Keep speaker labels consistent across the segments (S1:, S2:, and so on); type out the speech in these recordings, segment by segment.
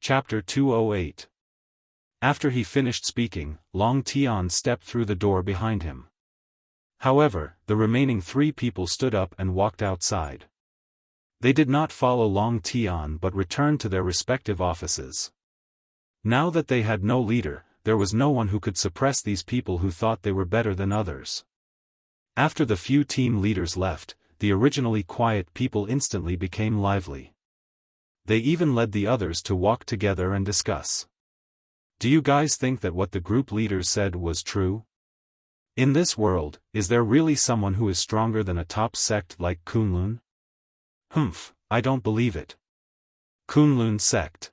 S1: Chapter 208. After he finished speaking, Long Tian stepped through the door behind him. However, the remaining 3 people stood up and walked outside. They did not follow Long Tian but returned to their respective offices. Now that they had no leader, there was no one who could suppress these people who thought they were better than others. After the few team leaders left, the originally quiet people instantly became lively. They even led the others to walk together and discuss. Do you guys think that what the group leaders said was true? In this world, is there really someone who is stronger than a top sect like Kunlun? I don't believe it. Kunlun sect.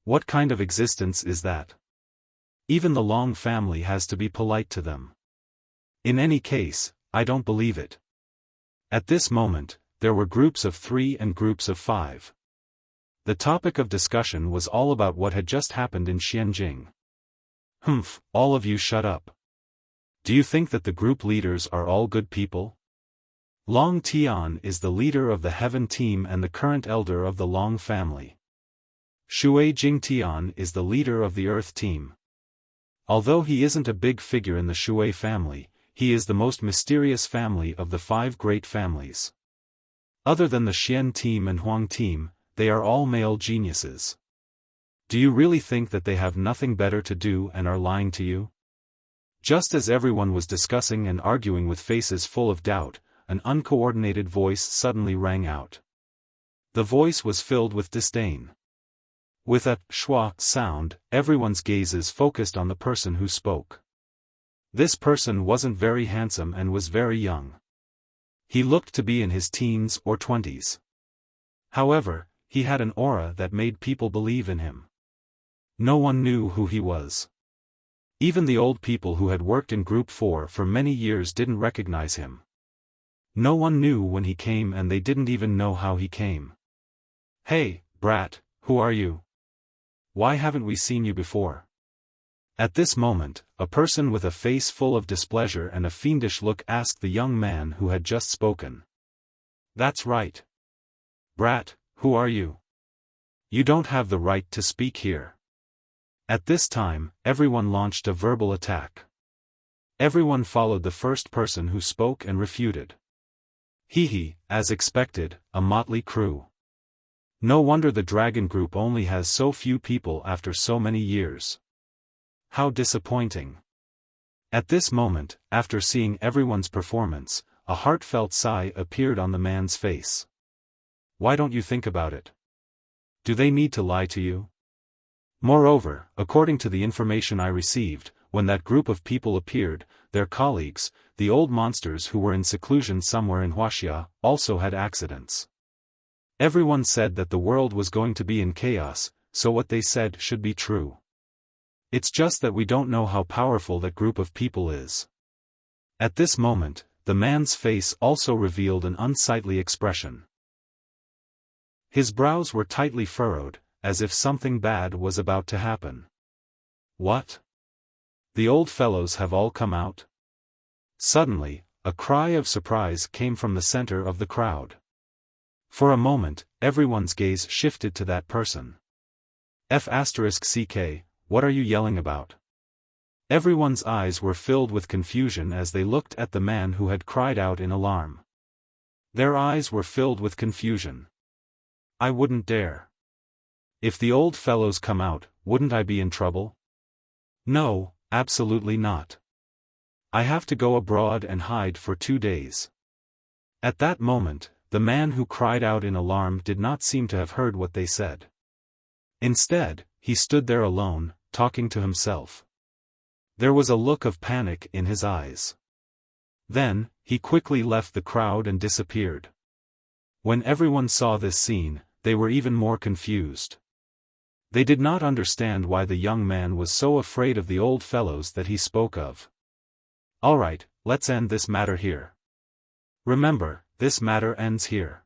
S1: What kind of existence is that? Even the Long family has to be polite to them. In any case, I don't believe it. At this moment, there were groups of 3 and groups of 5. The topic of discussion was all about what had just happened in Xianjing. All of you shut up. Do you think that the group leaders are all good people? Long Tian is the leader of the Heaven team and the current elder of the Long family. Shui Jingtian is the leader of the Earth team. Although he isn't a big figure in the Shui family, he is the most mysterious family of the 5 great families. Other than the Xian team and Huang team, they are all male geniuses. Do you really think that they have nothing better to do and are lying to you? Just as everyone was discussing and arguing with faces full of doubt, an uncoordinated voice suddenly rang out. The voice was filled with disdain. With a schwa sound, everyone's gazes focused on the person who spoke. This person wasn't very handsome and was very young. He looked to be in his teens or 20s. However, he had an aura that made people believe in him. No one knew who he was. Even the old people who had worked in Group 4 for many years didn't recognize him. No one knew when he came and they didn't even know how he came. Hey, brat, who are you? Why haven't we seen you before? At this moment, a person with a face full of displeasure and a fiendish look asked the young man who had just spoken. That's right. Brat, who are you? You don't have the right to speak here. At this time, everyone launched a verbal attack. Everyone followed the first person who spoke and refuted. As expected, a motley crew. No wonder the Dragon Group only has so few people after so many years. How disappointing. At this moment, after seeing everyone's performance, a heartfelt sigh appeared on the man's face. Why don't you think about it? Do they need to lie to you? Moreover, according to the information I received, when that group of people appeared, their colleagues, the old monsters who were in seclusion somewhere in Wuxia, also had accidents. Everyone said that the world was going to be in chaos, so what they said should be true. It's just that we don't know how powerful that group of people is. At this moment, the man's face also revealed an unsightly expression. His brows were tightly furrowed, as if something bad was about to happen. What? The old fellows have all come out? Suddenly, a cry of surprise came from the center of the crowd. For a moment, everyone's gaze shifted to that person. F***ck, what are you yelling about? Everyone's eyes were filled with confusion as they looked at the man who had cried out in alarm. Their eyes were filled with confusion. I wouldn't dare. If the old fellows come out, wouldn't I be in trouble? No, absolutely not. I have to go abroad and hide for 2 days. At that moment, the man who cried out in alarm did not seem to have heard what they said. Instead, he stood there alone, talking to himself. There was a look of panic in his eyes. Then, he quickly left the crowd and disappeared. When everyone saw this scene, they were even more confused. They did not understand why the young man was so afraid of the old fellows that he spoke of. Alright, let's end this matter here. Remember, this matter ends here.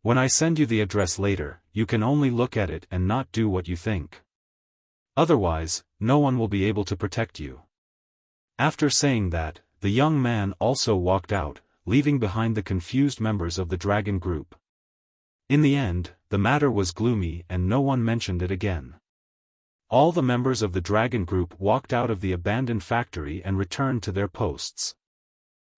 S1: When I send you the address later, you can only look at it and not do what you think. Otherwise, no one will be able to protect you. After saying that, the young man also walked out, leaving behind the confused members of the Dragon Group. In the end, the matter was gloomy and no one mentioned it again. All the members of the dragon group walked out of the abandoned factory and returned to their posts.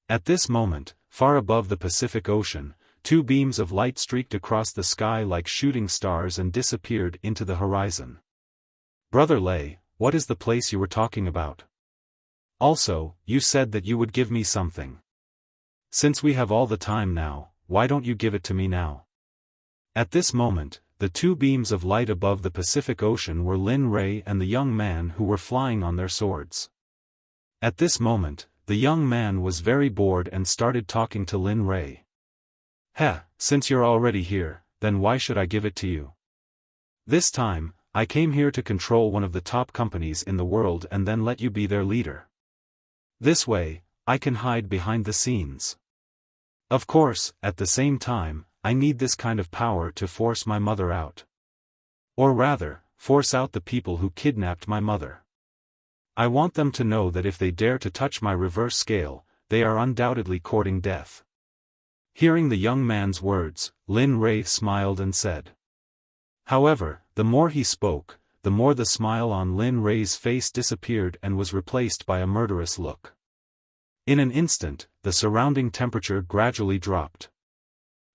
S1: At this moment, far above the Pacific Ocean, two beams of light streaked across the sky like shooting stars and disappeared into the horizon. Brother Lei, what is the place you were talking about? Also, you said that you would give me something. Since we have all the time now, why don't you give it to me now? At this moment, the two beams of light above the Pacific Ocean were Lin Rei and the young man who were flying on their swords. At this moment, the young man was very bored and started talking to Lin Rei. Heh, since you're already here, then why should I give it to you? This time, I came here to control one of the top companies in the world and then let you be their leader. This way, I can hide behind the scenes. Of course, at the same time, I need this kind of power to force my mother out. Or rather, force out the people who kidnapped my mother. I want them to know that if they dare to touch my reverse scale, they are undoubtedly courting death. Hearing the young man's words, Lin Rei smiled and said. However, the more he spoke, the more the smile on Lin Rei's face disappeared and was replaced by a murderous look. In an instant, the surrounding temperature gradually dropped.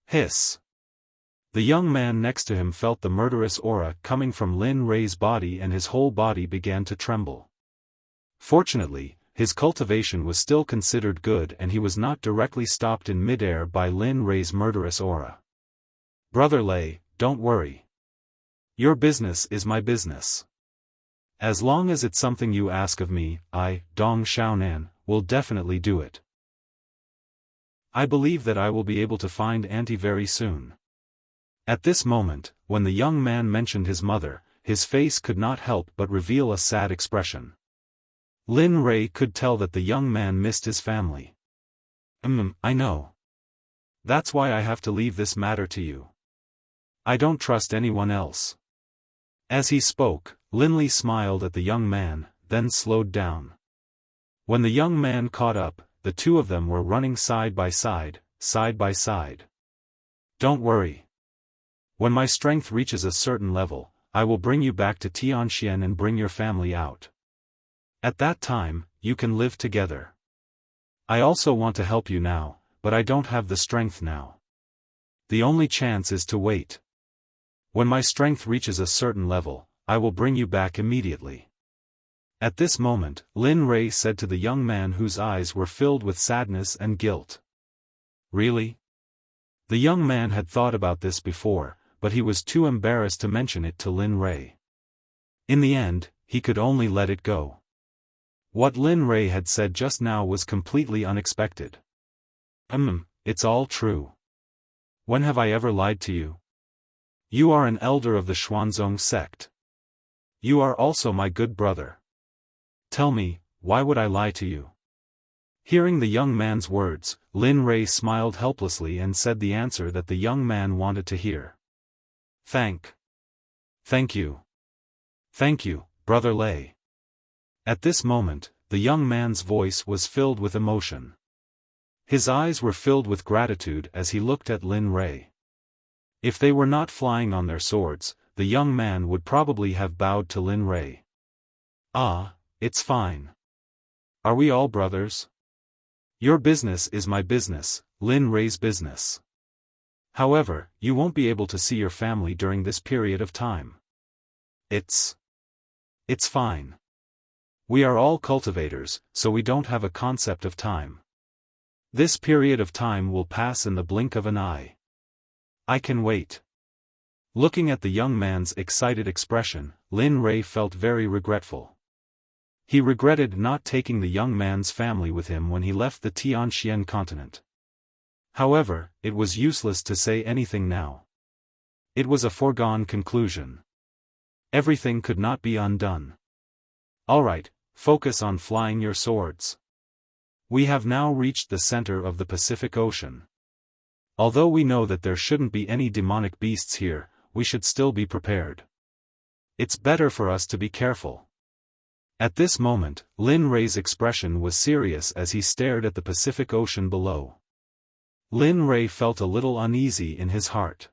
S1: Hiss! The young man next to him felt the murderous aura coming from Lin Rei's body and his whole body began to tremble. Fortunately, his cultivation was still considered good and he was not directly stopped in midair by Lin Rei's murderous aura. Brother Lei, don't worry. Your business is my business. As long as it's something you ask of me, I, Dong Xiaonan, will definitely do it. I believe that I will be able to find Auntie very soon. At this moment, when the young man mentioned his mother, his face could not help but reveal a sad expression. Lin Rei could tell that the young man missed his family. I know. That's why I have to leave this matter to you. I don't trust anyone else. As he spoke, Lin Li smiled at the young man, then slowed down. When the young man caught up, the two of them were running side by side, side by side. Don't worry. When my strength reaches a certain level, I will bring you back to Tianxian and bring your family out. At that time, you can live together. I also want to help you now, but I don't have the strength now. The only chance is to wait. When my strength reaches a certain level, I will bring you back immediately. At this moment, Lin Rei said to the young man whose eyes were filled with sadness and guilt. Really? The young man had thought about this before, but he was too embarrassed to mention it to Lin Rei. In the end, he could only let it go. What Lin Rei had said just now was completely unexpected. It's all true. When have I ever lied to you? You are an elder of the Xuanzong sect. You are also my good brother. Tell me, why would I lie to you? Hearing the young man's words, Lin Rei smiled helplessly and said the answer that the young man wanted to hear. Thank you. Thank you, Brother Lei. At this moment, the young man's voice was filled with emotion. His eyes were filled with gratitude as he looked at Lin Rei. If they were not flying on their swords, the young man would probably have bowed to Lin Rei. Ah, it's fine. Are we all brothers? Your business is my business, Lin Rei's business. However, you won't be able to see your family during this period of time. It's fine. We are all cultivators, so we don't have a concept of time. This period of time will pass in the blink of an eye. I can wait. Looking at the young man's excited expression, Lin Rei felt very regretful. He regretted not taking the young man's family with him when he left the Tianxian continent. However, it was useless to say anything now. It was a foregone conclusion. Everything could not be undone. Alright, focus on flying your swords. We have now reached the center of the Pacific Ocean. Although we know that there shouldn't be any demonic beasts here, we should still be prepared. It's better for us to be careful. At this moment, Lin Rei's expression was serious as he stared at the Pacific Ocean below. Lin Rei felt a little uneasy in his heart.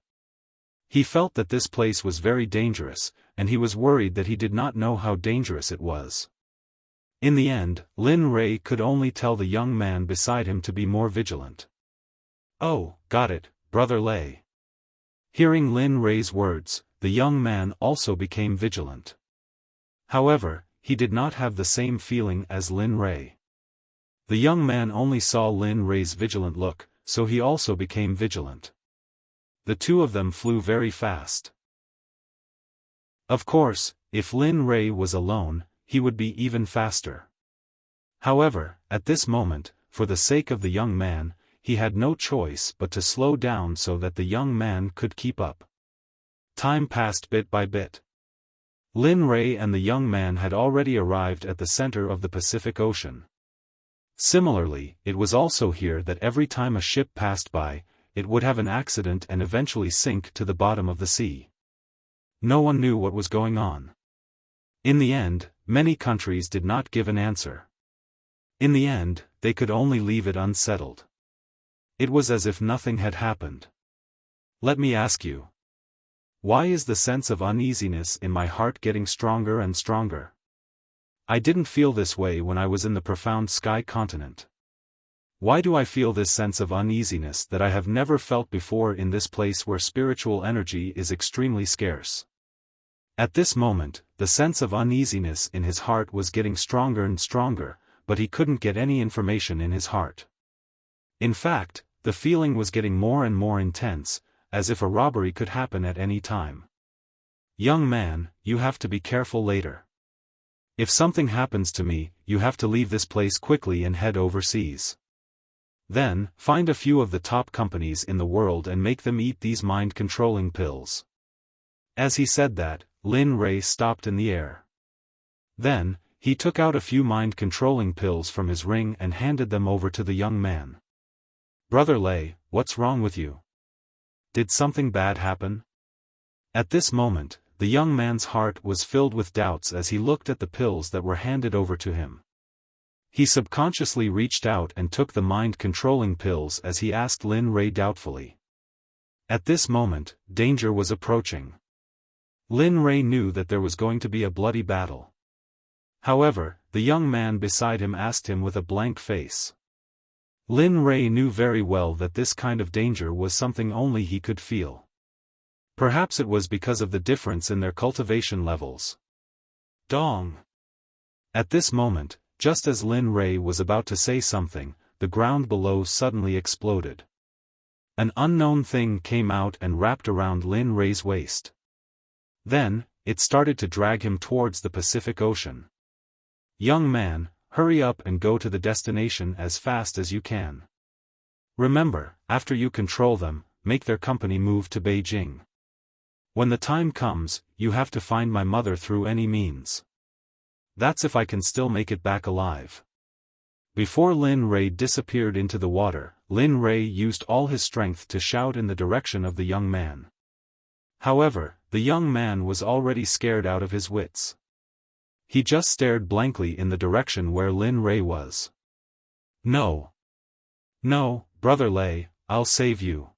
S1: He felt that this place was very dangerous, and he was worried that he did not know how dangerous it was. In the end, Lin Rei could only tell the young man beside him to be more vigilant. "Oh, got it, Brother Lei." Hearing Lin Rei's words, the young man also became vigilant. However, he did not have the same feeling as Lin Rei. The young man only saw Lin Rei's vigilant look, so he also became vigilant. The two of them flew very fast. Of course, if Lin Rei was alone, he would be even faster. However, at this moment, for the sake of the young man, he had no choice but to slow down so that the young man could keep up. Time passed bit by bit. Lin Rei and the young man had already arrived at the center of the Pacific Ocean. Similarly, it was also here that every time a ship passed by, it would have an accident and eventually sink to the bottom of the sea. No one knew what was going on. In the end, many countries did not give an answer. In the end, they could only leave it unsettled. It was as if nothing had happened. Let me ask you. Why is the sense of uneasiness in my heart getting stronger and stronger? I didn't feel this way when I was in the profound sky continent. Why do I feel this sense of uneasiness that I have never felt before in this place where spiritual energy is extremely scarce? At this moment, the sense of uneasiness in his heart was getting stronger and stronger, but he couldn't get any information in his heart. In fact, the feeling was getting more and more intense, as if a robbery could happen at any time. Young man, you have to be careful later. If something happens to me, you have to leave this place quickly and head overseas. Then, find a few of the top companies in the world and make them eat these mind-controlling pills. As he said that, Lin Rei stopped in the air. Then, he took out a few mind-controlling pills from his ring and handed them over to the young man. Brother Lei, what's wrong with you? Did something bad happen? At this moment, the young man's heart was filled with doubts as he looked at the pills that were handed over to him. He subconsciously reached out and took the mind-controlling pills as he asked Lin Rei doubtfully. At this moment, danger was approaching. Lin Rei knew that there was going to be a bloody battle. However, the young man beside him asked him with a blank face. Lin Rei knew very well that this kind of danger was something only he could feel. Perhaps it was because of the difference in their cultivation levels. Dong! At this moment, just as Lin Rei was about to say something, the ground below suddenly exploded. An unknown thing came out and wrapped around Lin Rei's waist. Then, it started to drag him towards the Pacific Ocean. Young man, hurry up and go to the destination as fast as you can. Remember, after you control them, make their company move to Beijing. When the time comes, you have to find my mother through any means. That's if I can still make it back alive. Before Lin Rei disappeared into the water, Lin Rei used all his strength to shout in the direction of the young man. However, the young man was already scared out of his wits. He just stared blankly in the direction where Lin Rei was. No. No, Brother Lei, I'll save you.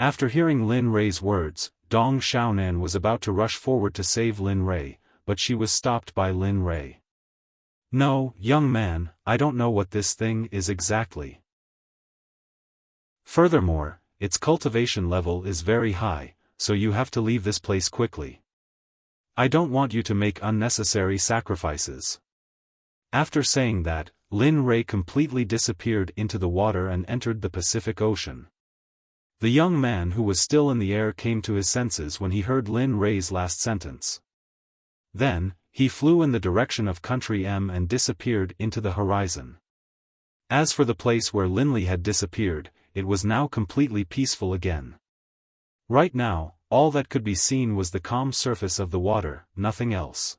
S1: After hearing Lin Rei's words, Dong Xiaonan was about to rush forward to save Lin Rei, but she was stopped by Lin Rei. No, young man, I don't know what this thing is exactly. Furthermore, its cultivation level is very high, so you have to leave this place quickly. I don't want you to make unnecessary sacrifices. After saying that, Lin Rei completely disappeared into the water and entered the Pacific Ocean. The young man who was still in the air came to his senses when he heard Lin Rei's last sentence. Then, he flew in the direction of Country M and disappeared into the horizon. As for the place where Linley had disappeared, it was now completely peaceful again. Right now, all that could be seen was the calm surface of the water, nothing else.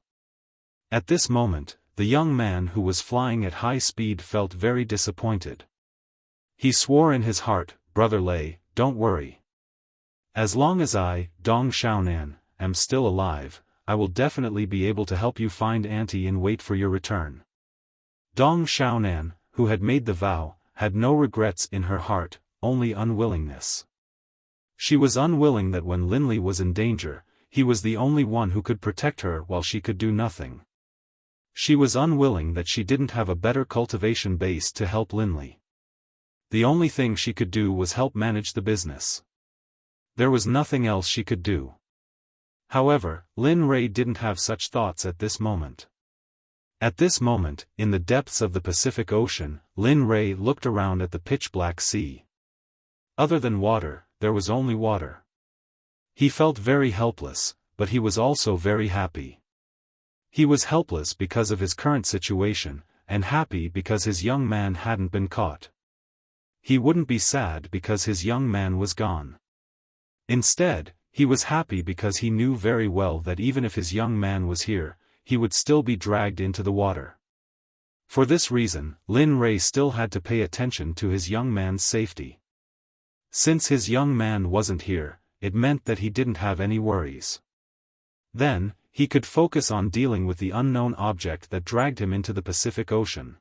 S1: At this moment, the young man who was flying at high speed felt very disappointed. He swore in his heart, Brother Lei, don't worry. As long as I, Dong Xiaonan, am still alive, I will definitely be able to help you find Auntie and wait for your return. Dong Xiaonan, who had made the vow, had no regrets in her heart, only unwillingness. She was unwilling that when Linley was in danger, he was the only one who could protect her while she could do nothing. She was unwilling that she didn't have a better cultivation base to help Linley. The only thing she could do was help manage the business. There was nothing else she could do. However, Lin Ray didn't have such thoughts at this moment. At this moment, in the depths of the Pacific Ocean, Lin Ray looked around at the pitch-black sea. Other than water, there was only water. He felt very helpless, but he was also very happy. He was helpless because of his current situation, and happy because his young man hadn't been caught. He wouldn't be sad because his young man was gone. Instead, he was happy because he knew very well that even if his young man was here, he would still be dragged into the water. For this reason, Lin Ray still had to pay attention to his young man's safety. Since his young man wasn't here, it meant that he didn't have any worries. Then, he could focus on dealing with the unknown object that dragged him into the Pacific Ocean.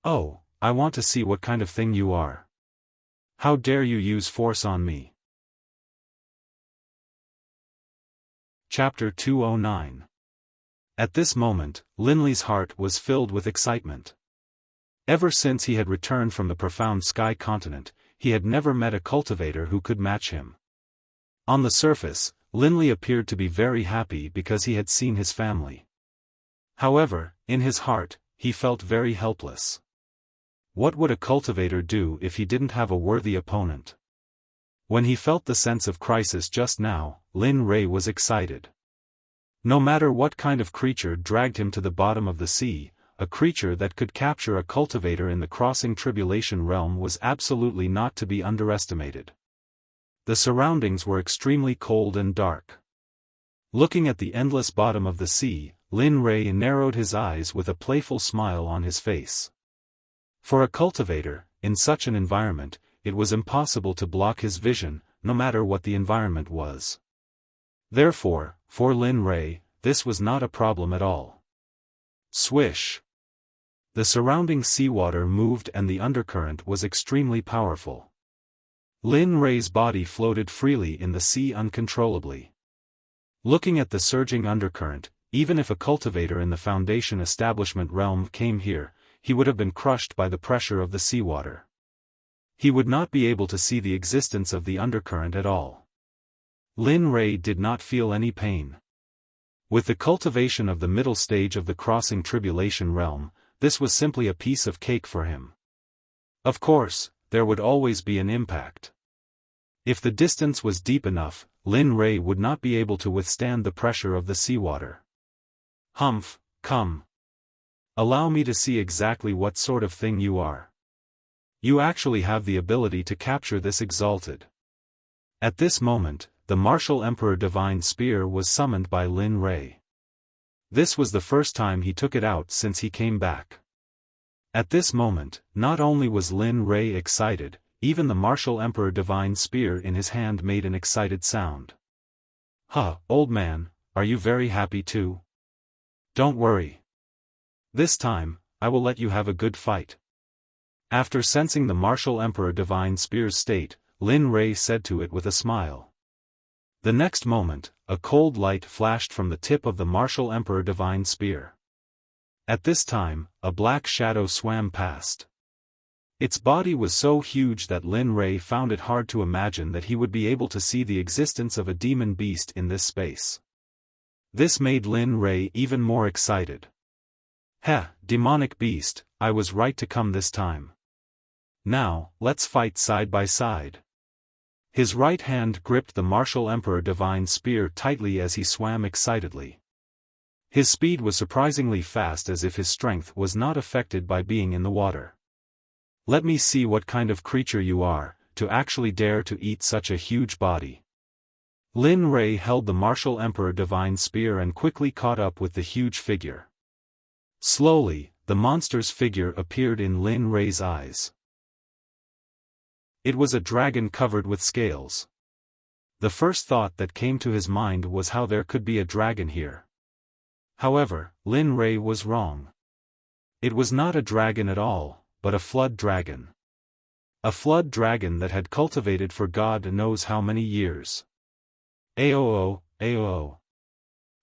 S1: "Oh, I want to see what kind of thing you are. How dare you use force on me?" Chapter 209. At this moment, Linley's heart was filled with excitement. Ever since he had returned from the profound sky continent, he had never met a cultivator who could match him. On the surface, Linley appeared to be very happy because he had seen his family. However, in his heart, he felt very helpless. What would a cultivator do if he didn't have a worthy opponent? When he felt the sense of crisis just now, Lin Ray was excited. No matter what kind of creature dragged him to the bottom of the sea, a creature that could capture a cultivator in the crossing tribulation realm was absolutely not to be underestimated. The surroundings were extremely cold and dark. Looking at the endless bottom of the sea, Lin Ray narrowed his eyes with a playful smile on his face. For a cultivator, in such an environment, it was impossible to block his vision, no matter what the environment was. Therefore, for Lin Ray, this was not a problem at all. Swish! The surrounding seawater moved and the undercurrent was extremely powerful. Lin Ray's body floated freely in the sea uncontrollably. Looking at the surging undercurrent, even if a cultivator in the Foundation establishment realm came here, he would have been crushed by the pressure of the seawater. He would not be able to see the existence of the undercurrent at all. Lin Ray did not feel any pain. With the cultivation of the middle stage of the crossing tribulation realm, this was simply a piece of cake for him. Of course, there would always be an impact. If the distance was deep enough, Lin Ray would not be able to withstand the pressure of the seawater. "Humph, come. Allow me to see exactly what sort of thing you are. You actually have the ability to capture this exalted." At this moment, the Martial Emperor Divine Spear was summoned by Lin Ray. This was the first time he took it out since he came back. At this moment, not only was Lin Ray excited, even the Martial Emperor Divine Spear in his hand made an excited sound. "Huh, old man, are you very happy too? Don't worry. This time, I will let you have a good fight." After sensing the Martial Emperor Divine Spear's state, Lin Ray said to it with a smile. The next moment, a cold light flashed from the tip of the Martial Emperor Divine Spear. At this time, a black shadow swam past. Its body was so huge that Lin Ray found it hard to imagine that he would be able to see the existence of a demon beast in this space. This made Lin Ray even more excited. "Heh, demonic beast, I was right to come this time. Now, let's fight side by side." His right hand gripped the Martial Emperor Divine Spear tightly as he swam excitedly. His speed was surprisingly fast, as if his strength was not affected by being in the water. "Let me see what kind of creature you are, to actually dare to eat such a huge body." Lin Ray held the Martial Emperor Divine Spear and quickly caught up with the huge figure. Slowly, the monster's figure appeared in Lin Ray's eyes. It was a dragon covered with scales. The first thought that came to his mind was how there could be a dragon here. However, Lin Ray was wrong. It was not a dragon at all, but a flood dragon. A flood dragon that had cultivated for God knows how many years. Aoo, aoo.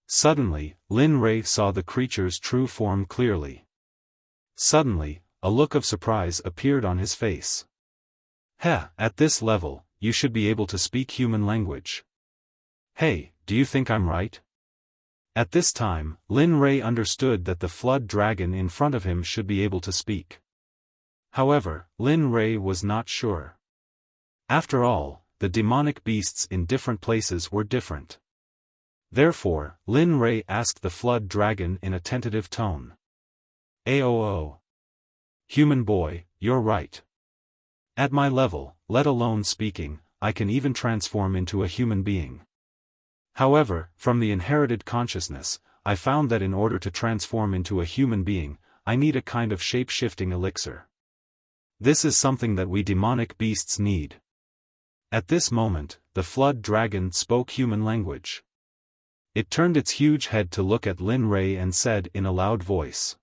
S1: Suddenly, Lin Rei saw the creature's true form clearly. Suddenly, a look of surprise appeared on his face. Heh, at this level, you should be able to speak human language. Hey, do you think I'm right? At this time, Lin Rei understood that the flood dragon in front of him should be able to speak. However, Lin Rei was not sure. After all, the demonic beasts in different places were different. Therefore, Lin Rei asked the flood dragon in a tentative tone. Aoo. Human boy, you're right. At my level, let alone speaking, I can even transform into a human being. However, from the inherited consciousness, I found that in order to transform into a human being, I need a kind of shape-shifting elixir. This is something that we demonic beasts need. At this moment, the flood dragon spoke human language. It turned its huge head to look at Lin Rei and said in a loud voice.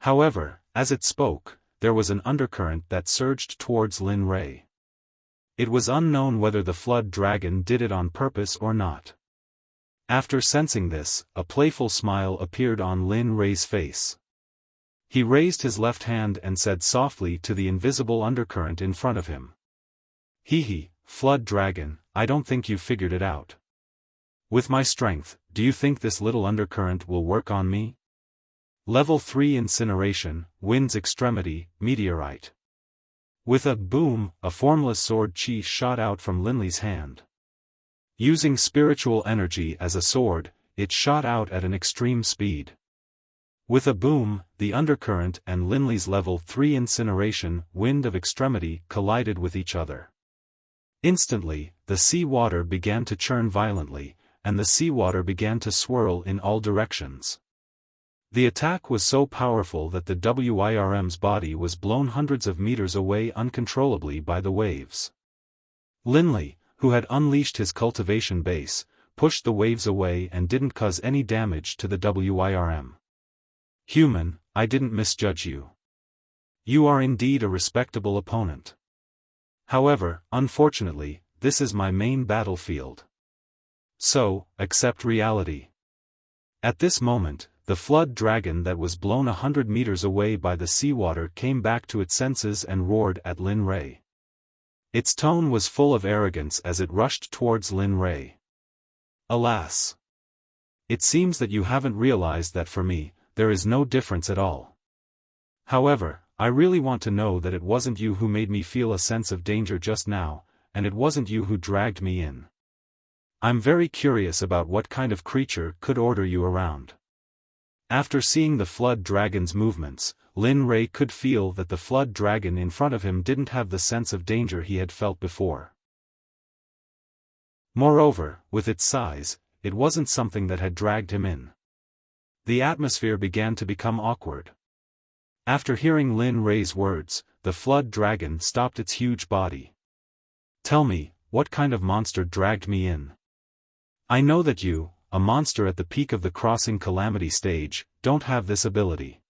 S1: However, as it spoke, there was an undercurrent that surged towards Lin Rei. It was unknown whether the flood dragon did it on purpose or not. After sensing this, a playful smile appeared on Lin Rei's face. He raised his left hand and said softly to the invisible undercurrent in front of him. Hee, flood dragon, I don't think you've figured it out. With my strength, do you think this little undercurrent will work on me? Level 3 Incineration, Wind's Extremity, Meteorite. With a boom, a formless sword chi shot out from Linley's hand. Using spiritual energy as a sword, it shot out at an extreme speed. With a boom, the undercurrent and Linley's level 3 Incineration, Wind of Extremity collided with each other. Instantly, the seawater began to churn violently, and the seawater began to swirl in all directions. The attack was so powerful that the WIRM's body was blown hundreds of meters away uncontrollably by the waves. Linley, who had unleashed his cultivation base, pushed the waves away and didn't cause any damage to the WIRM. Human, I didn't misjudge you. You are indeed a respectable opponent. However, unfortunately, this is my main battlefield. So, accept reality. At this moment, the flood dragon that was blown 100 meters away by the seawater came back to its senses and roared at Lin Rei. Its tone was full of arrogance as it rushed towards Lin Rei. Alas! It seems that you haven't realized that for me, there is no difference at all. However, I really want to know that it wasn't you who made me feel a sense of danger just now, and it wasn't you who dragged me in. I'm very curious about what kind of creature could order you around. After seeing the flood dragon's movements, Lin Rei could feel that the flood dragon in front of him didn't have the sense of danger he had felt before. Moreover, with its size, it wasn't something that had dragged him in. The atmosphere began to become awkward. After hearing Lin Rei's words, the flood dragon stopped its huge body. Tell me, what kind of monster dragged me in? I know that you, a monster at the peak of the crossing calamity stage, don't have this ability.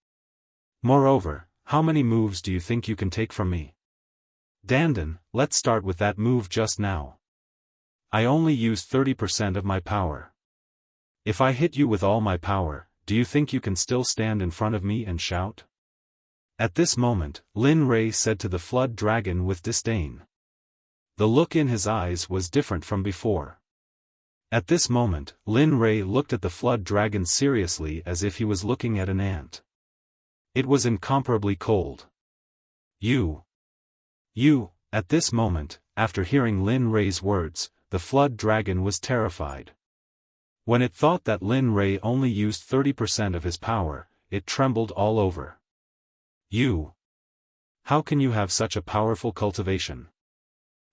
S1: Moreover, how many moves do you think you can take from me? Dandan, let's start with that move just now. I only used 30% of my power. If I hit you with all my power, do you think you can still stand in front of me and shout? At this moment, Lin Rei said to the flood dragon with disdain. The look in his eyes was different from before. At this moment, Lin Rei looked at the flood dragon seriously as if he was looking at an ant. It was incomparably cold. You, at this moment, after hearing Lin Rei's words, the flood dragon was terrified. When it thought that Lin Rei only used 30% of his power, it trembled all over. You. How can you have such a powerful cultivation?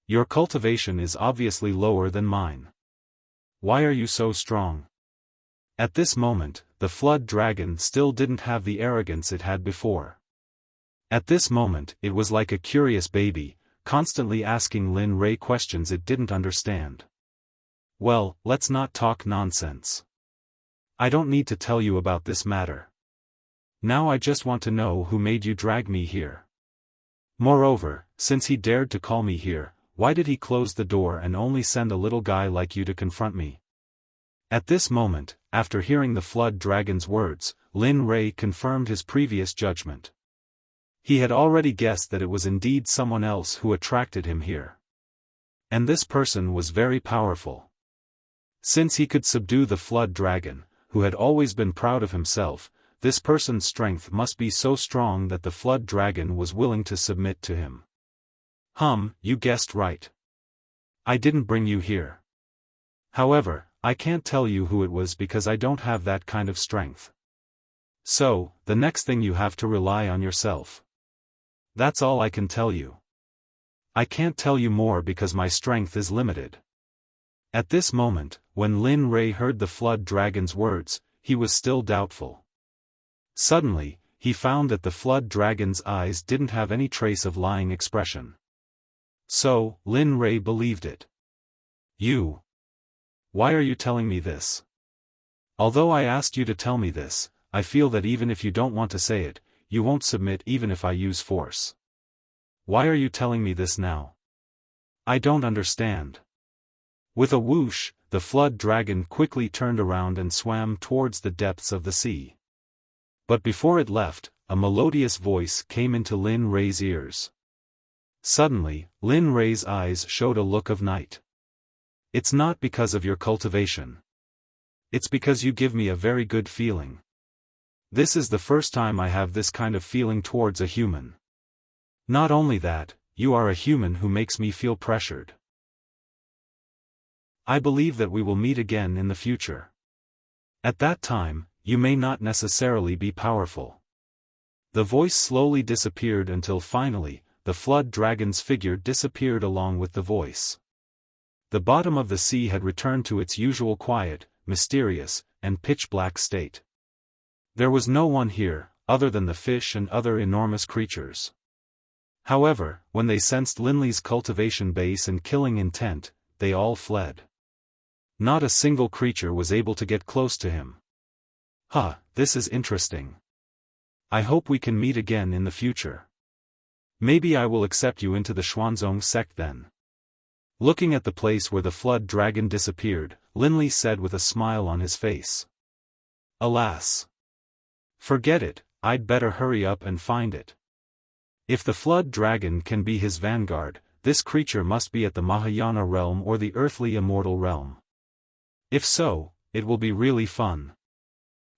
S1: Your cultivation is obviously lower than mine. Why are you so strong? At this moment, the flood dragon still didn't have the arrogance it had before. At this moment, it was like a curious baby, constantly asking Lin Rei questions it didn't understand. Well, let's not talk nonsense. I don't need to tell you about this matter. Now I just want to know who made you drag me here. Moreover, since he dared to call me here, why did he close the door and only send a little guy like you to confront me? At this moment, after hearing the flood dragon's words, Lin Rei confirmed his previous judgment. He had already guessed that it was indeed someone else who attracted him here. And this person was very powerful. Since he could subdue the flood dragon, who had always been proud of himself, this person's strength must be so strong that the flood dragon was willing to submit to him. You guessed right. I didn't bring you here. However, I can't tell you who it was because I don't have that kind of strength. So, the next thing you have to rely on yourself. That's all I can tell you. I can't tell you more because my strength is limited. At this moment, when Lin Rei heard the flood dragon's words, he was still doubtful. Suddenly, he found that the flood dragon's eyes didn't have any trace of lying expression. So, Lin Rei believed it. You. Why are you telling me this? Although I asked you to tell me this, I feel that even if you don't want to say it, you won't submit even if I use force. Why are you telling me this now? I don't understand. With a whoosh, the flood dragon quickly turned around and swam towards the depths of the sea. But before it left, a melodious voice came into Lin Rei's ears. Suddenly, Lin Rei's eyes showed a look of night. It's not because of your cultivation. It's because you give me a very good feeling. This is the first time I have this kind of feeling towards a human. Not only that, you are a human who makes me feel pressured. I believe that we will meet again in the future. At that time, you may not necessarily be powerful. The voice slowly disappeared until finally, the flood dragon's figure disappeared along with the voice. The bottom of the sea had returned to its usual quiet, mysterious, and pitch-black state. There was no one here, other than the fish and other enormous creatures. However, when they sensed Linley's cultivation base and killing intent, they all fled. Not a single creature was able to get close to him. This is interesting. I hope we can meet again in the future. Maybe I will accept you into the Xuanzong sect then. Looking at the place where the flood dragon disappeared, Linley said with a smile on his face. Alas! Forget it, I'd better hurry up and find it. If the flood dragon can be his vanguard, this creature must be at the Mahayana realm or the earthly immortal realm. If so, it will be really fun.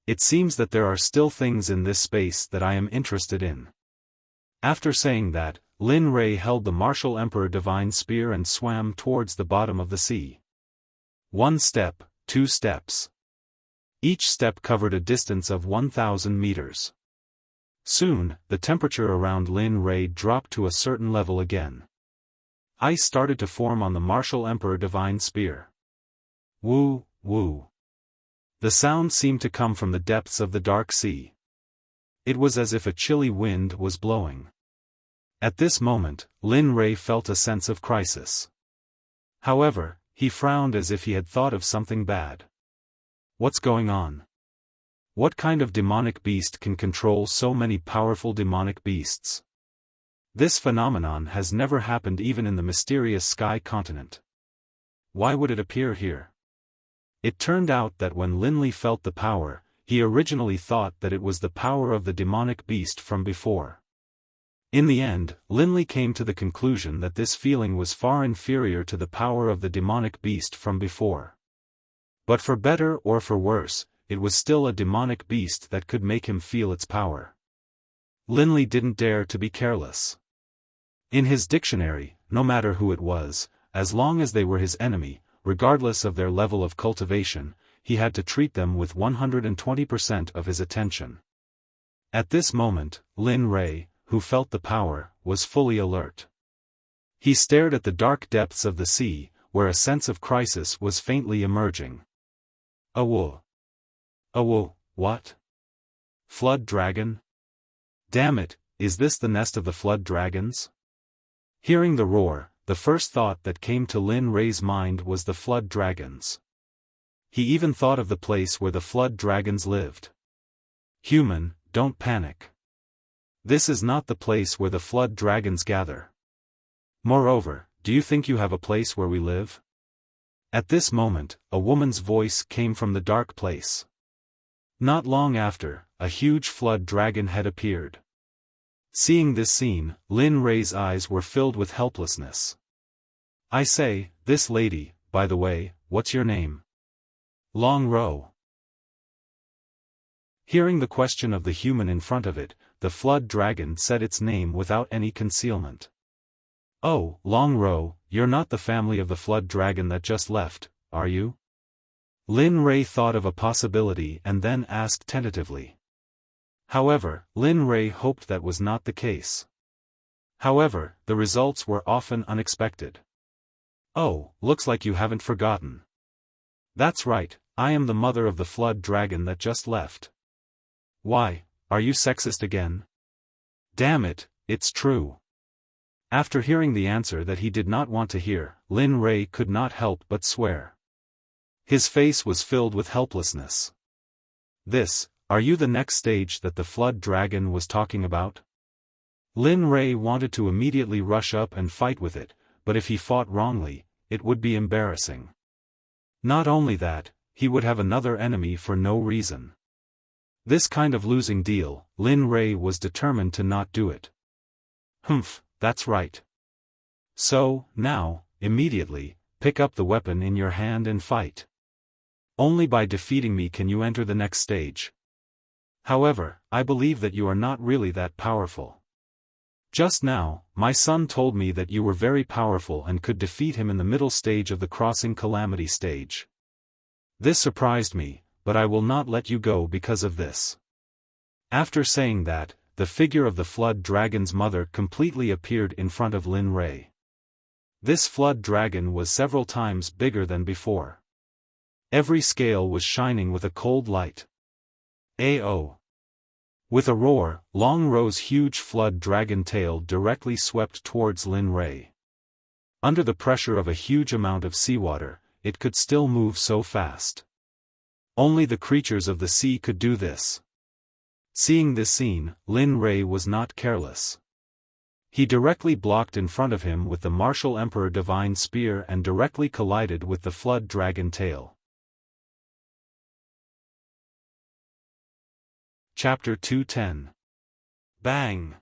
S1: It seems that there are still things in this space that I am interested in. After saying that, Lin Rei held the martial emperor divine spear and swam towards the bottom of the sea. 1 step, 2 steps. Each step covered a distance of 1,000 meters. Soon, the temperature around Lin Rei dropped to a certain level again. Ice started to form on the martial emperor divine spear. Woo, woo. The sound seemed to come from the depths of the dark sea. It was as if a chilly wind was blowing. At this moment, Lin Rei felt a sense of crisis. However, he frowned as if he had thought of something bad. What's going on? What kind of demonic beast can control so many powerful demonic beasts? This phenomenon has never happened even in the mysterious Sky Continent. Why would it appear here? It turned out that when Linley felt the power, he originally thought that it was the power of the demonic beast from before. In the end, Linley came to the conclusion that this feeling was far inferior to the power of the demonic beast from before. But for better or for worse, it was still a demonic beast that could make him feel its power. Linley didn't dare to be careless. In his dictionary, no matter who it was, as long as they were his enemy, regardless of their level of cultivation, he had to treat them with 120% of his attention. At this moment, Lin Rei, who felt the power, was fully alert. He stared at the dark depths of the sea, where a sense of crisis was faintly emerging. What? Flood dragon? Damn it, is this the nest of the flood dragons? Hearing the roar, the first thought that came to Lin Rei's mind was the flood dragons. He even thought of the place where the flood dragons lived. Human, don't panic. This is not the place where the flood dragons gather. Moreover, do you think you have a place where we live? At this moment, a woman's voice came from the dark place. Not long after, a huge flood dragon had appeared. Seeing this scene, Lin Rei's eyes were filled with helplessness. I say, this lady, by the way, what's your name? Long Ro. Hearing the question of the human in front of it, the flood dragon said its name without any concealment. Oh, Long Ro, you're not the family of the flood dragon that just left, are you? Lin Rei thought of a possibility and then asked tentatively. However, Lin Rei hoped that was not the case. However, the results were often unexpected. Oh, looks like you haven't forgotten. That's right, I am the mother of the flood dragon that just left. Why, are you sexist again? Damn it, it's true. After hearing the answer that he did not want to hear, Lin Rei could not help but swear. His face was filled with helplessness. Are you the next stage that the flood dragon was talking about? Lin Rei wanted to immediately rush up and fight with it, but if he fought wrongly, it would be embarrassing. Not only that, he would have another enemy for no reason. This kind of losing deal, Lin Rei was determined to not do it. Humph, that's right. So, now, immediately, pick up the weapon in your hand and fight. Only by defeating me can you enter the next stage. However, I believe that you are not really that powerful. Just now, my son told me that you were very powerful and could defeat him in the middle stage of the crossing calamity stage. This surprised me, but I will not let you go because of this. After saying that, the figure of the flood dragon's mother completely appeared in front of Lin Rei. This flood dragon was several times bigger than before. Every scale was shining with a cold light. Ao. With a roar, Long Ro's huge flood dragon tail directly swept towards Lin Rei. Under the pressure of a huge amount of seawater, it could still move so fast. Only the creatures of the sea could do this. Seeing this scene, Lin Rei was not careless. He directly blocked in front of him with the Martial Emperor Divine Spear and directly collided with the flood dragon tail. Chapter 210. Bang!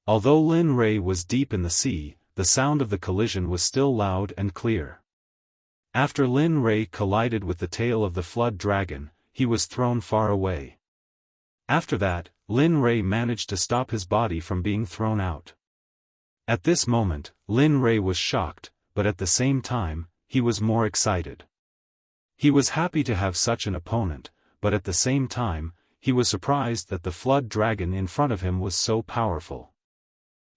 S1: Although Lin Rei was deep in the sea, the sound of the collision was still loud and clear. After Lin Rei collided with the tail of the flood dragon, he was thrown far away. After that, Lin Rei managed to stop his body from being thrown out. At this moment, Lin Rei was shocked, but at the same time, he was more excited. He was happy to have such an opponent, but at the same time, he was surprised that the flood dragon in front of him was so powerful.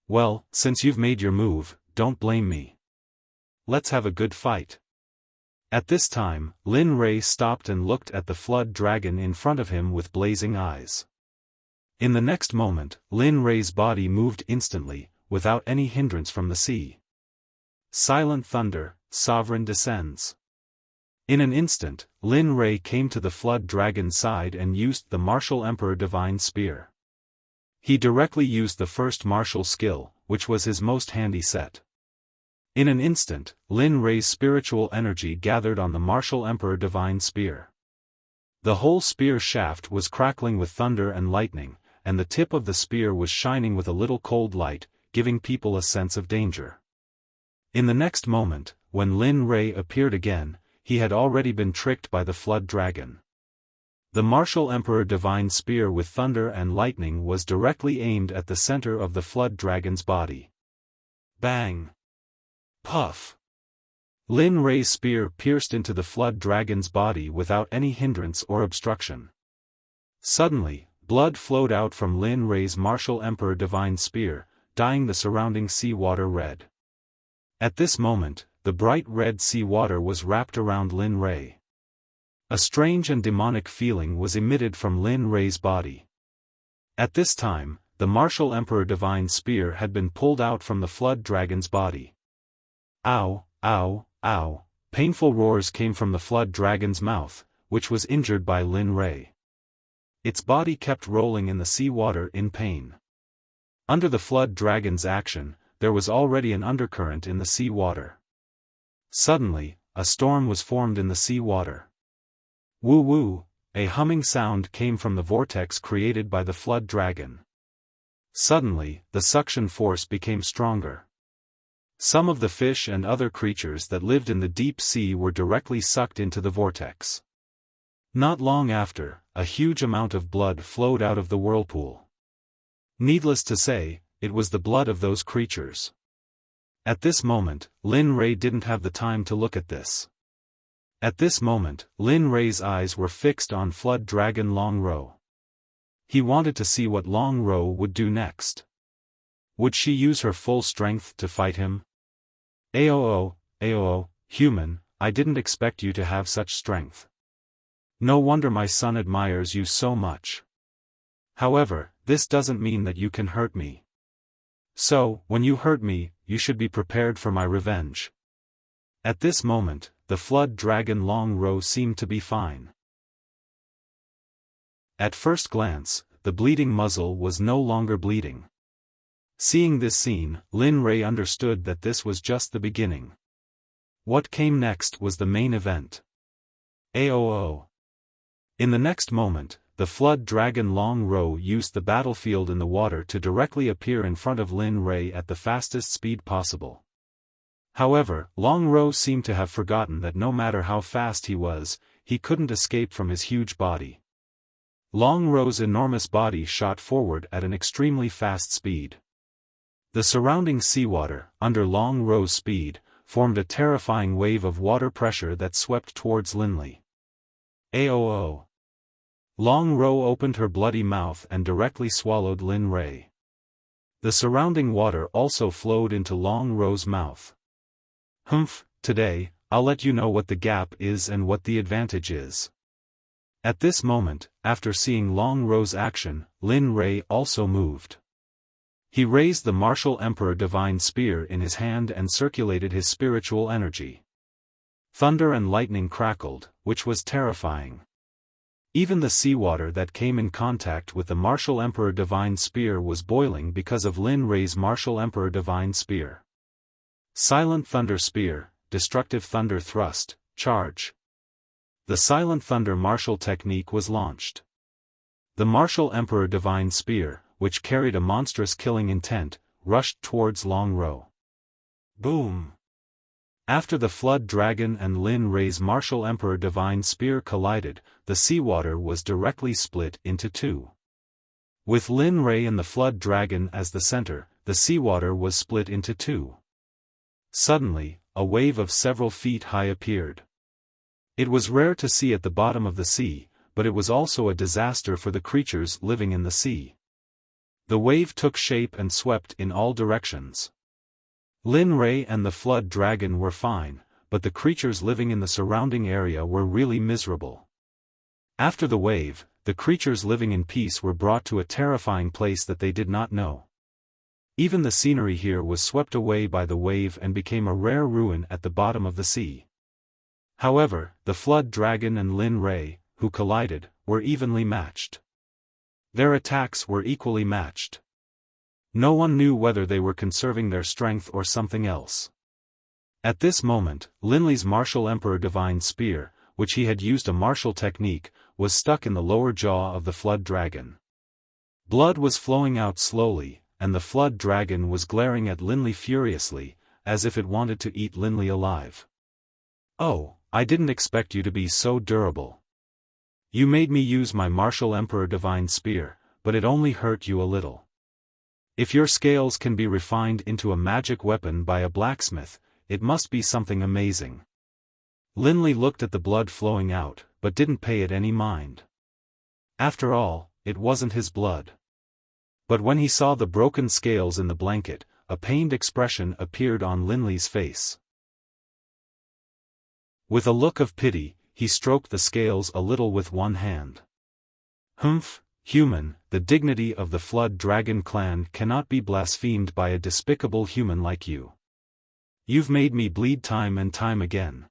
S1: Well, since you've made your move, don't blame me. Let's have a good fight. At this time, Lin Rei stopped and looked at the flood dragon in front of him with blazing eyes. In the next moment, Lin Rei's body moved instantly, without any hindrance from the sea. Silent thunder, sovereign descends. In an instant, Lin Rei came to the flood dragon's side and used the Martial Emperor Divine Spear. He directly used the first martial skill, which was his most handy set. In an instant, Lin Rei's spiritual energy gathered on the Martial Emperor Divine Spear. The whole spear shaft was crackling with thunder and lightning, and the tip of the spear was shining with a little cold light, giving people a sense of danger. In the next moment, when Lin Rei appeared again, he had already been tricked by the flood dragon. The Martial Emperor Divine Spear with thunder and lightning was directly aimed at the center of the flood dragon's body. Bang! Puff! Lin Rei's spear pierced into the flood dragon's body without any hindrance or obstruction. Suddenly, blood flowed out from Lin Rei's Martial Emperor Divine Spear, dyeing the surrounding sea water red. At this moment, the bright red sea water was wrapped around Lin Rei. A strange and demonic feeling was emitted from Lin Rei's body. At this time, the Martial Emperor Divine Spear had been pulled out from the flood dragon's body. Ow, ow, ow, painful roars came from the flood dragon's mouth, which was injured by Lin Rei. Its body kept rolling in the sea water in pain. Under the flood dragon's action, there was already an undercurrent in the sea water. Suddenly, a storm was formed in the sea water. Woo woo, a humming sound came from the vortex created by the flood dragon. Suddenly, the suction force became stronger. Some of the fish and other creatures that lived in the deep sea were directly sucked into the vortex. Not long after, a huge amount of blood flowed out of the whirlpool. Needless to say, it was the blood of those creatures. At this moment, Lin Rei didn't have the time to look at this. At this moment, Lin Rei's eyes were fixed on flood dragon Long Ro. He wanted to see what Long Ro would do next. Would she use her full strength to fight him? Aoo, human, I didn't expect you to have such strength. No wonder my son admires you so much. However, this doesn't mean that you can hurt me. So, when you hurt me, you should be prepared for my revenge. At this moment, the flood dragon Long Ro seemed to be fine. At first glance, the bleeding muzzle was no longer bleeding. Seeing this scene, Lin Rei understood that this was just the beginning. What came next was the main event. Aoo. In the next moment, the flood dragon Long Ro used the battlefield in the water to directly appear in front of Lin Rei at the fastest speed possible. However, Long Ro seemed to have forgotten that no matter how fast he was, he couldn't escape from his huge body. Long Ro's enormous body shot forward at an extremely fast speed. The surrounding seawater, under Long Ro's speed, formed a terrifying wave of water pressure that swept towards Linley. Aoo. Long Ro opened her bloody mouth and directly swallowed Lin Rei. The surrounding water also flowed into Long Ro's mouth. Humph, today, I'll let you know what the gap is and what the advantage is. At this moment, after seeing Long Ro's action, Lin Rei also moved. He raised the martial Emperor Divine Spear in his hand and circulated his spiritual energy. Thunder and lightning crackled, which was terrifying. Even the seawater that came in contact with the martial Emperor Divine Spear was boiling because of Lin Rei's martial Emperor Divine Spear. Silent Thunder Spear, Destructive Thunder Thrust, Charge. The Silent Thunder martial technique was launched. The martial Emperor Divine Spear, which carried a monstrous killing intent, rushed towards Long Ro. Boom! After the flood dragon and Lin Rei's martial Emperor Divine Spear collided, the seawater was directly split into two. With Lin Rei and the flood dragon as the center, the seawater was split into two. Suddenly, a wave of several feet high appeared. It was rare to see at the bottom of the sea, but it was also a disaster for the creatures living in the sea. The wave took shape and swept in all directions. Lin Rei and the flood dragon were fine, but the creatures living in the surrounding area were really miserable. After the wave, the creatures living in peace were brought to a terrifying place that they did not know. Even the scenery here was swept away by the wave and became a rare ruin at the bottom of the sea. However, the flood dragon and Lin Rei, who collided, were evenly matched. Their attacks were equally matched. No one knew whether they were conserving their strength or something else. At this moment, Linley's martial Emperor Divine Spear, which he had used a martial technique, was stuck in the lower jaw of the flood dragon. Blood was flowing out slowly, and the flood dragon was glaring at Linley furiously, as if it wanted to eat Linley alive. Oh, I didn't expect you to be so durable. You made me use my martial Emperor Divine Spear, but it only hurt you a little. If your scales can be refined into a magic weapon by a blacksmith, it must be something amazing. Linley looked at the blood flowing out, but didn't pay it any mind. After all, it wasn't his blood. But when he saw the broken scales in the blanket, a pained expression appeared on Linley's face. With a look of pity, he stroked the scales a little with one hand. Humph, human, the dignity of the Flood Dragon clan cannot be blasphemed by a despicable human like you. You've made me bleed time and time again.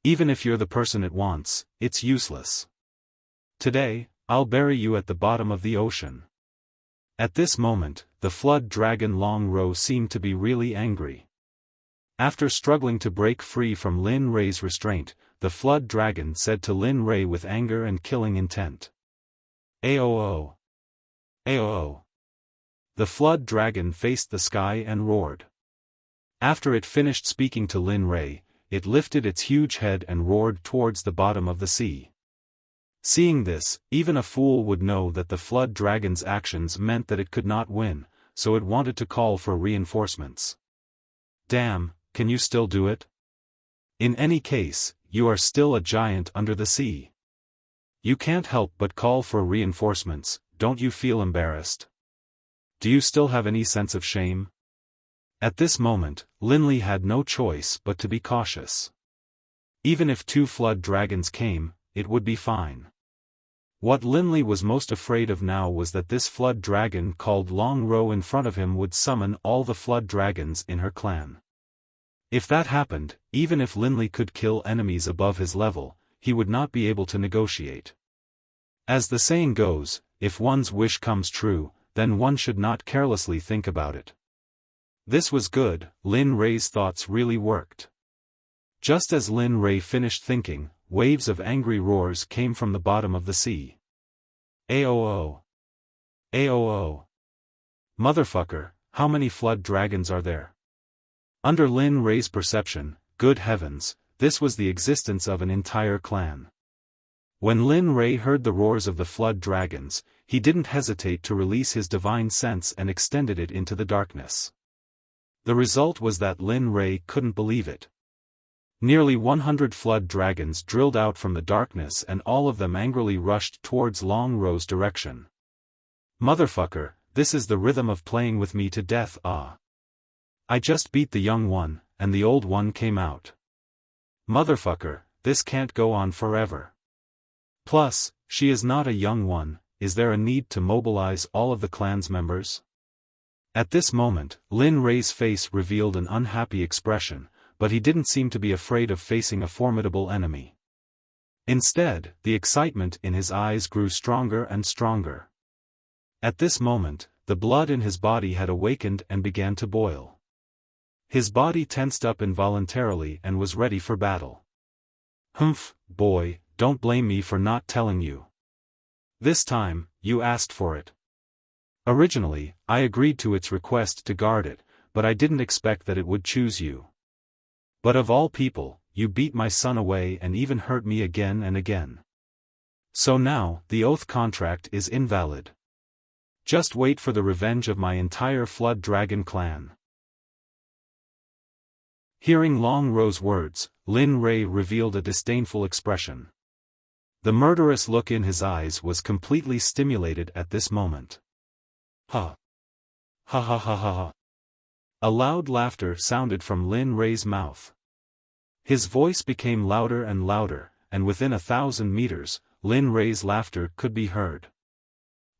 S1: Even if you're the person it wants, it's useless. Today, I'll bury you at the bottom of the ocean. At this moment, the flood dragon Long Ro seemed to be really angry. After struggling to break free from Lin Rei's restraint, the flood dragon said to Lin Rei with anger and killing intent. Aoo! Aoo! The flood dragon faced the sky and roared. After it finished speaking to Lin Rei, it lifted its huge head and roared towards the bottom of the sea. Seeing this, even a fool would know that the flood dragon's actions meant that it could not win, so it wanted to call for reinforcements. Damn, can you still do it? In any case, you are still a giant under the sea. You can't help but call for reinforcements, don't you feel embarrassed? Do you still have any sense of shame? At this moment, Linley had no choice but to be cautious. Even if 2 flood dragons came, it would be fine. What Linley was most afraid of now was that this flood dragon called Long Ro in front of him would summon all the flood dragons in her clan. If that happened, even if Linley could kill enemies above his level, he would not be able to negotiate. As the saying goes, if one's wish comes true, then one should not carelessly think about it. This was good, Lin Rei's thoughts really worked. Just as Lin Rei finished thinking, waves of angry roars came from the bottom of the sea. Aoo! Aoo! Motherfucker, how many flood dragons are there? Under Lin Rei's perception, good heavens, this was the existence of an entire clan. When Lin Rei heard the roars of the flood dragons, he didn't hesitate to release his divine sense and extended it into the darkness. The result was that Lin Rei couldn't believe it. Nearly 100 flood dragons drilled out from the darkness and all of them angrily rushed towards Long Ro's direction. Motherfucker, this is the rhythm of playing with me to death, ah. I just beat the young one, and the old one came out. Motherfucker, this can't go on forever. Plus, she is not a young one, is there a need to mobilize all of the clan's members? At this moment, Lin Rei's face revealed an unhappy expression, but he didn't seem to be afraid of facing a formidable enemy. Instead, the excitement in his eyes grew stronger and stronger. At this moment, the blood in his body had awakened and began to boil. His body tensed up involuntarily and was ready for battle. Humph, boy, don't blame me for not telling you. This time, you asked for it. Originally, I agreed to its request to guard it, but I didn't expect that it would choose you. But of all people, you beat my son away and even hurt me again and again. So now, the oath contract is invalid. Just wait for the revenge of my entire flood dragon clan. Hearing Long Ro's words, Lin Rei revealed a disdainful expression. The murderous look in his eyes was completely stimulated at this moment. Ha! Ha ha ha ha ha! A loud laughter sounded from Lin Rei's mouth. His voice became louder and louder, and within 1,000 meters, Lin Rei's laughter could be heard.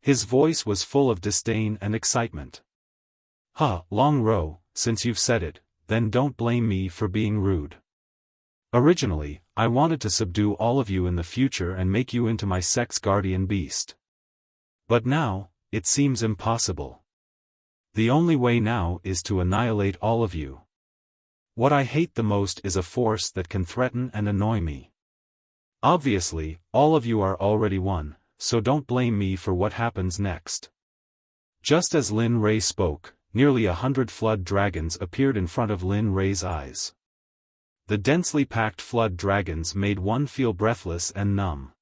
S1: His voice was full of disdain and excitement. Ha, Long Ro, since you've said it, then don't blame me for being rude. Originally, I wanted to subdue all of you in the future and make you into my sect's guardian beast. But now, it seems impossible. The only way now is to annihilate all of you. What I hate the most is a force that can threaten and annoy me. Obviously, all of you are already one, so don't blame me for what happens next. Just as Lin Rei spoke, nearly 100 flood dragons appeared in front of Lin Rei's eyes. The densely packed flood dragons made one feel breathless and numb.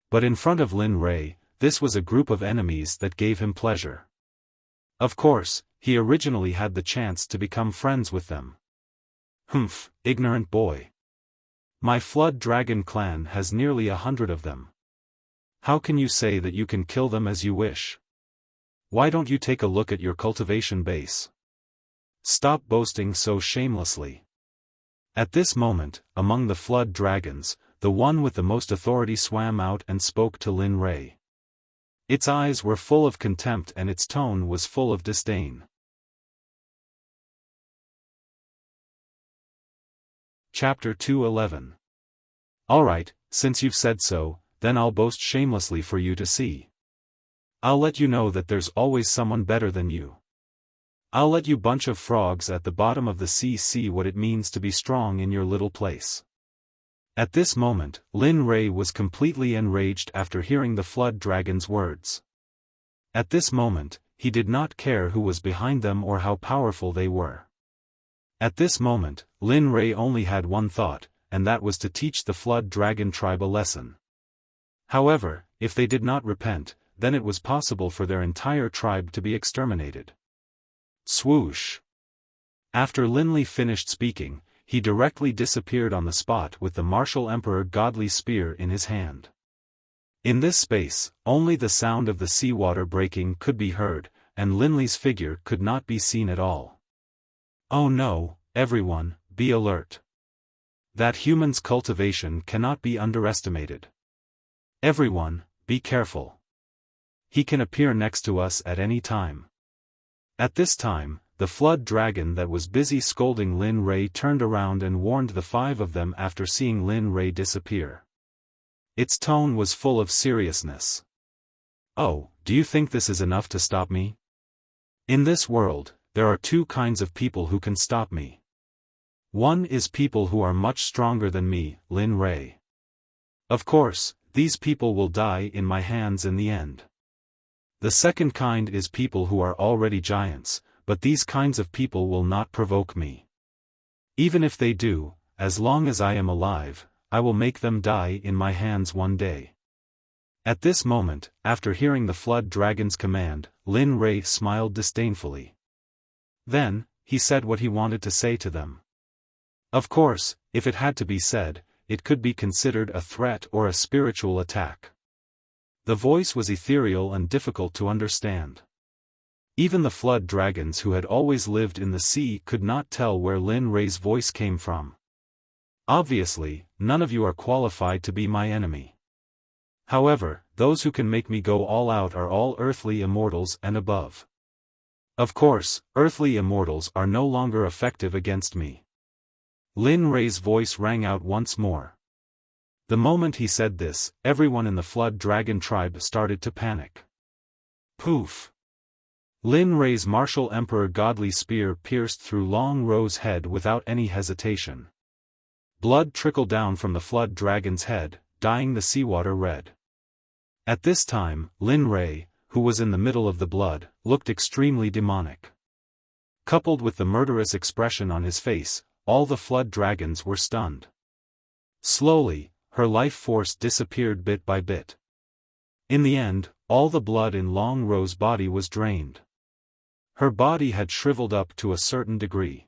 S1: But in front of Lin Rei, this was a group of enemies that gave him pleasure. Of course, he originally had the chance to become friends with them. Humph, ignorant boy. My flood dragon clan has nearly 100 of them. How can you say that you can kill them as you wish? Why don't you take a look at your cultivation base? Stop boasting so shamelessly. At this moment, among the flood dragons, the one with the most authority swam out and spoke to Lin Rei. Its eyes were full of contempt and its tone was full of disdain. Chapter 211. Alright, since you've said so, then I'll boast shamelessly for you to see. I'll let you know that there's always someone better than you. I'll let you bunch of frogs at the bottom of the sea see what it means to be strong in your little place." At this moment, Lin Rei was completely enraged after hearing the flood dragon's words. At this moment, he did not care who was behind them or how powerful they were. At this moment, Lin Rei only had one thought, and that was to teach the flood dragon tribe a lesson. However, if they did not repent, then it was possible for their entire tribe to be exterminated. Swoosh! After Lin Li finished speaking, he directly disappeared on the spot with the martial emperor godly spear in his hand. In this space, only the sound of the seawater breaking could be heard, and Lin Li's figure could not be seen at all. Oh no, everyone, be alert. That human's cultivation cannot be underestimated. Everyone, be careful. He can appear next to us at any time. At this time, the flood dragon that was busy scolding Lin Rei turned around and warned the 5 of them after seeing Lin Rei disappear. Its tone was full of seriousness. "Oh, do you think this is enough to stop me? In this world, there are 2 kinds of people who can stop me. One is people who are much stronger than me, Lin Rei. Of course, these people will die in my hands in the end. The second kind is people who are already giants, but these kinds of people will not provoke me. Even if they do, as long as I am alive, I will make them die in my hands one day." At this moment, after hearing the flood dragon's command, Lin Rei smiled disdainfully. Then, he said what he wanted to say to them. Of course, if it had to be said, it could be considered a threat or a spiritual attack. The voice was ethereal and difficult to understand. Even the flood dragons who had always lived in the sea could not tell where Lin Rei's voice came from. Obviously, none of you are qualified to be my enemy. However, those who can make me go all out are all earthly immortals and above. Of course, earthly immortals are no longer effective against me. Lin Rei's voice rang out once more. The moment he said this, everyone in the flood dragon tribe started to panic. Poof! Lin Rei's martial emperor godly spear pierced through Long Ro's head without any hesitation. Blood trickled down from the flood dragon's head, dyeing the seawater red. At this time, Lin Rei, who was in the middle of the blood, looked extremely demonic. Coupled with the murderous expression on his face, all the flood dragons were stunned. Slowly, her life force disappeared bit by bit. In the end, all the blood in Long Ro's body was drained. Her body had shriveled up to a certain degree.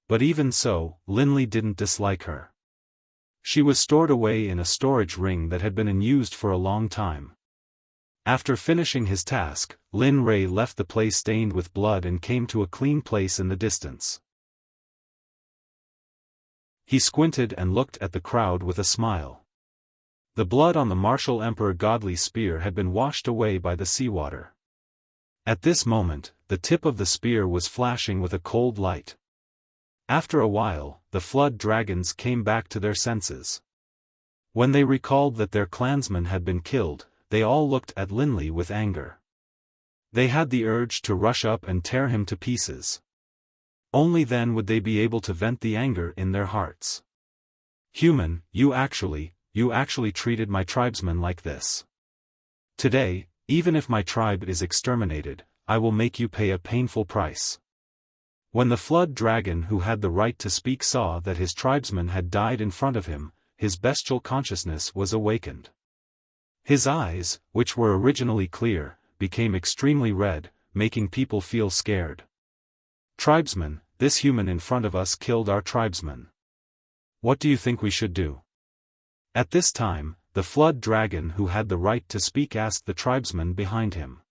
S1: But even so, Lin Li didn't dislike her. She was stored away in a storage ring that had been unused for a long time. After finishing his task, Lin Rei left the place stained with blood and came to a clean place in the distance. He squinted and looked at the crowd with a smile. The blood on the martial emperor godly spear had been washed away by the seawater. At this moment, the tip of the spear was flashing with a cold light. After a while, the flood dragons came back to their senses. When they recalled that their clansmen had been killed, they all looked at Lin Li with anger. They had the urge to rush up and tear him to pieces. Only then would they be able to vent the anger in their hearts. "Human, you actually treated my tribesmen like this. Today, even if my tribe is exterminated, I will make you pay a painful price." When the flood dragon who had the right to speak saw that his tribesmen had died in front of him, his bestial consciousness was awakened. His eyes, which were originally clear, became extremely red, making people feel scared. "Tribesmen, this human in front of us killed our tribesmen. What do you think we should do?" At this time, the flood dragon who had the right to speak asked the tribesmen behind him.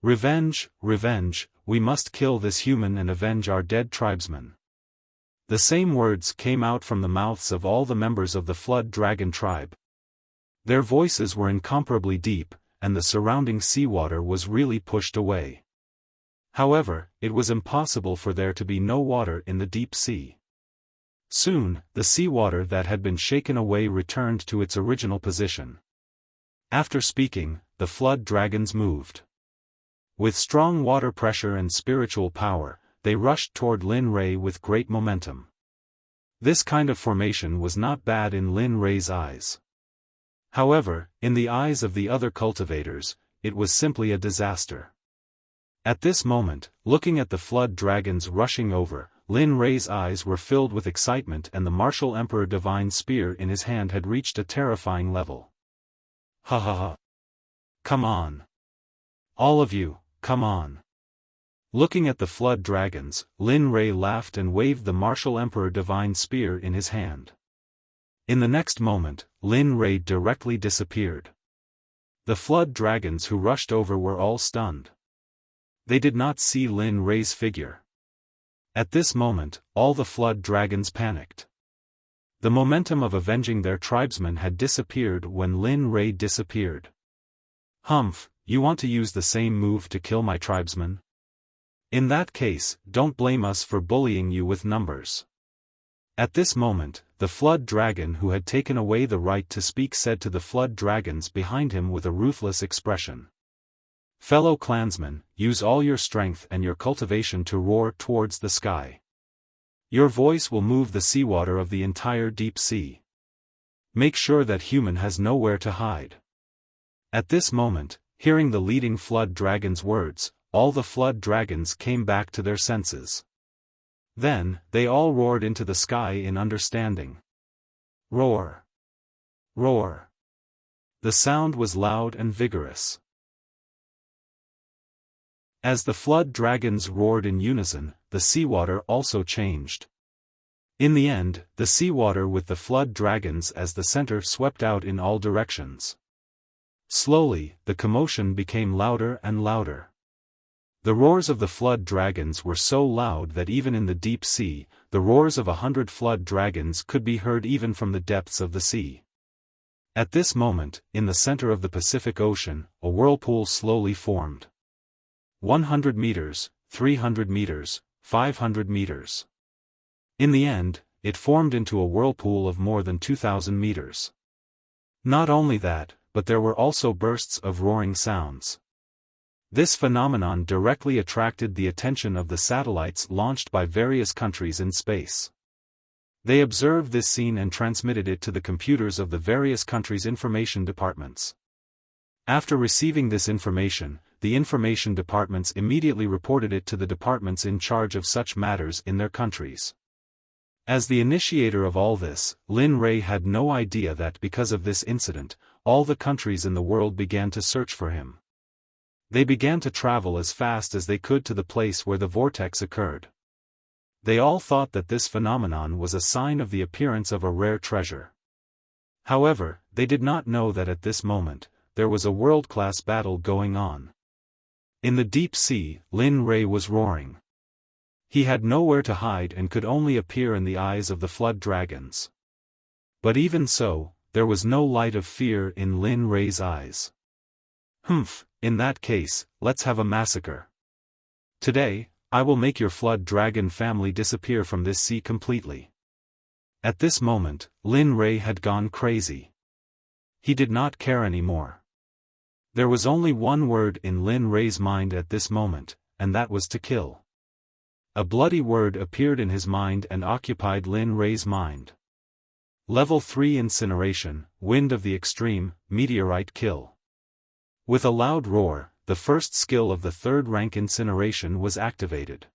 S1: "Revenge, revenge, we must kill this human and avenge our dead tribesmen." The same words came out from the mouths of all the members of the flood dragon tribe. Their voices were incomparably deep, and the surrounding seawater was really pushed away. However, it was impossible for there to be no water in the deep sea. Soon, the seawater that had been shaken away returned to its original position. After speaking, the flood dragons moved. With strong water pressure and spiritual power, they rushed toward Lin Rei with great momentum. This kind of formation was not bad in Lin Rei's eyes. However, in the eyes of the other cultivators, it was simply a disaster. At this moment, looking at the flood dragons rushing over, Lin Rei's eyes were filled with excitement, and the martial Emperor Divine Spear in his hand had reached a terrifying level. Ha ha ha. Come on. All of you, come on. Looking at the flood dragons, Lin Rei laughed and waved the martial Emperor Divine Spear in his hand. In the next moment, Lin Rei directly disappeared. The flood dragons who rushed over were all stunned. They did not see Lin Rei's figure. At this moment, all the flood dragons panicked. The momentum of avenging their tribesmen had disappeared when Lin Rei disappeared. Humph, you want to use the same move to kill my tribesmen? In that case, don't blame us for bullying you with numbers. At this moment, the flood dragon who had taken away the right to speak said to the flood dragons behind him with a ruthless expression. Fellow clansmen, use all your strength and your cultivation to roar towards the sky. Your voice will move the seawater of the entire deep sea. Make sure that human has nowhere to hide. At this moment, hearing the leading flood dragon's words, all the flood dragons came back to their senses. Then, they all roared into the sky in understanding. Roar! Roar! The sound was loud and vigorous. As the flood dragons roared in unison, the seawater also changed. In the end, the seawater with the flood dragons as the center swept out in all directions. Slowly, the commotion became louder and louder. The roars of the flood dragons were so loud that even in the deep sea, the roars of 100 flood dragons could be heard even from the depths of the sea. At this moment, in the center of the Pacific Ocean, a whirlpool slowly formed. 100 meters, 300 meters, 500 meters. In the end, it formed into a whirlpool of more than 2,000 meters. Not only that, but there were also bursts of roaring sounds. This phenomenon directly attracted the attention of the satellites launched by various countries in space. They observed this scene and transmitted it to the computers of the various countries' information departments. After receiving this information, the information departments immediately reported it to the departments in charge of such matters in their countries. As the initiator of all this, Lin Rei had no idea that because of this incident, all the countries in the world began to search for him. They began to travel as fast as they could to the place where the vortex occurred. They all thought that this phenomenon was a sign of the appearance of a rare treasure. However, they did not know that at this moment, there was a world-class battle going on. In the deep sea, Lin Rei was roaring. He had nowhere to hide and could only appear in the eyes of the flood dragons. But even so, there was no light of fear in Lin Rei's eyes. Humph, in that case, let's have a massacre. Today, I will make your flood dragon family disappear from this sea completely. At this moment, Lin Rei had gone crazy. He did not care anymore. There was only one word in Lin Rei's mind at this moment, and that was to kill. A bloody word appeared in his mind and occupied Lin Rei's mind. Level 3 Incineration, Wind of the Extreme, Meteorite Kill. With a loud roar, the first skill of the third rank incineration was activated.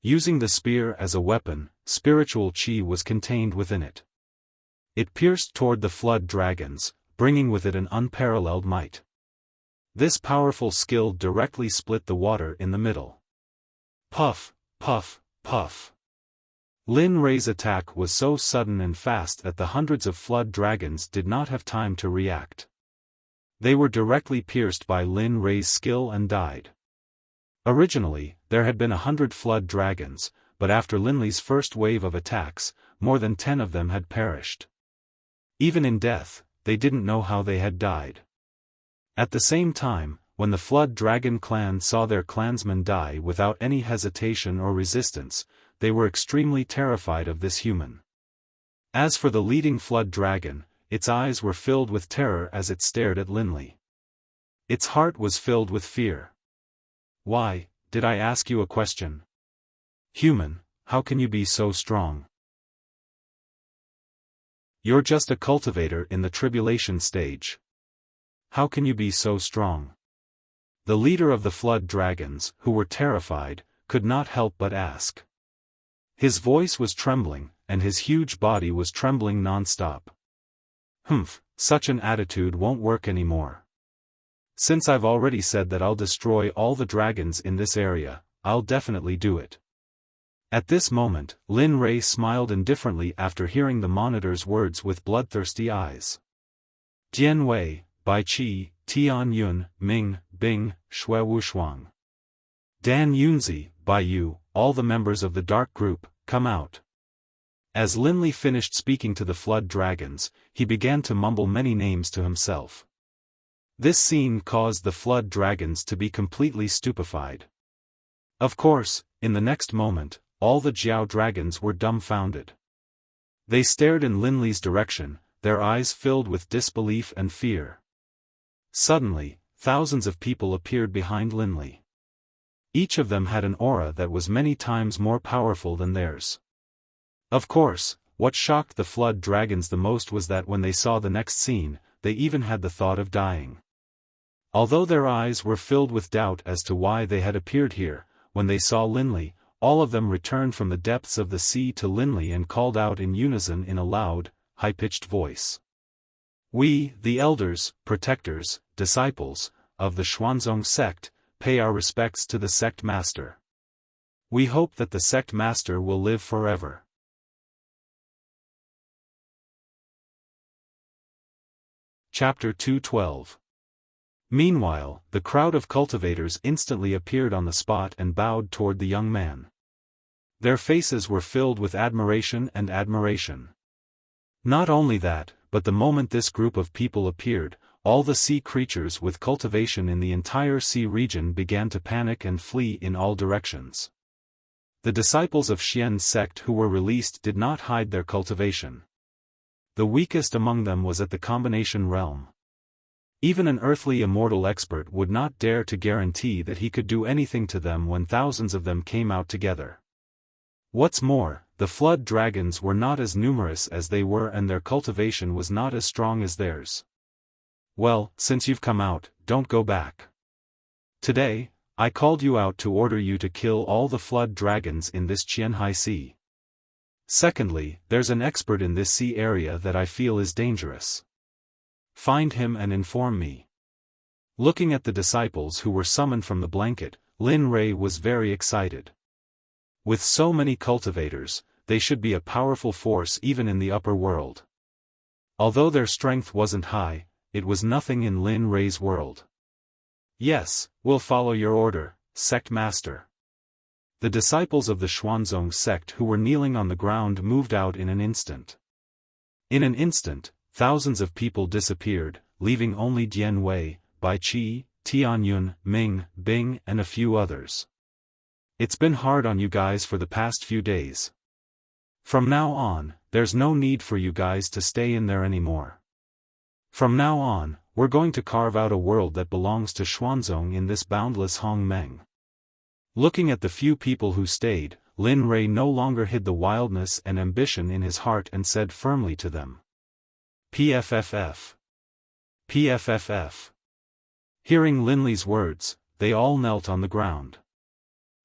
S1: Using the spear as a weapon, spiritual chi was contained within it. It pierced toward the flood dragons, bringing with it an unparalleled might. This powerful skill directly split the water in the middle. Puff, puff, puff. Lin Rei's attack was so sudden and fast that the hundreds of flood dragons did not have time to react. They were directly pierced by Lin Rei's skill and died. Originally, there had been 100 flood dragons, but after Lin Rei's first wave of attacks, more than 10 of them had perished. Even in death, they didn't know how they had died. At the same time, when the flood dragon clan saw their clansmen die without any hesitation or resistance, they were extremely terrified of this human. As for the leading flood dragon, its eyes were filled with terror as it stared at Lin Rei. Its heart was filled with fear. Why, did I ask you a question? Human, how can you be so strong? You're just a cultivator in the tribulation stage. How can you be so strong? The leader of the flood dragons, who were terrified, could not help but ask. His voice was trembling, and his huge body was trembling non-stop. Humph, such an attitude won't work anymore. Since I've already said that I'll destroy all the dragons in this area, I'll definitely do it. At this moment, Lin Rei smiled indifferently after hearing the monitor's words with bloodthirsty eyes. Jian Wei, Bai Qi, Tian Yun, Ming, Bing, Shui Wushuang. Dan Yunzi, Bai Yu, all the members of the dark group, come out. As Lin Li finished speaking to the flood dragons, he began to mumble many names to himself. This scene caused the flood dragons to be completely stupefied. Of course, in the next moment, all the Jiao dragons were dumbfounded. They stared in Lin Li's direction, their eyes filled with disbelief and fear. Suddenly, thousands of people appeared behind Lin Li. Each of them had an aura that was many times more powerful than theirs. Of course, what shocked the flood dragons the most was that when they saw the next scene, they even had the thought of dying. Although their eyes were filled with doubt as to why they had appeared here, when they saw Lin Li, all of them returned from the depths of the sea to Lin Li and called out in unison in a loud, high-pitched voice. We, the elders, protectors, disciples, of the Xuanzong sect, pay our respects to the sect master. We hope that the sect master will live forever. Chapter 212. Meanwhile, the crowd of cultivators instantly appeared on the spot and bowed toward the young man. Their faces were filled with admiration and admiration. Not only that, but the moment this group of people appeared, all the sea creatures with cultivation in the entire sea region began to panic and flee in all directions. The disciples of Xian's sect who were released did not hide their cultivation. The weakest among them was at the combination realm. Even an earthly immortal expert would not dare to guarantee that he could do anything to them when thousands of them came out together. What's more, the flood dragons were not as numerous as they were and their cultivation was not as strong as theirs. Well, since you've come out, don't go back. Today, I called you out to order you to kill all the flood dragons in this Qianhai Sea. Secondly, there's an expert in this sea area that I feel is dangerous. Find him and inform me. Looking at the disciples who were summoned from the blanket, Lin Rei was very excited. With so many cultivators, they should be a powerful force even in the upper world. Although their strength wasn't high, it was nothing in Lin Rei's world. Yes, we'll follow your order, sect master. The disciples of the Xuanzong sect who were kneeling on the ground moved out in an instant. In an instant, thousands of people disappeared, leaving only Jian Wei, Bai Qi, Tian Yun, Ming, Bing and a few others. It's been hard on you guys for the past few days. From now on, there's no need for you guys to stay in there anymore. From now on, we're going to carve out a world that belongs to Xuanzong in this boundless Hongmeng. Looking at the few people who stayed, Lin Rei no longer hid the wildness and ambition in his heart and said firmly to them. PFFF. PFFF. Hearing Lin Li's words, they all knelt on the ground.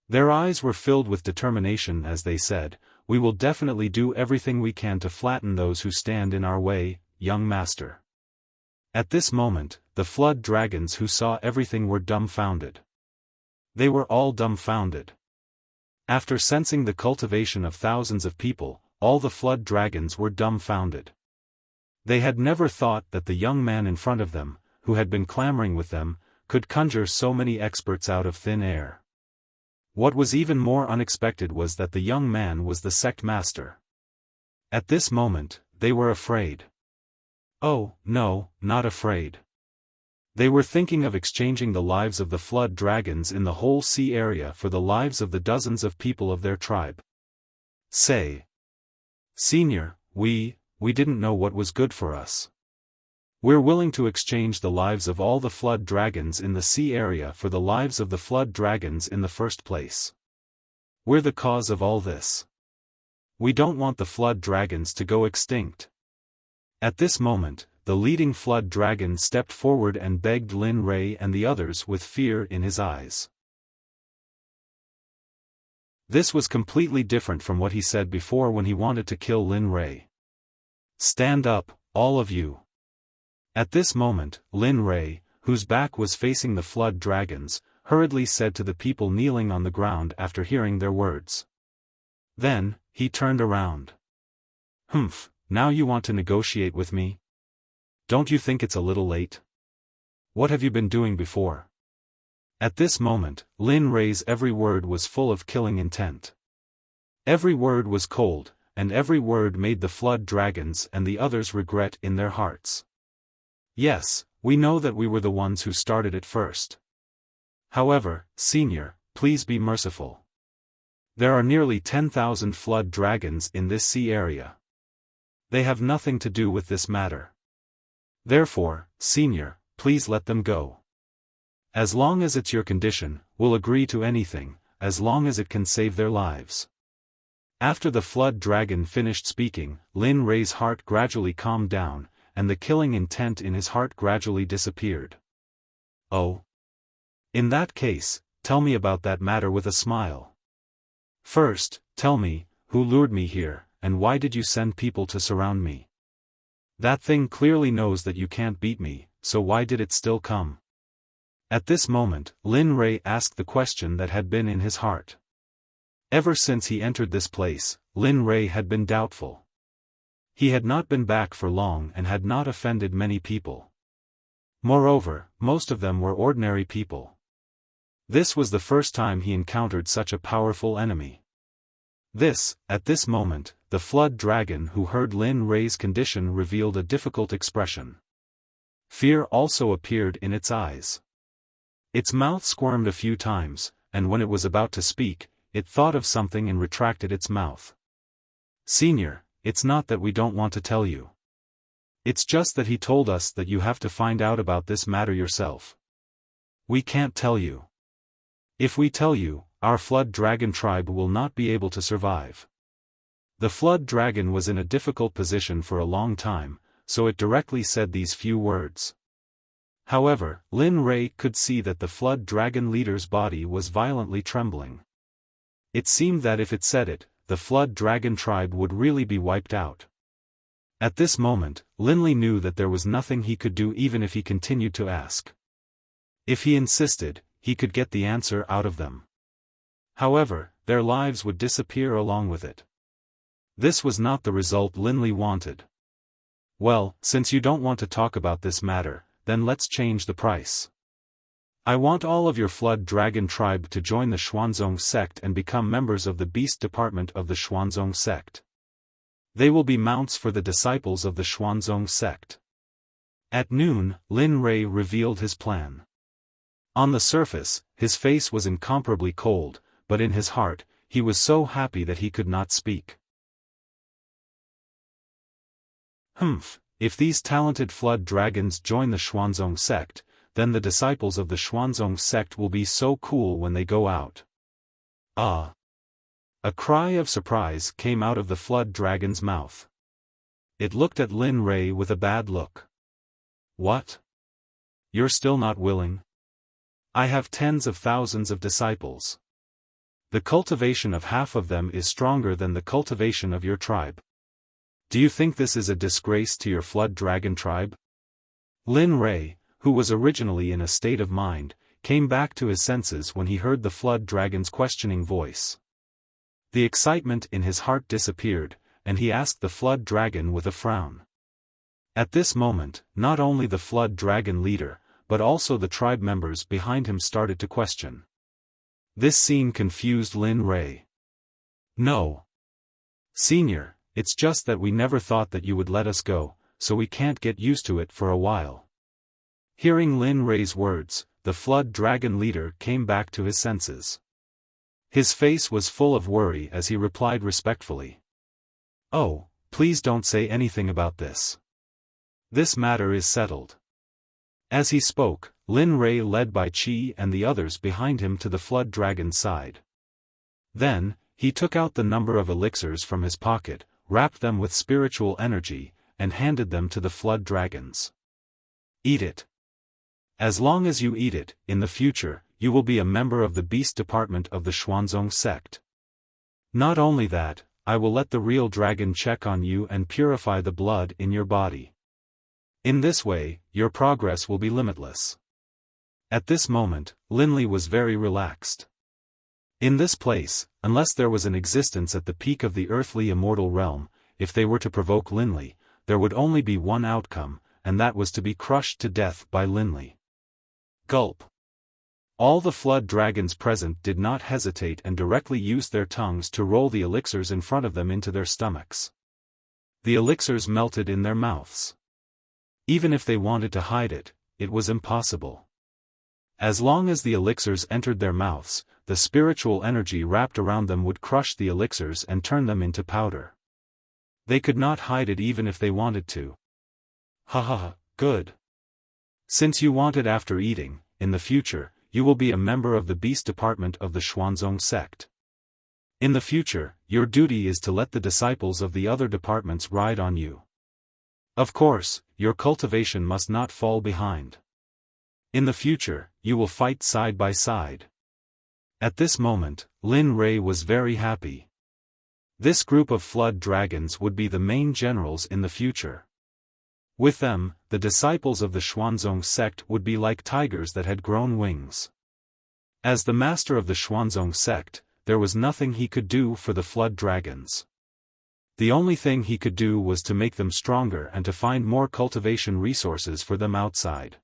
S1: Their eyes were filled with determination as they said, "We will definitely do everything we can to flatten those who stand in our way, young master." At this moment, the flood dragons who saw everything were dumbfounded. They were all dumbfounded. After sensing the cultivation of thousands of people, all the flood dragons were dumbfounded. They had never thought that the young man in front of them, who had been clamoring with them, could conjure so many experts out of thin air. What was even more unexpected was that the young man was the sect master. At this moment, they were afraid. Oh, no, not afraid. They were thinking of exchanging the lives of the flood dragons in the whole sea area for the lives of the dozens of people of their tribe. Say. Senior, we didn't know what was good for us. We're willing to exchange the lives of all the flood dragons in the sea area for the lives of the flood dragons in the first place. We're the cause of all this. We don't want the flood dragons to go extinct. At this moment, the leading flood dragon stepped forward and begged Lin Rei and the others with fear in his eyes. This was completely different from what he said before when he wanted to kill Lin Rei. Stand up, all of you. At this moment, Lin Rei, whose back was facing the flood dragons, hurriedly said to the people kneeling on the ground after hearing their words. Then, he turned around. Humph, now you want to negotiate with me? Don't you think it's a little late? What have you been doing before? At this moment, Lin Rei's every word was full of killing intent. Every word was cold, and every word made the flood dragons and the others regret in their hearts. Yes, we know that we were the ones who started it first. However, Senior, please be merciful. There are nearly 10,000 flood dragons in this sea area. They have nothing to do with this matter. Therefore, Senior, please let them go. As long as it's your condition, we'll agree to anything, as long as it can save their lives. After the flood dragon finished speaking, Lin Rei's heart gradually calmed down, and the killing intent in his heart gradually disappeared. Oh. In that case, tell me about that matter with a smile. First, tell me, who lured me here, and why did you send people to surround me? That thing clearly knows that you can't beat me, so why did it still come? At this moment, Lin Rei asked the question that had been in his heart. Ever since he entered this place, Lin Rei had been doubtful. He had not been back for long and had not offended many people. Moreover, most of them were ordinary people. This was the first time he encountered such a powerful enemy. At this moment, the flood dragon who heard Lin Rei's condition revealed a difficult expression. Fear also appeared in its eyes. Its mouth squirmed a few times, and when it was about to speak, it thought of something and retracted its mouth. Senior, it's not that we don't want to tell you. It's just that he told us that you have to find out about this matter yourself. We can't tell you. If we tell you, our flood dragon tribe will not be able to survive. The flood dragon was in a difficult position for a long time, so it directly said these few words. However, Lin Rei could see that the flood dragon leader's body was violently trembling. It seemed that if it said it, the flood dragon tribe would really be wiped out. At this moment, Lin Li knew that there was nothing he could do even if he continued to ask. If he insisted, he could get the answer out of them. However, their lives would disappear along with it. This was not the result Lin Li wanted. Well, since you don't want to talk about this matter, then let's change the price. I want all of your flood dragon tribe to join the Xuanzong Sect and become members of the Beast Department of the Xuanzong Sect. They will be mounts for the disciples of the Xuanzong Sect. At noon, Lin Rei revealed his plan. On the surface, his face was incomparably cold, but in his heart, he was so happy that he could not speak. Humph, if these talented flood dragons join the Xuanzong Sect, then the disciples of the Xuanzong Sect will be so cool when they go out. Ah! A cry of surprise came out of the flood dragon's mouth. It looked at Lin Rei with a bad look. What? You're still not willing? I have tens of thousands of disciples. The cultivation of half of them is stronger than the cultivation of your tribe. Do you think this is a disgrace to your flood dragon tribe? Lin Rei, who was originally in a state of mind, came back to his senses when he heard the flood dragon's questioning voice. The excitement in his heart disappeared, and he asked the flood dragon with a frown. At this moment, not only the flood dragon leader, but also the tribe members behind him started to question. This scene confused Lin Rei. No. Senior, it's just that we never thought that you would let us go, so we can't get used to it for a while. Hearing Lin Rei's words, the flood dragon leader came back to his senses. His face was full of worry as he replied respectfully. Oh, please don't say anything about this. This matter is settled. As he spoke, Lin Rei led by Qi and the others behind him to the flood dragon's side. Then, he took out the number of elixirs from his pocket, wrapped them with spiritual energy, and handed them to the flood dragons. Eat it. As long as you eat it, in the future, you will be a member of the beast department of the Xuanzong sect. Not only that, I will let the real dragon check on you and purify the blood in your body. In this way, your progress will be limitless. At this moment, Linli was very relaxed. In this place, unless there was an existence at the peak of the earthly immortal realm, if they were to provoke Linli, there would only be one outcome, and that was to be crushed to death by Linli. Gulp. All the flood dragons present did not hesitate and directly used their tongues to roll the elixirs in front of them into their stomachs. The elixirs melted in their mouths. Even if they wanted to hide it, it was impossible. As long as the elixirs entered their mouths, the spiritual energy wrapped around them would crush the elixirs and turn them into powder. They could not hide it even if they wanted to. Ha ha ha, good. Since you want it after eating, in the future, you will be a member of the beast department of the Xuanzong sect. In the future, your duty is to let the disciples of the other departments ride on you. Of course, your cultivation must not fall behind. In the future, you will fight side by side. At this moment, Lin Rei was very happy. This group of flood dragons would be the main generals in the future. With them, the disciples of the Xuanzong sect would be like tigers that had grown wings. As the master of the Xuanzong sect, there was nothing he could do for the flood dragons. The only thing he could do was to make them stronger and to find more cultivation resources for them outside.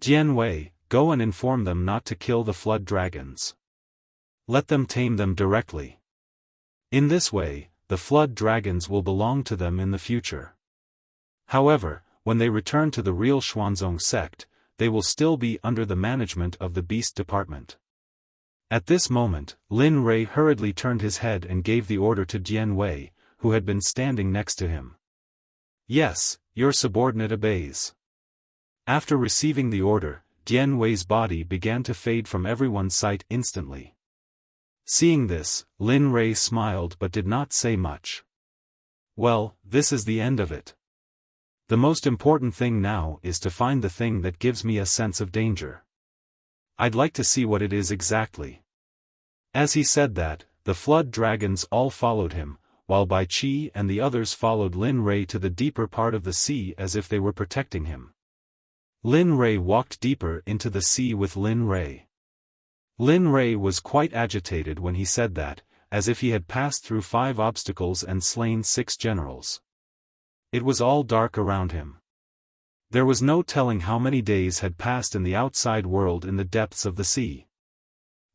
S1: Jian Wei, go and inform them not to kill the flood dragons. Let them tame them directly. In this way, the flood dragons will belong to them in the future. However, when they return to the real Xuanzong sect, they will still be under the management of the beast department. At this moment, Lin Rei hurriedly turned his head and gave the order to Jian Wei, who had been standing next to him. Yes, your subordinate obeys. After receiving the order, Jian Wei's body began to fade from everyone's sight instantly. Seeing this, Lin Rei smiled but did not say much. Well, this is the end of it. The most important thing now is to find the thing that gives me a sense of danger. I'd like to see what it is exactly. As he said that, the flood dragons all followed him, while Bai Qi and the others followed Lin Rei to the deeper part of the sea as if they were protecting him. Lin Rei walked deeper into the sea with Lin Rei. Lin Rei was quite agitated when he said that, as if he had passed through 5 obstacles and slain 6 generals. It was all dark around him. There was no telling how many days had passed in the outside world in the depths of the sea.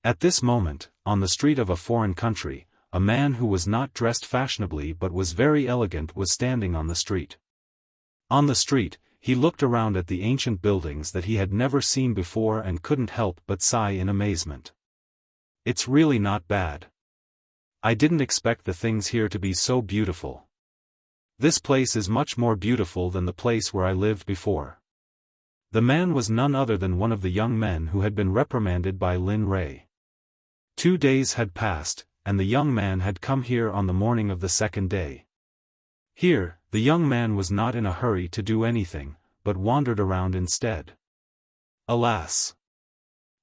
S1: At this moment, on the street of a foreign country, a man who was not dressed fashionably but was very elegant was standing on the street. On the street, he looked around at the ancient buildings that he had never seen before and couldn't help but sigh in amazement. It's really not bad. I didn't expect the things here to be so beautiful. This place is much more beautiful than the place where I lived before. The man was none other than one of the young men who had been reprimanded by Lin Rei. 2 days had passed, and the young man had come here on the morning of the 2nd day. Here, the young man was not in a hurry to do anything, but wandered around instead. Alas!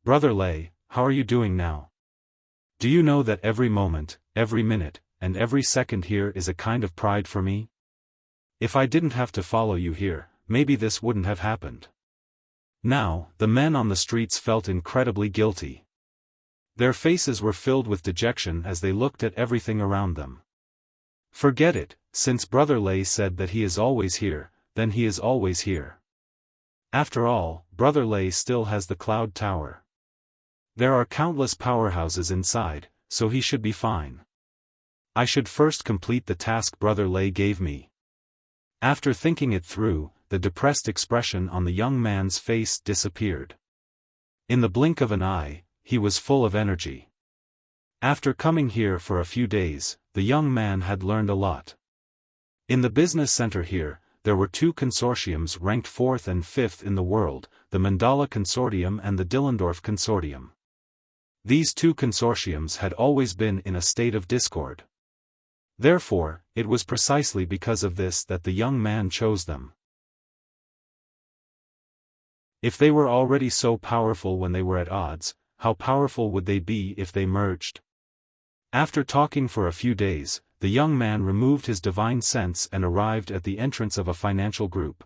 S1: Brother Lei, how are you doing now? Do you know that every moment, every minute, and every second here is a kind of pride for me? If I didn't have to follow you here, maybe this wouldn't have happened. Now, the men on the streets felt incredibly guilty. Their faces were filled with dejection as they looked at everything around them. Forget it, since Brother Lei said that he is always here, then he is always here. After all, Brother Lei still has the Cloud Tower. There are countless powerhouses inside, so he should be fine. I should first complete the task Brother Lei gave me. After thinking it through, the depressed expression on the young man's face disappeared. In the blink of an eye, he was full of energy. After coming here for a few days, the young man had learned a lot. In the business center here, there were two consortiums ranked 4th and 5th in the world, the Mandala Consortium and the Dillendorf Consortium. These two consortiums had always been in a state of discord. Therefore, it was precisely because of this that the young man chose them. If they were already so powerful when they were at odds, how powerful would they be if they merged? After talking for a few days, the young man removed his divine sense and arrived at the entrance of a financial group.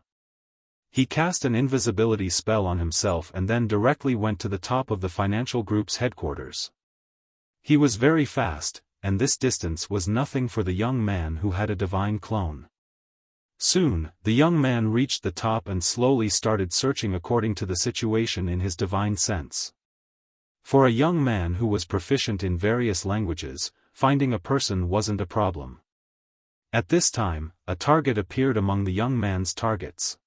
S1: He cast an invisibility spell on himself and then directly went to the top of the financial group's headquarters. He was very fast, and this distance was nothing for the young man who had a divine clone. Soon, the young man reached the top and slowly started searching according to the situation in his divine sense. For a young man who was proficient in various languages, finding a person wasn't a problem. At this time, a target appeared among the young man's targets.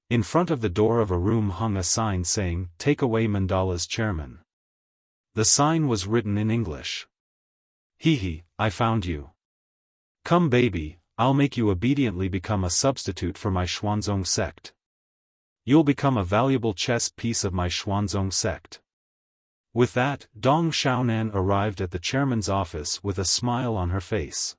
S1: In front of the door of a room hung a sign saying, "Take away Mandala's chairman." The sign was written in English. "Hee, I found you. Come baby, I'll make you obediently become a substitute for my Xuanzong sect. You'll become a valuable chess piece of my Xuanzong sect." With that, Dong Xiaonan arrived at the chairman's office with a smile on her face.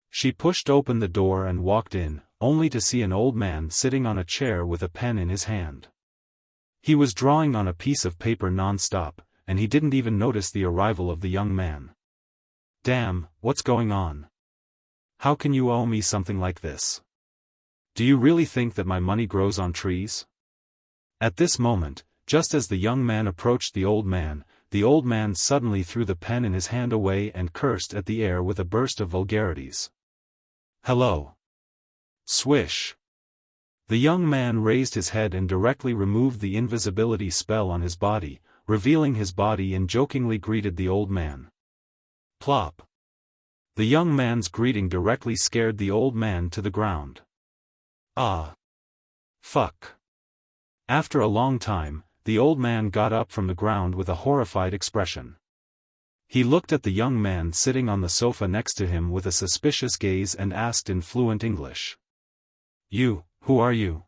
S1: She pushed open the door and walked in, only to see an old man sitting on a chair with a pen in his hand. He was drawing on a piece of paper non-stop, and he didn't even notice the arrival of the young man. "Damn, what's going on? How can you owe me something like this? Do you really think that my money grows on trees?" At this moment, just as the young man approached the old man suddenly threw the pen in his hand away and cursed at the air with a burst of vulgarities. "Hello." Swish. The young man raised his head and directly removed the invisibility spell on his body, revealing his body, and jokingly greeted the old man. Plop. The young man's greeting directly scared the old man to the ground. Ah. Fuck. After a long time, the old man got up from the ground with a horrified expression. He looked at the young man sitting on the sofa next to him with a suspicious gaze and asked in fluent English. Who are you?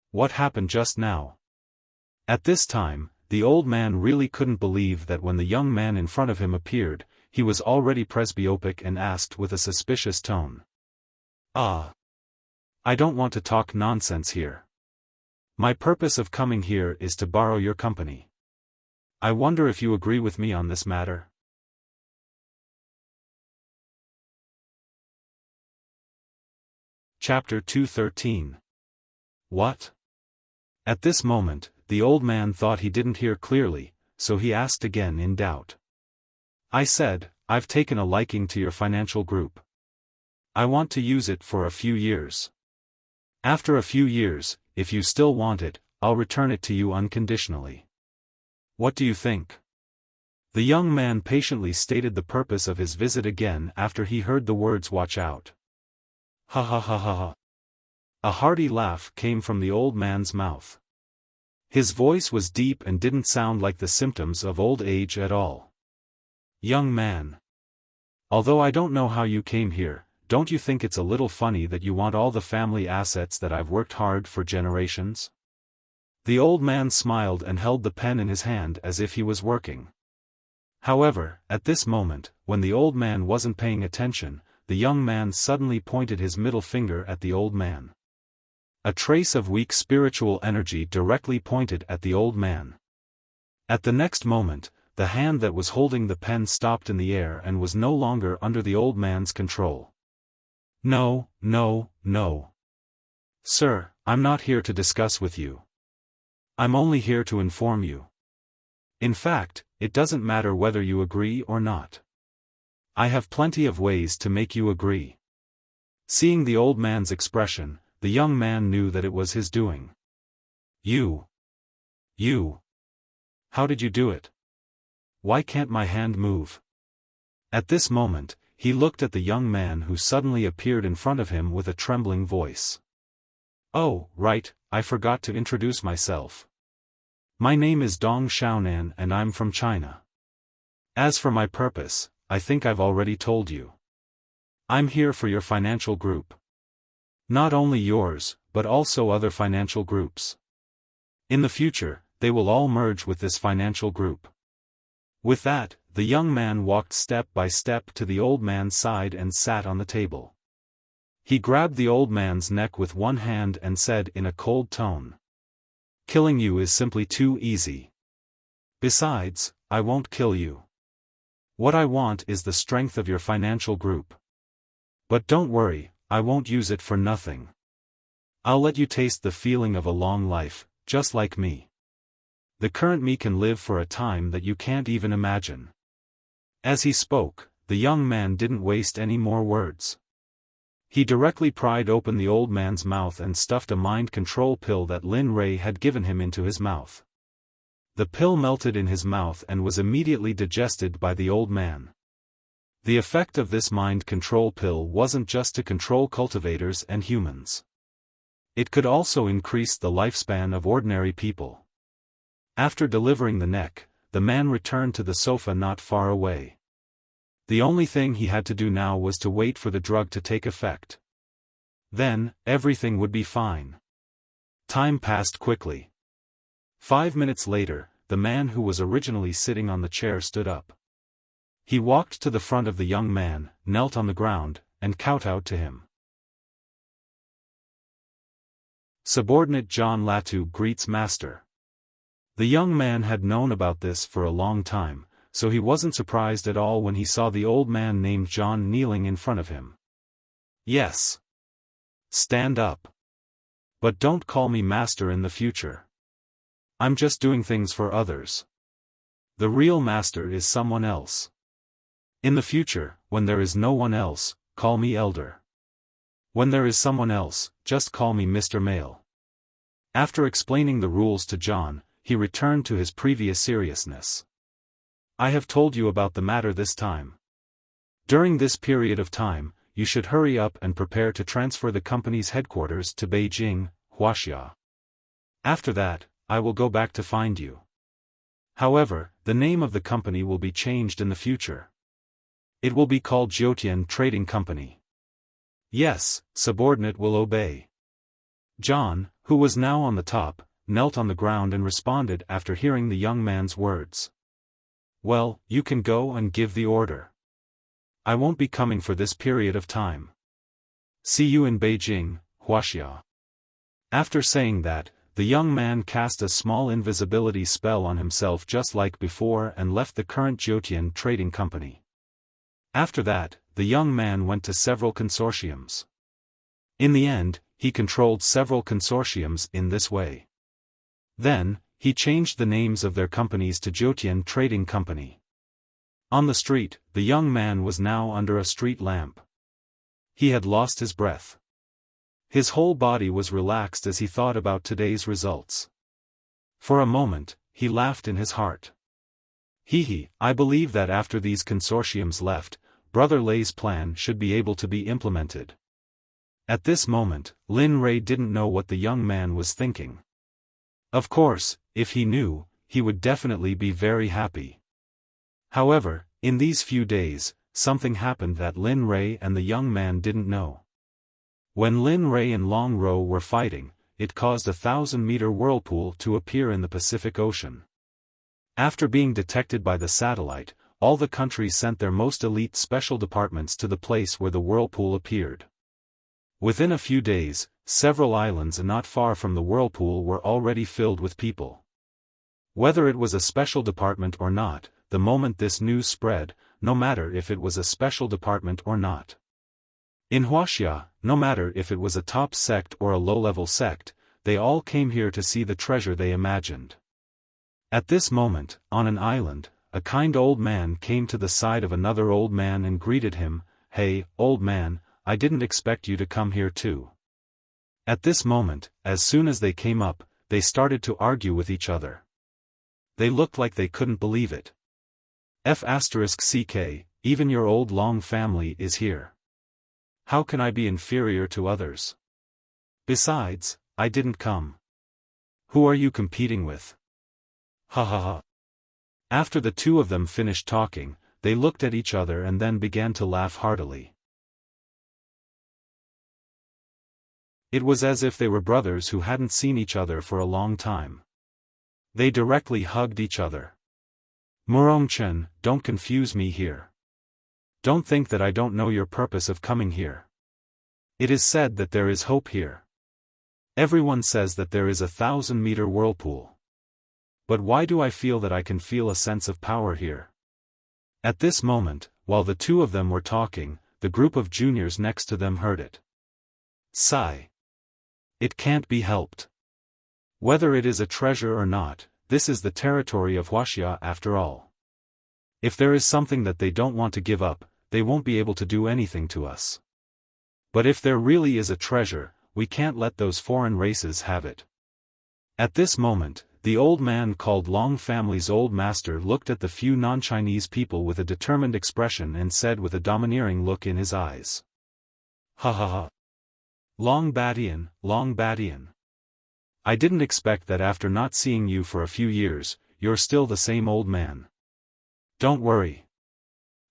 S1: What happened just now?" At this time, the old man really couldn't believe that when the young man in front of him appeared, he was already presbyopic and asked with a suspicious tone. "Ah. I don't want to talk nonsense here. My purpose of coming here is to borrow your company. I wonder if you agree with me on this matter?" Chapter 213. What? At this moment, the old man thought he didn't hear clearly, so he asked again in doubt. "I said, I've taken a liking to your financial group. I want to use it for a few years. After a few years, if you still want it, I'll return it to you unconditionally. What do you think?" The young man patiently stated the purpose of his visit again after he heard the words "watch out." Ha ha ha ha ha. A hearty laugh came from the old man's mouth. His voice was deep and didn't sound like the symptoms of old age at all. "Young man. Although I don't know how you came here, don't you think it's a little funny that you want all the family assets that I've worked hard for generations?" The old man smiled and held the pen in his hand as if he was working. However, at this moment, when the old man wasn't paying attention, the young man suddenly pointed his middle finger at the old man. A trace of weak spiritual energy directly pointed at the old man. At the next moment, the hand that was holding the pen stopped in the air and was no longer under the old man's control. No. Sir, I'm not here to discuss with you. I'm only here to inform you. In fact, it doesn't matter whether you agree or not. I have plenty of ways to make you agree." Seeing the old man's expression, the young man knew that it was his doing. You. How did you do it? Why can't my hand move?" At this moment, he looked at the young man who suddenly appeared in front of him with a trembling voice. "Oh, right, I forgot to introduce myself. My name is Dong Xiaonan and I'm from China. As for my purpose, I think I've already told you. I'm here for your financial group. Not only yours, but also other financial groups. In the future, they will all merge with this financial group. With that, the young man walked step by step to the old man's side and sat on the table. He grabbed the old man's neck with one hand and said in a cold tone, "Killing you is simply too easy. Besides, I won't kill you. What I want is the strength of your financial group. But don't worry, I won't use it for nothing. I'll let you taste the feeling of a long life, just like me. The current me can live for a time that you can't even imagine." As he spoke, the young man didn't waste any more words. He directly pried open the old man's mouth and stuffed a mind control pill that Lin Rei had given him into his mouth. The pill melted in his mouth and was immediately digested by the old man. The effect of this mind control pill wasn't just to control cultivators and humans. It could also increase the lifespan of ordinary people. After delivering the neck, the man returned to the sofa not far away. The only thing he had to do now was to wait for the drug to take effect. Then, everything would be fine. Time passed quickly. 5 minutes later, the man who was originally sitting on the chair stood up. He walked to the front of the young man, knelt on the ground, and kowtowed to him. Subordinate John Latu greets master. The young man had known about this for a long time, so he wasn't surprised at all when he saw the old man named John kneeling in front of him. "Yes. Stand up. But don't call me master in the future. I'm just doing things for others. The real master is someone else. In the future, when there is no one else, call me elder. When there is someone else, just call me Mr. Male." After explaining the rules to John, he returned to his previous seriousness. "I have told you about the matter this time. During this period of time, you should hurry up and prepare to transfer the company's headquarters to Beijing, Wuxia. After that, I will go back to find you. However, the name of the company will be changed in the future. It will be called Jiutian Trading Company." "Yes, subordinate will obey." John, who was now on the top, knelt on the ground and responded after hearing the young man's words. "Well, you can go and give the order. I won't be coming for this period of time. See you in Beijing, Wuxia." After saying that, the young man cast a small invisibility spell on himself just like before and left the current Jiutian Trading Company. After that, the young man went to several consortiums. In the end, he controlled several consortiums in this way. Then, he changed the names of their companies to Jiutian Trading Company. On the street, the young man was now under a street lamp. He had lost his breath. His whole body was relaxed as he thought about today's results. For a moment, he laughed in his heart. I believe that after these consortiums left, Brother Lei's plan should be able to be implemented. At this moment, Lin Rei didn't know what the young man was thinking. Of course, if he knew, he would definitely be very happy. However, in these few days, something happened that Lin Rei and the young man didn't know. When Lin Rei and Long Ro were fighting, it caused a 1,000-meter whirlpool to appear in the Pacific Ocean. After being detected by the satellite, all the countries sent their most elite special departments to the place where the whirlpool appeared. Within a few days, several islands not far from the whirlpool were already filled with people. Whether it was a special department or not, the moment this news spread, no matter if it was a special department or not. In Wuxia, no matter if it was a top sect or a low-level sect, they all came here to see the treasure they imagined. At this moment, on an island, a kind old man came to the side of another old man and greeted him. "Hey, old man, I didn't expect you to come here too." At this moment, as soon as they came up, they started to argue with each other. They looked like they couldn't believe it. F***ck, even your old Long family is here. How can I be inferior to others? Besides, I didn't come. Who are you competing with? Ha ha ha. After the two of them finished talking, they looked at each other and then began to laugh heartily. It was as if they were brothers who hadn't seen each other for a long time. They directly hugged each other. Murong-chen, don't confuse me here. Don't think that I don't know your purpose of coming here. It is said that there is hope here. Everyone says that there is a 1,000-meter whirlpool. But why do I feel that I can feel a sense of power here? At this moment, while the two of them were talking, the group of juniors next to them heard it. Sigh. It can't be helped. Whether it is a treasure or not, this is the territory of Wuxia after all. If there is something that they don't want to give up, they won't be able to do anything to us. But if there really is a treasure, we can't let those foreign races have it. At this moment, the old man called Long Family's old master looked at the few non-Chinese people with a determined expression and said with a domineering look in his eyes. Ha ha ha. Long Badian, Long Badian. I didn't expect that after not seeing you for a few years, you're still the same old man. Don't worry.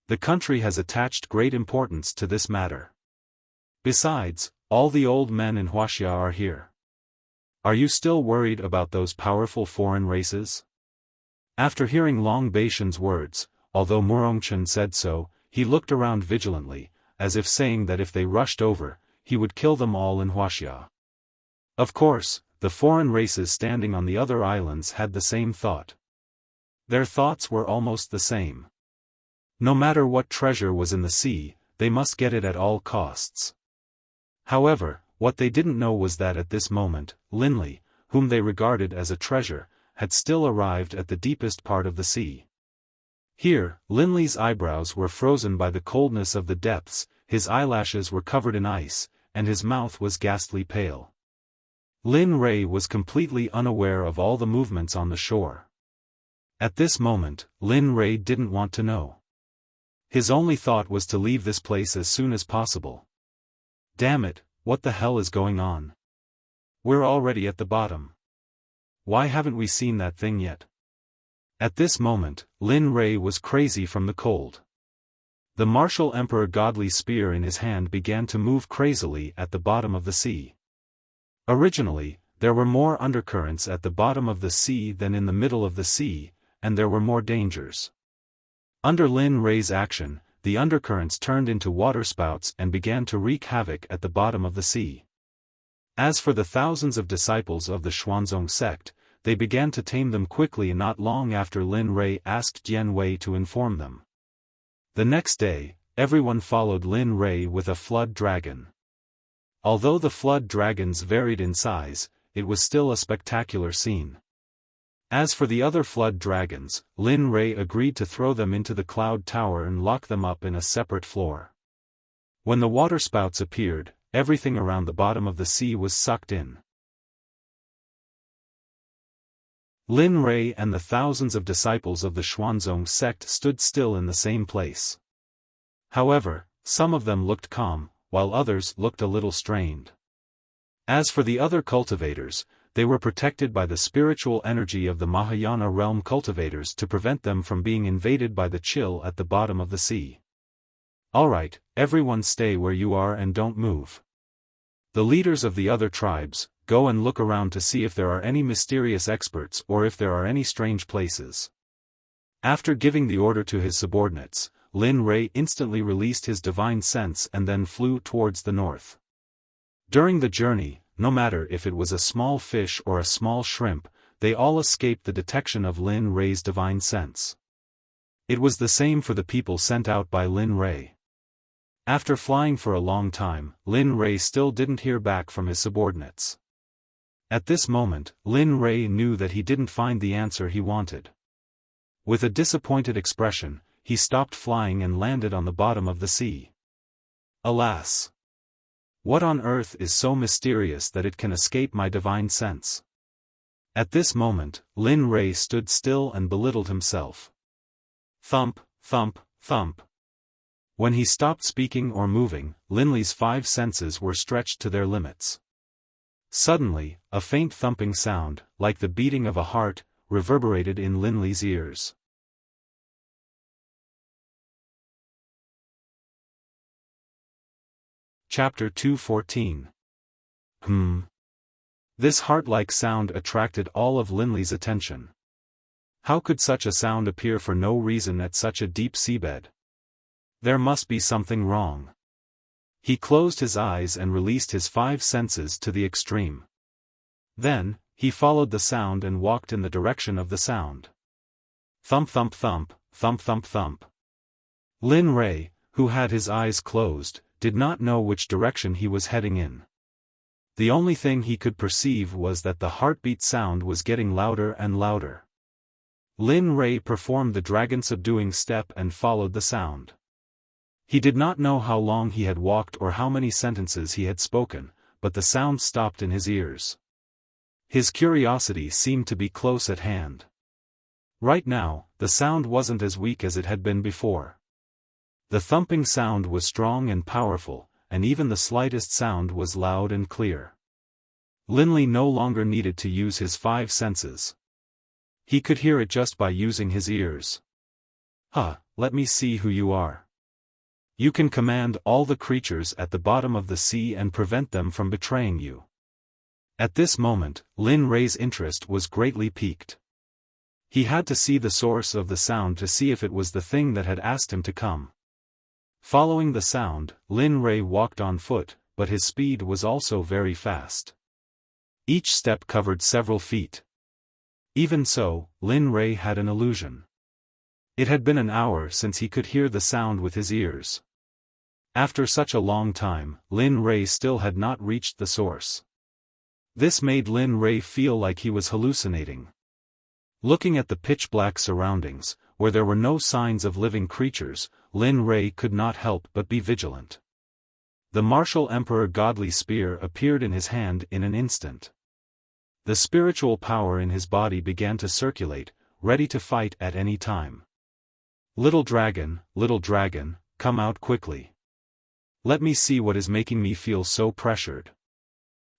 S1: The country has attached great importance to this matter. Besides, all the old men in Wuxia are here. Are you still worried about those powerful foreign races? After hearing Long Baishan's words, although Murong-chen said so, he looked around vigilantly, as if saying that if they rushed over, he would kill them all in Wuxia. Of course, the foreign races standing on the other islands had the same thought. Their thoughts were almost the same. No matter what treasure was in the sea, they must get it at all costs. However, what they didn't know was that at this moment, Linley, whom they regarded as a treasure, had still arrived at the deepest part of the sea. Here, Linley's eyebrows were frozen by the coldness of the depths, his eyelashes were covered in ice, and his mouth was ghastly pale. Lin Rei was completely unaware of all the movements on the shore. At this moment, Lin Rei didn't want to know. His only thought was to leave this place as soon as possible. Damn it, what the hell is going on? We're already at the bottom. Why haven't we seen that thing yet? At this moment, Lin Rei was crazy from the cold. The martial emperor godly spear in his hand began to move crazily at the bottom of the sea. Originally, there were more undercurrents at the bottom of the sea than in the middle of the sea, and there were more dangers. Under Lin Rei's action, the undercurrents turned into waterspouts and began to wreak havoc at the bottom of the sea. As for the thousands of disciples of the Xuanzong sect, they began to tame them quickly and not long after Lin Rei asked Jian Wei to inform them. The next day, everyone followed Lin Rei with a flood dragon. Although the flood dragons varied in size, it was still a spectacular scene. As for the other flood dragons, Lin Rei agreed to throw them into the cloud tower and lock them up in a separate floor. When the waterspouts appeared, everything around the bottom of the sea was sucked in. Lin Rei and the thousands of disciples of the Xuanzong sect stood still in the same place. However, some of them looked calm, while others looked a little strained. As for the other cultivators, they were protected by the spiritual energy of the Mahayana realm cultivators to prevent them from being invaded by the chill at the bottom of the sea. Alright, everyone stay where you are and don't move. The leaders of the other tribes, go and look around to see if there are any mysterious experts or if there are any strange places. After giving the order to his subordinates, Lin Rei instantly released his divine sense and then flew towards the north. During the journey, no matter if it was a small fish or a small shrimp, they all escaped the detection of Lin Rei's divine sense. It was the same for the people sent out by Lin Rei. After flying for a long time, Lin Rei still didn't hear back from his subordinates. At this moment, Lin Rei knew that he didn't find the answer he wanted. With a disappointed expression, he stopped flying and landed on the bottom of the sea. Alas! What on earth is so mysterious that it can escape my divine sense? At this moment, Lin Rei stood still and belittled himself. Thump, thump, thump. When he stopped speaking or moving, Linley's 5 senses were stretched to their limits. Suddenly, a faint thumping sound, like the beating of a heart, reverberated in Linley's ears. Chapter 214. This heart-like sound attracted all of Linley's attention. How could such a sound appear for no reason at such a deep seabed? There must be something wrong. He closed his eyes and released his 5 senses to the extreme. Then, he followed the sound and walked in the direction of the sound. Thump thump thump, thump thump thump. Lin Rei, who had his eyes closed, did not know which direction he was heading in. The only thing he could perceive was that the heartbeat sound was getting louder and louder. Lin Rei performed the dragon-subduing step and followed the sound. He did not know how long he had walked or how many sentences he had spoken, but the sound stopped in his ears. His curiosity seemed to be close at hand. Right now, the sound wasn't as weak as it had been before. The thumping sound was strong and powerful, and even the slightest sound was loud and clear. Linley no longer needed to use his 5 senses. He could hear it just by using his ears. Let me see who you are. You can command all the creatures at the bottom of the sea and prevent them from betraying you. At this moment, Lin Rei's interest was greatly piqued. He had to see the source of the sound to see if it was the thing that had asked him to come. Following the sound, Lin Rei walked on foot, but his speed was also very fast. Each step covered several feet. Even so, Lin Rei had an illusion. It had been an hour since he could hear the sound with his ears. After such a long time, Lin Rei still had not reached the source. This made Lin Rei feel like he was hallucinating. Looking at the pitch-black surroundings, where there were no signs of living creatures, Lin Rei could not help but be vigilant. The martial emperor godly spear appeared in his hand in an instant. The spiritual power in his body began to circulate, ready to fight at any time. Little dragon, come out quickly. Let me see what is making me feel so pressured.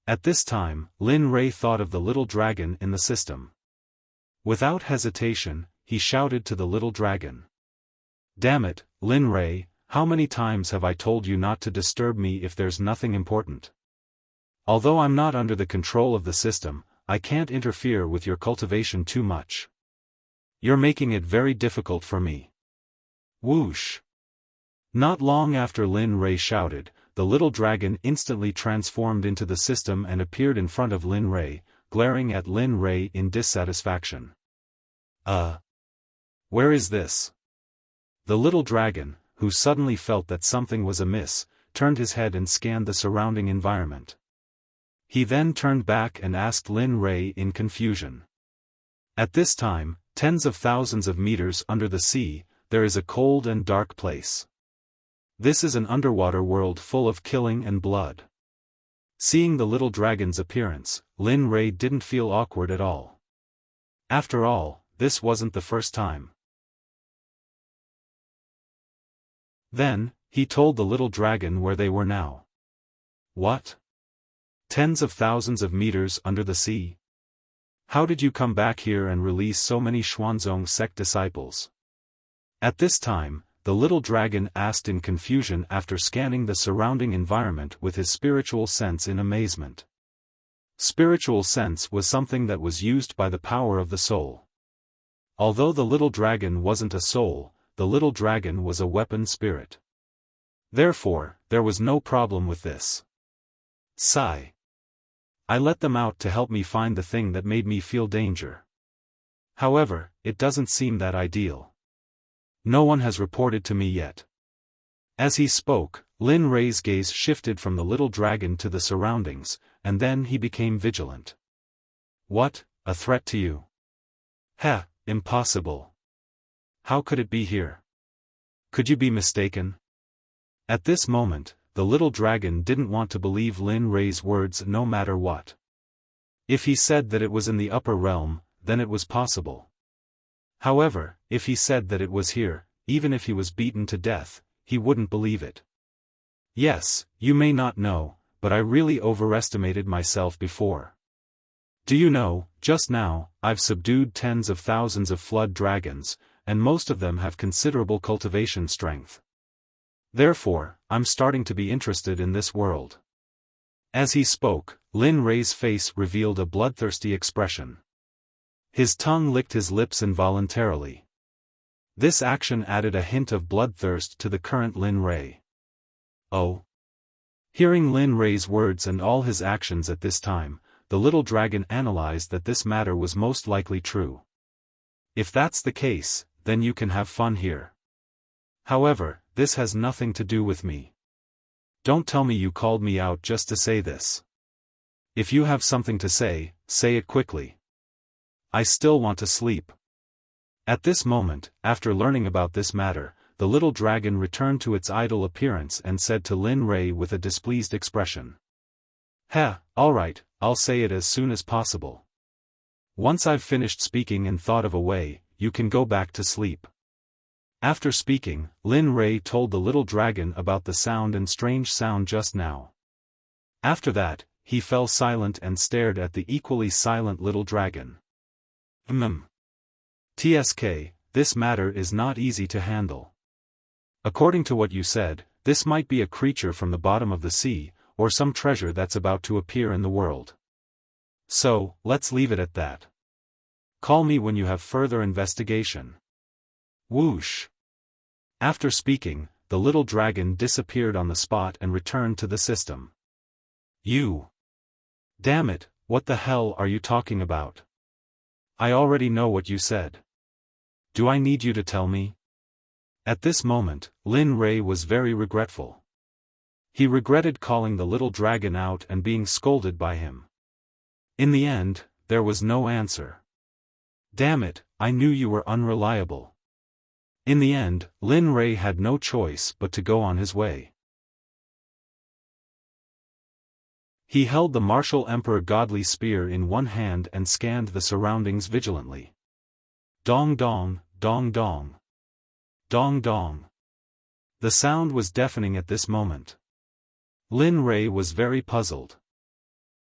S1: At this time, Lin Rei thought of the little dragon in the system. Without hesitation, he shouted to the little dragon. Damn it, Lin Rei, how many times have I told you not to disturb me if there's nothing important? Although I'm not under the control of the system, I can't interfere with your cultivation too much. You're making it very difficult for me. Whoosh! Not long after Lin Rei shouted, the little dragon instantly transformed into the system and appeared in front of Lin Rei, glaring at Lin Rei in dissatisfaction. Where is this? The little dragon, who suddenly felt that something was amiss, turned his head and scanned the surrounding environment. He then turned back and asked Lin Rei in confusion. At this time, tens of thousands of meters under the sea, there is a cold and dark place. This is an underwater world full of killing and blood. Seeing the little dragon's appearance, Lin Rei didn't feel awkward at all. After all, this wasn't the first time. Then, he told the little dragon where they were now. What? Tens of thousands of meters under the sea? How did you come back here and release so many Xuanzong Sect disciples? At this time, the little dragon asked in confusion after scanning the surrounding environment with his spiritual sense in amazement. Spiritual sense was something that was used by the power of the soul. Although the little dragon wasn't a soul, the little dragon was a weapon spirit. Therefore, there was no problem with this. Sigh. I let them out to help me find the thing that made me feel danger. However, it doesn't seem that ideal. No one has reported to me yet. As he spoke, Lin Rei's gaze shifted from the little dragon to the surroundings, and then he became vigilant. What, a threat to you? Impossible. How could it be here? Could you be mistaken? At this moment, the little dragon didn't want to believe Lin Rei's words no matter what. If he said that it was in the upper realm, then it was possible. However, if he said that it was here, even if he was beaten to death, he wouldn't believe it. Yes, you may not know, but I really overestimated myself before. Do you know, just now, I've subdued tens of thousands of flood dragons, and most of them have considerable cultivation strength. Therefore, I'm starting to be interested in this world. As he spoke, Lin Rei's face revealed a bloodthirsty expression. His tongue licked his lips involuntarily. This action added a hint of bloodthirst to the current Lin Rei. Oh. Hearing Lin Rei's words and all his actions at this time, the little dragon analyzed that this matter was most likely true. If that's the case, then you can have fun here. However, this has nothing to do with me. Don't tell me you called me out just to say this. If you have something to say it quickly. I still want to sleep. At this moment, after learning about this matter, the little dragon returned to its idle appearance and said to Lin Rei with a displeased expression. Alright, I'll say it as soon as possible. Once I've finished speaking and thought of a way, you can go back to sleep. After speaking, Lin Rei told the little dragon about the sound and strange sound just now. After that, he fell silent and stared at the equally silent little dragon. TSK, this matter is not easy to handle. According to what you said, this might be a creature from the bottom of the sea, or some treasure that's about to appear in the world. So, let's leave it at that. Call me when you have further investigation. Whoosh. After speaking, the little dragon disappeared on the spot and returned to the system. You. Damn it, what the hell are you talking about? I already know what you said. Do I need you to tell me? At this moment, Lin Rei was very regretful. He regretted calling the little dragon out and being scolded by him. In the end, there was no answer. Damn it, I knew you were unreliable. In the end, Lin Rei had no choice but to go on his way. He held the martial emperor godly spear in one hand and scanned the surroundings vigilantly. Dong dong, dong dong. Dong dong. The sound was deafening at this moment. Lin Rei was very puzzled.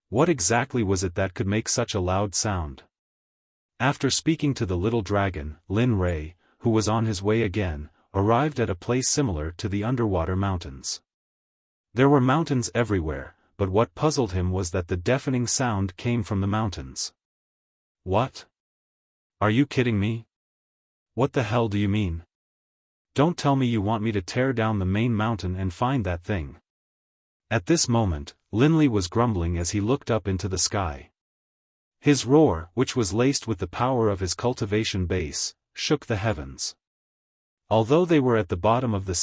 S1: What exactly was it that could make such a loud sound? After speaking to the little dragon, Lin Rei, who was on his way again, arrived at a place similar to the underwater mountains. There were mountains everywhere, but what puzzled him was that the deafening sound came from the mountains. What? Are you kidding me? What the hell do you mean? Don't tell me you want me to tear down the main mountain and find that thing. At this moment, Linley was grumbling as he looked up into the sky. His roar, which was laced with the power of his cultivation base, shook the heavens. Although they were at the bottom of the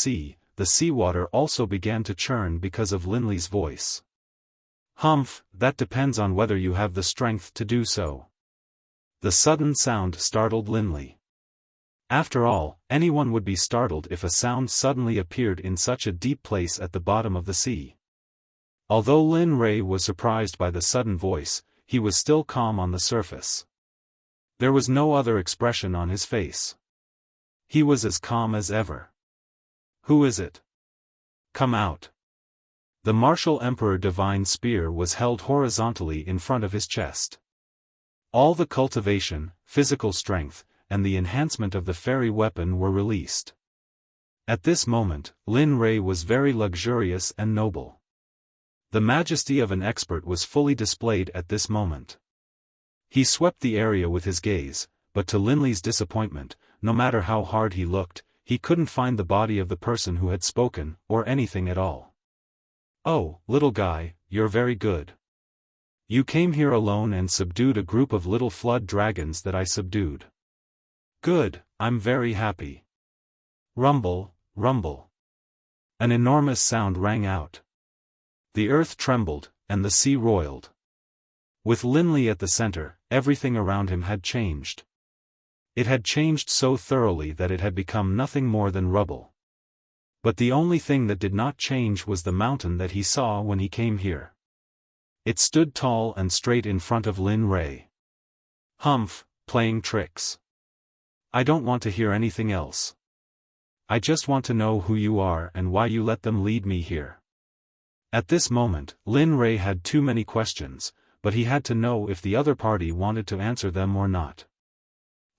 S1: seawater also began to churn because of Linley's voice. Humph, that depends on whether you have the strength to do so. The sudden sound startled Linley. After all, anyone would be startled if a sound suddenly appeared in such a deep place at the bottom of the sea. Although Lin Rei was surprised by the sudden voice, he was still calm on the surface. There was no other expression on his face. He was as calm as ever. Who is it? Come out. The martial emperor divine spear was held horizontally in front of his chest. All the cultivation, physical strength, and the enhancement of the fairy weapon were released. At this moment, Lin Rei was very luxurious and noble. The majesty of an expert was fully displayed at this moment. He swept the area with his gaze, but to Linley's disappointment, no matter how hard he looked, he couldn't find the body of the person who had spoken, or anything at all. Oh, little guy, you're very good. You came here alone and subdued a group of little flood dragons that I subdued. Good, I'm very happy. Rumble, rumble. An enormous sound rang out. The earth trembled, and the sea roiled. With Linley at the center, everything around him had changed. It had changed so thoroughly that it had become nothing more than rubble. But the only thing that did not change was the mountain that he saw when he came here. It stood tall and straight in front of Lin Rei. Humph, playing tricks. I don't want to hear anything else. I just want to know who you are and why you let them lead me here. At this moment, Lin Rei had too many questions, but he had to know if the other party wanted to answer them or not.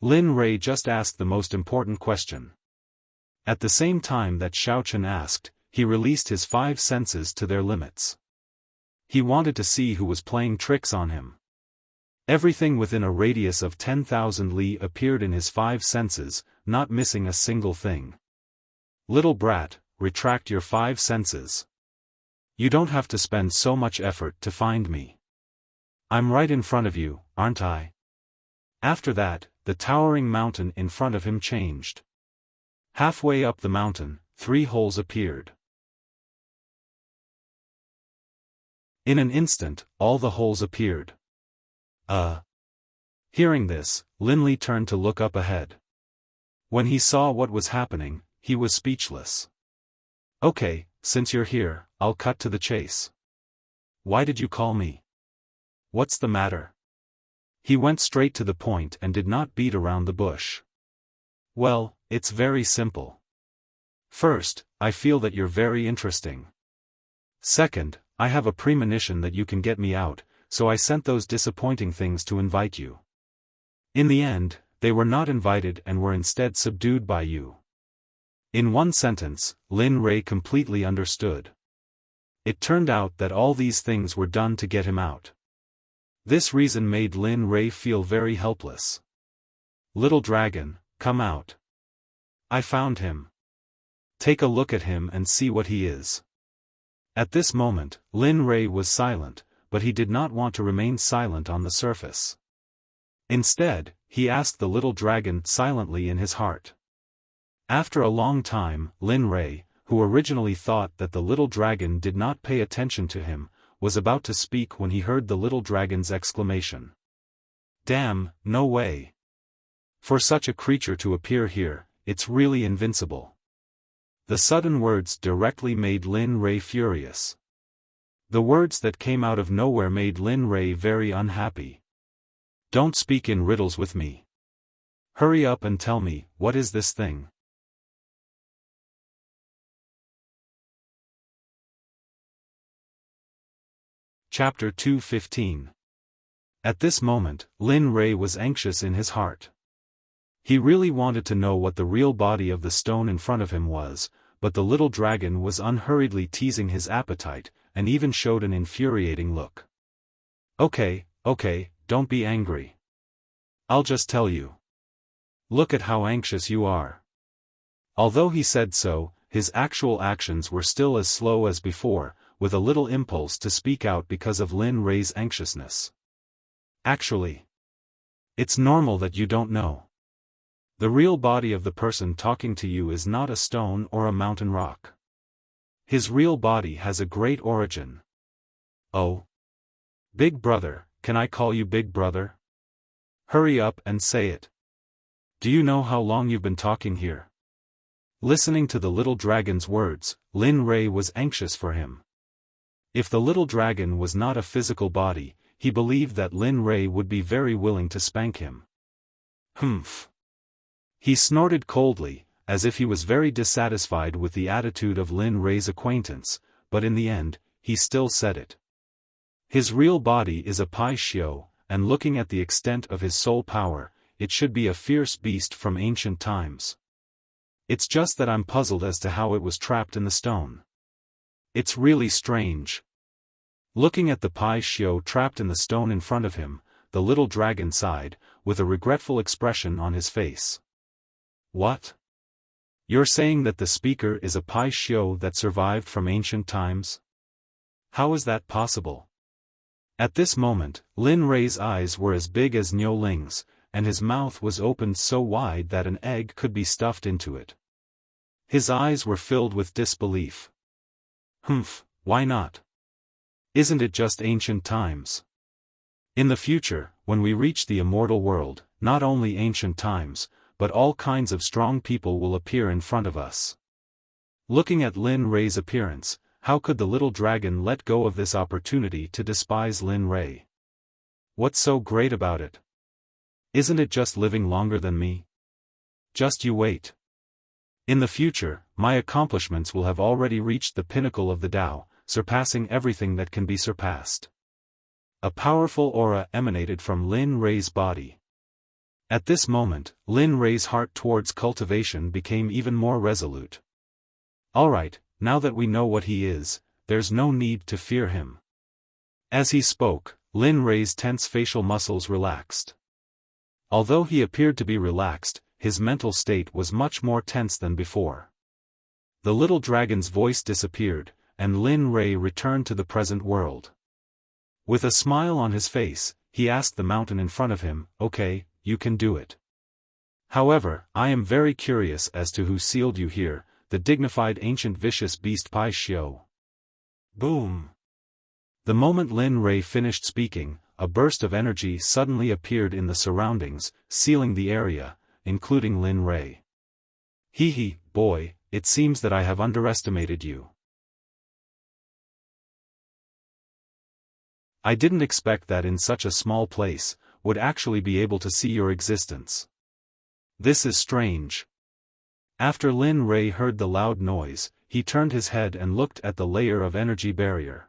S1: Lin Rei just asked the most important question. At the same time that Xiaofan asked, he released his 5 senses to their limits. He wanted to see who was playing tricks on him. Everything within a radius of 10,000 li appeared in his 5 senses, not missing a single thing. Little brat, retract your 5 senses. You don't have to spend so much effort to find me. I'm right in front of you, aren't I? After that, the towering mountain in front of him changed. Halfway up the mountain, 3 holes appeared. In an instant, all the holes appeared. Hearing this, Linley turned to look up ahead. When he saw what was happening, he was speechless. Okay, since you're here, I'll cut to the chase. Why did you call me? What's the matter? He went straight to the point and did not beat around the bush. Well, it's very simple. First, I feel that you're very interesting. Second, I have a premonition that you can get me out, so I sent those disappointing things to invite you. In the end, they were not invited and were instead subdued by you. In one sentence, Lin Rei completely understood. It turned out that all these things were done to get him out. This reason made Lin Rei feel very helpless. Little dragon, come out. I found him. Take a look at him and see what he is. At this moment, Lin Rei was silent, but he did not want to remain silent on the surface. Instead, he asked the little dragon silently in his heart. After a long time, Lin Rei, who originally thought that the little dragon did not pay attention to him, was about to speak when he heard the little dragon's exclamation. Damn, no way. For such a creature to appear here, it's really invincible. The sudden words directly made Lin Rei furious. The words that came out of nowhere made Lin Rei very unhappy. Don't speak in riddles with me. Hurry up and tell me, what is this thing? Chapter 2:15. At this moment, Lin Rei was anxious in his heart. He really wanted to know what the real body of the stone in front of him was, but the little dragon was unhurriedly teasing his appetite, and even showed an infuriating look. Okay, don't be angry. I'll just tell you. Look at how anxious you are. Although he said so, his actual actions were still as slow as before, with a little impulse to speak out because of Lin Rei's anxiousness. Actually, it's normal that you don't know. The real body of the person talking to you is not a stone or a mountain rock. His real body has a great origin. Oh. Big brother, can I call you big brother? Hurry up and say it. Do you know how long you've been talking here? Listening to the little dragon's words, Lin Rei was anxious for him. If the little dragon was not a physical body, he believed that Lin Rei would be very willing to spank him. Humph. He snorted coldly, as if he was very dissatisfied with the attitude of Lin Rei's acquaintance, but in the end, he still said it. His real body is a Pai Xiao, and looking at the extent of his soul power, it should be a fierce beast from ancient times. It's just that I'm puzzled as to how it was trapped in the stone. It's really strange. Looking at the Pai Xiao trapped in the stone in front of him, the little dragon sighed, with a regretful expression on his face. What? You're saying that the speaker is a Pai Xiao that survived from ancient times? How is that possible? At this moment, Lin Rei's eyes were as big as Niu Ling's, and his mouth was opened so wide that an egg could be stuffed into it. His eyes were filled with disbelief. Humph, why not? Isn't it just ancient times? In the future, when we reach the immortal world, not only ancient times, but all kinds of strong people will appear in front of us. Looking at Lin Rei's appearance, how could the little dragon let go of this opportunity to despise Lin Rei? What's so great about it? Isn't it just living longer than me? Just you wait. In the future, my accomplishments will have already reached the pinnacle of the Tao, surpassing everything that can be surpassed. A powerful aura emanated from Lin Rei's body. At this moment, Lin Rei's heart towards cultivation became even more resolute. Alright, now that we know what he is, there's no need to fear him. As he spoke, Lin Rei's tense facial muscles relaxed. Although he appeared to be relaxed, his mental state was much more tense than before. The little dragon's voice disappeared, and Lin Rei returned to the present world. With a smile on his face, he asked the mountain in front of him, "Okay, you can do it. However, I am very curious as to who sealed you here, the dignified ancient vicious beast Pai Xiao." Boom! The moment Lin Rei finished speaking, a burst of energy suddenly appeared in the surroundings, sealing the area, including Lin Rei. Hee, boy, it seems that I have underestimated you. I didn't expect that in such a small place, would actually be able to see your existence. This is strange. After Lin Rei heard the loud noise, he turned his head and looked at the layer of energy barrier.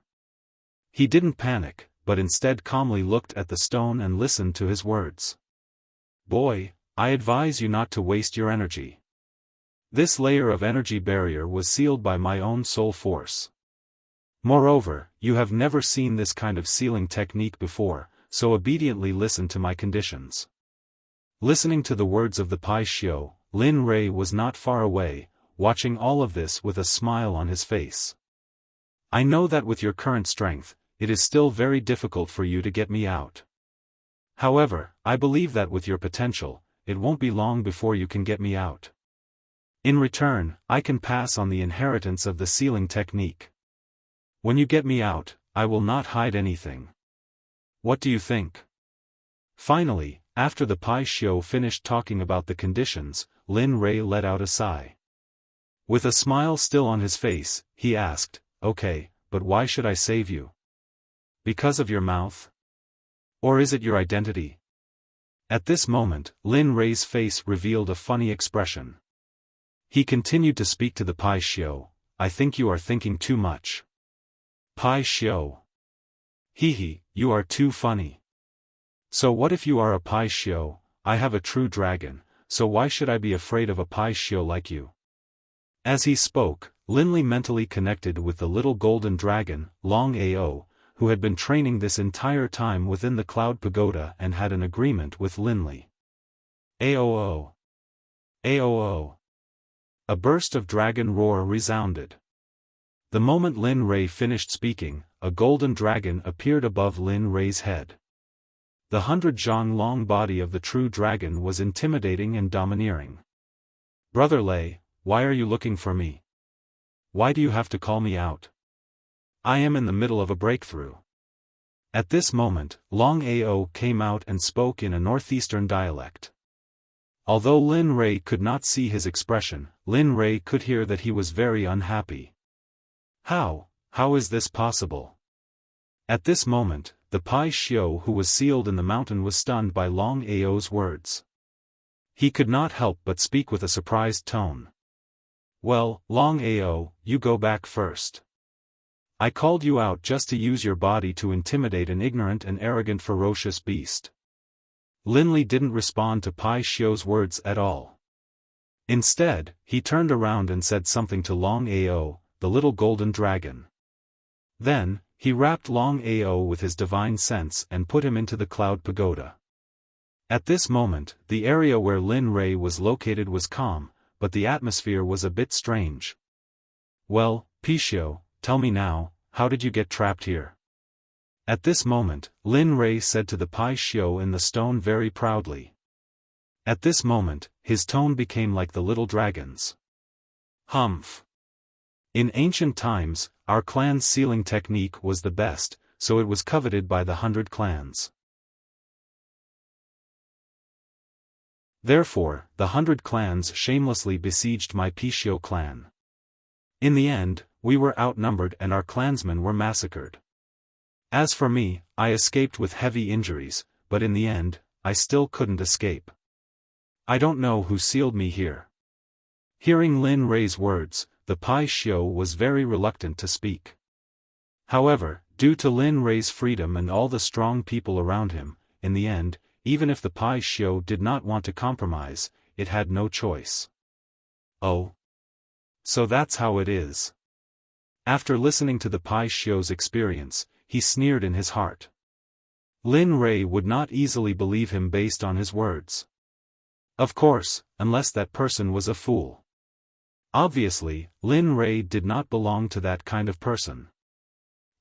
S1: He didn't panic, but instead calmly looked at the stone and listened to his words. Boy, I advise you not to waste your energy. This layer of energy barrier was sealed by my own soul force. Moreover, you have never seen this kind of sealing technique before, so obediently listen to my conditions. Listening to the words of the Pai Xiao, Lin Rei was not far away, watching all of this with a smile on his face. I know that with your current strength, it is still very difficult for you to get me out. However, I believe that with your potential, it won't be long before you can get me out. In return, I can pass on the inheritance of the sealing technique. When you get me out, I will not hide anything. What do you think? Finally, after the Pai Xiao finished talking about the conditions, Lin Rei let out a sigh. With a smile still on his face, he asked, "Okay, but why should I save you? Because of your mouth? Or is it your identity?" At this moment, Lin Rei's face revealed a funny expression. He continued to speak to the Pai Xiao, "I think you are thinking too much. Pai Xiao. Hee, you are too funny. So what if you are a Pai Xiao? I have a true dragon, so why should I be afraid of a Pai Xiao like you?" As he spoke, Lin Li mentally connected with the little golden dragon, Long Ao, who had been training this entire time within the Cloud Pagoda and had an agreement with Lin Li. Aoo! Aoo! A burst of dragon roar resounded. The moment Lin Rei finished speaking, a golden dragon appeared above Lin Rei's head. The 100 zhang long body of the true dragon was intimidating and domineering. "Brother Lei, why are you looking for me? Why do you have to call me out? I am in the middle of a breakthrough." At this moment, Long Ao came out and spoke in a northeastern dialect. Although Lin Rei could not see his expression, Lin Rei could hear that he was very unhappy. How is this possible? At this moment, the Pai Xiao who was sealed in the mountain was stunned by Long Ao's words. He could not help but speak with a surprised tone. "Well, Long Ao, you go back first. I called you out just to use your body to intimidate an ignorant and arrogant ferocious beast." Lin Li didn't respond to Pai Xiao's words at all. Instead, he turned around and said something to Long Ao, the little golden dragon. Then, he wrapped Long Ao with his divine sense and put him into the Cloud Pagoda. At this moment, the area where Lin Rei was located was calm, but the atmosphere was a bit strange. "Well, Pai Xiao, tell me now, how did you get trapped here?" At this moment, Lin Rei said to the Pai Xiao in the stone very proudly. At this moment, his tone became like the little dragon's. "Humph. In ancient times, our clan's sealing technique was the best, so it was coveted by the 100 clans. Therefore, the 100 clans shamelessly besieged my Pai Xiao clan. In the end, we were outnumbered and our clansmen were massacred. As for me, I escaped with heavy injuries, but in the end, I still couldn't escape. I don't know who sealed me here." Hearing Lin Rei's words, the Pai Xiao was very reluctant to speak. However, due to Lin Rei's freedom and all the strong people around him, in the end, even if the Pai Xiao did not want to compromise, it had no choice. "Oh. So that's how it is." After listening to the Pai Xiao's experience, he sneered in his heart. Lin Rei would not easily believe him based on his words. Of course, unless that person was a fool. Obviously, Lin Rei did not belong to that kind of person.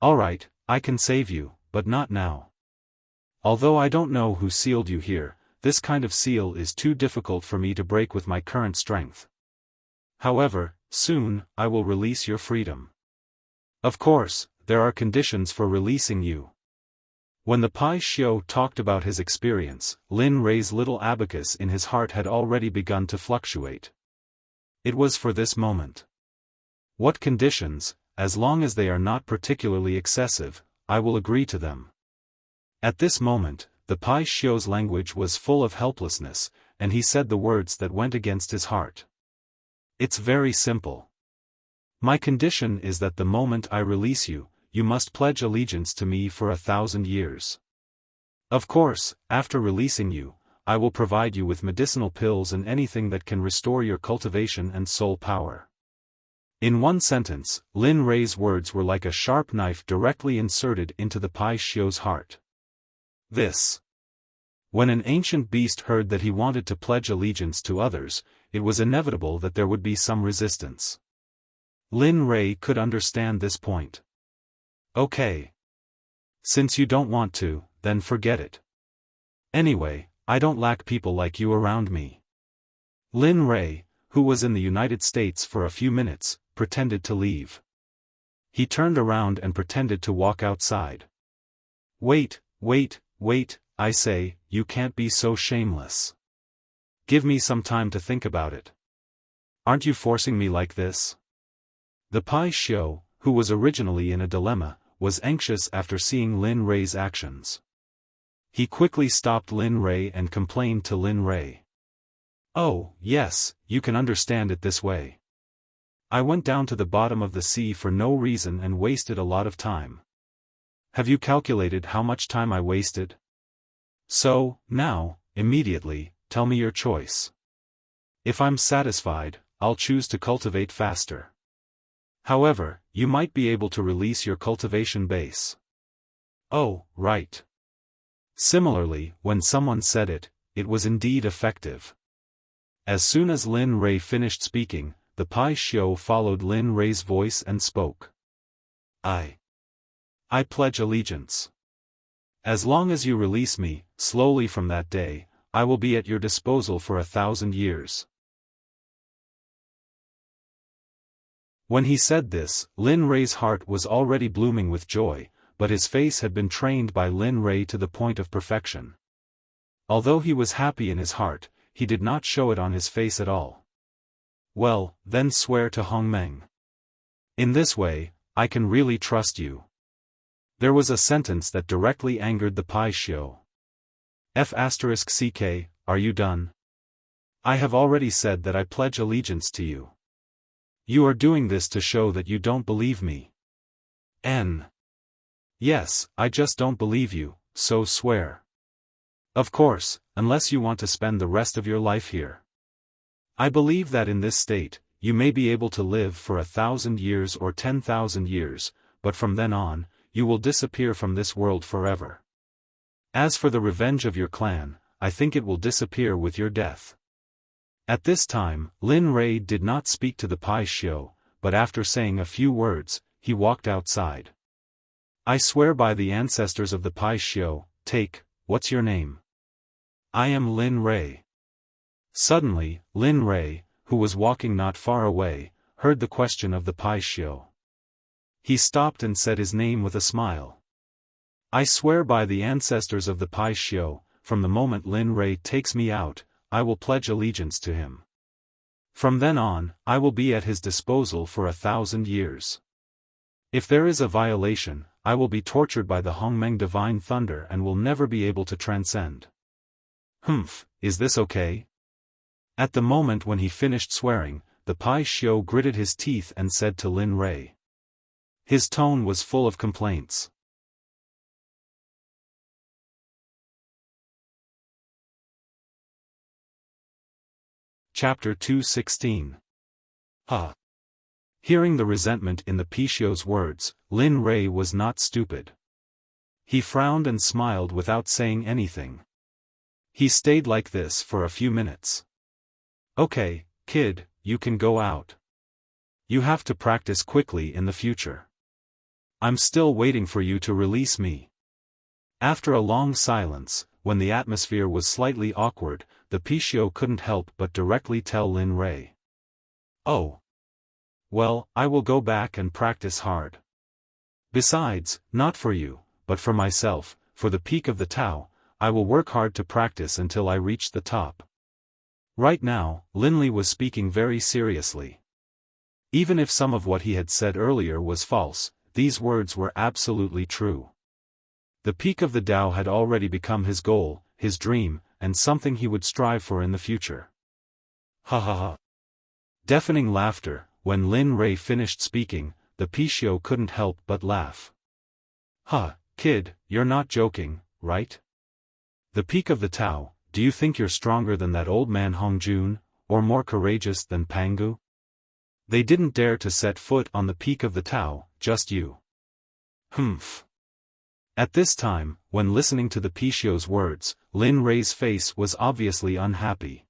S1: Alright, I can save you, but not now. Although I don't know who sealed you here, this kind of seal is too difficult for me to break with my current strength. However, soon, I will release your freedom. Of course, there are conditions for releasing you. When the Pai Xiu talked about his experience, Lin Rei's little abacus in his heart had already begun to fluctuate. It was for this moment. What conditions? As long as they are not particularly excessive, I will agree to them. At this moment, the Pai Xiu's language was full of helplessness, and he said the words that went against his heart. It's very simple. My condition is that the moment I release you, you must pledge allegiance to me for 1,000 years. Of course, after releasing you, I will provide you with medicinal pills and anything that can restore your cultivation and soul power. In one sentence, Lin Rei's words were like a sharp knife directly inserted into the Pai Xiu's heart. When an ancient beast heard that he wanted to pledge allegiance to others, it was inevitable that there would be some resistance. Lin Rei could understand this point. Okay. Since you don't want to, then forget it. Anyway, I don't lack people like you around me. Lin Rei, who was in the United States for a few minutes, pretended to leave. He turned around and pretended to walk outside. Wait, I say, you can't be so shameless. Give me some time to think about it. Aren't you forcing me like this? The Pai Xiu, who was originally in a dilemma, was anxious after seeing Lin Rei's actions. He quickly stopped Lin Rei and complained to Lin Rei. Oh, yes, you can understand it this way. I went down to the bottom of the sea for no reason and wasted a lot of time. Have you calculated how much time I wasted? So, now, immediately, tell me your choice. If I'm satisfied, I'll choose to cultivate faster. However, you might be able to release your cultivation base. Oh, right. Similarly, when someone said it, it was indeed effective. As soon as Lin Rei finished speaking, the Pai Xiu followed Lin Rei's voice and spoke. I pledge allegiance. As long as you release me, slowly from that day, I will be at your disposal for 1,000 years. When he said this, Lin Rei's heart was already blooming with joy, but his face had been trained by Lin Rei to the point of perfection. Although he was happy in his heart, he did not show it on his face at all. Well, then swear to Hongmeng. In this way, I can really trust you. There was a sentence that directly angered the Pai Xiu. F***ck, are you done? I have already said that I pledge allegiance to you. You are doing this to show that you don't believe me. Yes, I just don't believe you, so swear. Of course, unless you want to spend the rest of your life here. I believe that in this state, you may be able to live for 1,000 years or 10,000 years, but from then on, you will disappear from this world forever. As for the revenge of your clan, I think it will disappear with your death. At this time, Lin Rei did not speak to the Pai Xiu, but after saying a few words, he walked outside. I swear by the ancestors of the Pai Xiu, what's your name? I am Lin Rei. Suddenly, Lin Rei, who was walking not far away, heard the question of the Pai Xiu. He stopped and said his name with a smile. I swear by the ancestors of the Pai Xiu, from the moment Lin Rei takes me out, I will pledge allegiance to him. From then on, I will be at his disposal for 1,000 years. If there is a violation, I will be tortured by the Hongmeng divine thunder and will never be able to transcend. Is this okay? At the moment when he finished swearing, the Pai Xiu gritted his teeth and said to Lin Rei. His tone was full of complaints. Chapter 216. Hearing the resentment in the Pai Xiu's words, Lin Rei was not stupid. He frowned and smiled without saying anything. He stayed like this for a few minutes. Okay, kid, you can go out. You have to practice quickly in the future. I'm still waiting for you to release me. After a long silence, when the atmosphere was slightly awkward, the Pishio couldn't help but directly tell Lin Rei. Oh. Well, I will go back and practice hard. Besides, not for you, but for myself, for the peak of the Tao, I will work hard to practice until I reach the top. Right now, Linley was speaking very seriously. Even if some of what he had said earlier was false, these words were absolutely true. The peak of the Tao had already become his goal, his dream, and something he would strive for in the future. Ha ha ha. Deafening laughter. When Lin Rei finished speaking, the Pishio couldn't help but laugh. Huh, kid, you're not joking, right? The peak of the Tao, do you think you're stronger than that old man Hongjun, or more courageous than Pangu? They didn't dare to set foot on the peak of the Tao, just you. Humph. At this time, when listening to the Pishio's words, Lin Rei's face was obviously unhappy.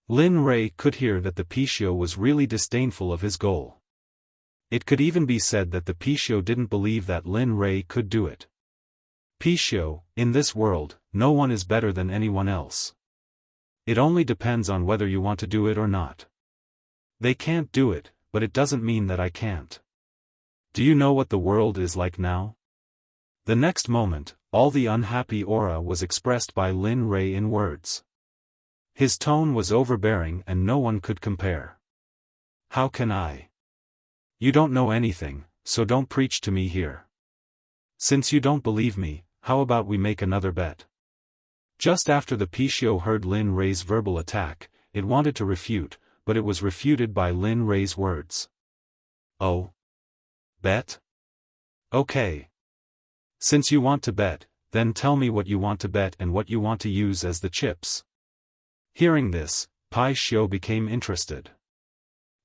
S1: Lin Rei could hear that the Pishio was really disdainful of his goal. It could even be said that the Pishio didn't believe that Lin Rei could do it. Pishio, in this world, no one is better than anyone else. It only depends on whether you want to do it or not. They can't do it, but it doesn't mean that I can't. Do you know what the world is like now? The next moment, all the unhappy aura was expressed by Lin Rei in words. His tone was overbearing and no one could compare. How can I? You don't know anything, so don't preach to me here. Since you don't believe me, how about we make another bet? Just after the Pishio heard Lin Rei's verbal attack, it wanted to refute, but it was refuted by Lin Rei's words. Oh? Bet? Okay. Since you want to bet, then tell me what you want to bet and what you want to use as the chips. Hearing this, Pai Xiu became interested.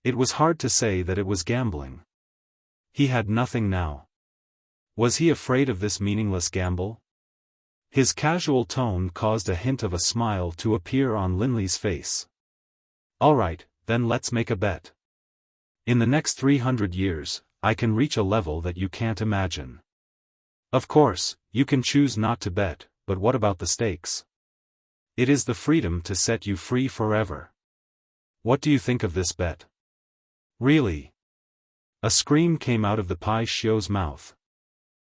S1: It was hard to say that it was gambling. He had nothing now. Was he afraid of this meaningless gamble? His casual tone caused a hint of a smile to appear on Linley's face. Alright, then let's make a bet. In the next 300 years, I can reach a level that you can't imagine. Of course, you can choose not to bet, but what about the stakes? It is the freedom to set you free forever. What do you think of this bet? Really? A scream came out of the Pai Xiu's mouth.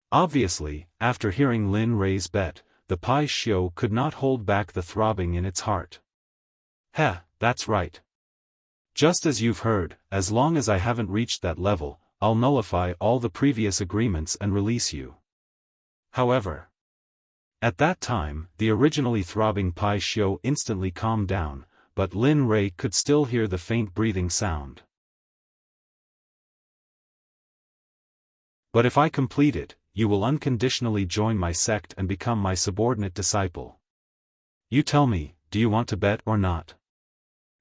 S1: Obviously, after hearing Lin Rei's bet, the Pai Xiu could not hold back the throbbing in its heart. Heh, that's right. Just as you've heard, as long as I haven't reached that level, I'll nullify all the previous agreements and release you. However, at that time, the originally throbbing Pai Xiu instantly calmed down, but Lin Rei could still hear the faint breathing sound. But if I complete it, you will unconditionally join my sect and become my subordinate disciple. You tell me, do you want to bet or not?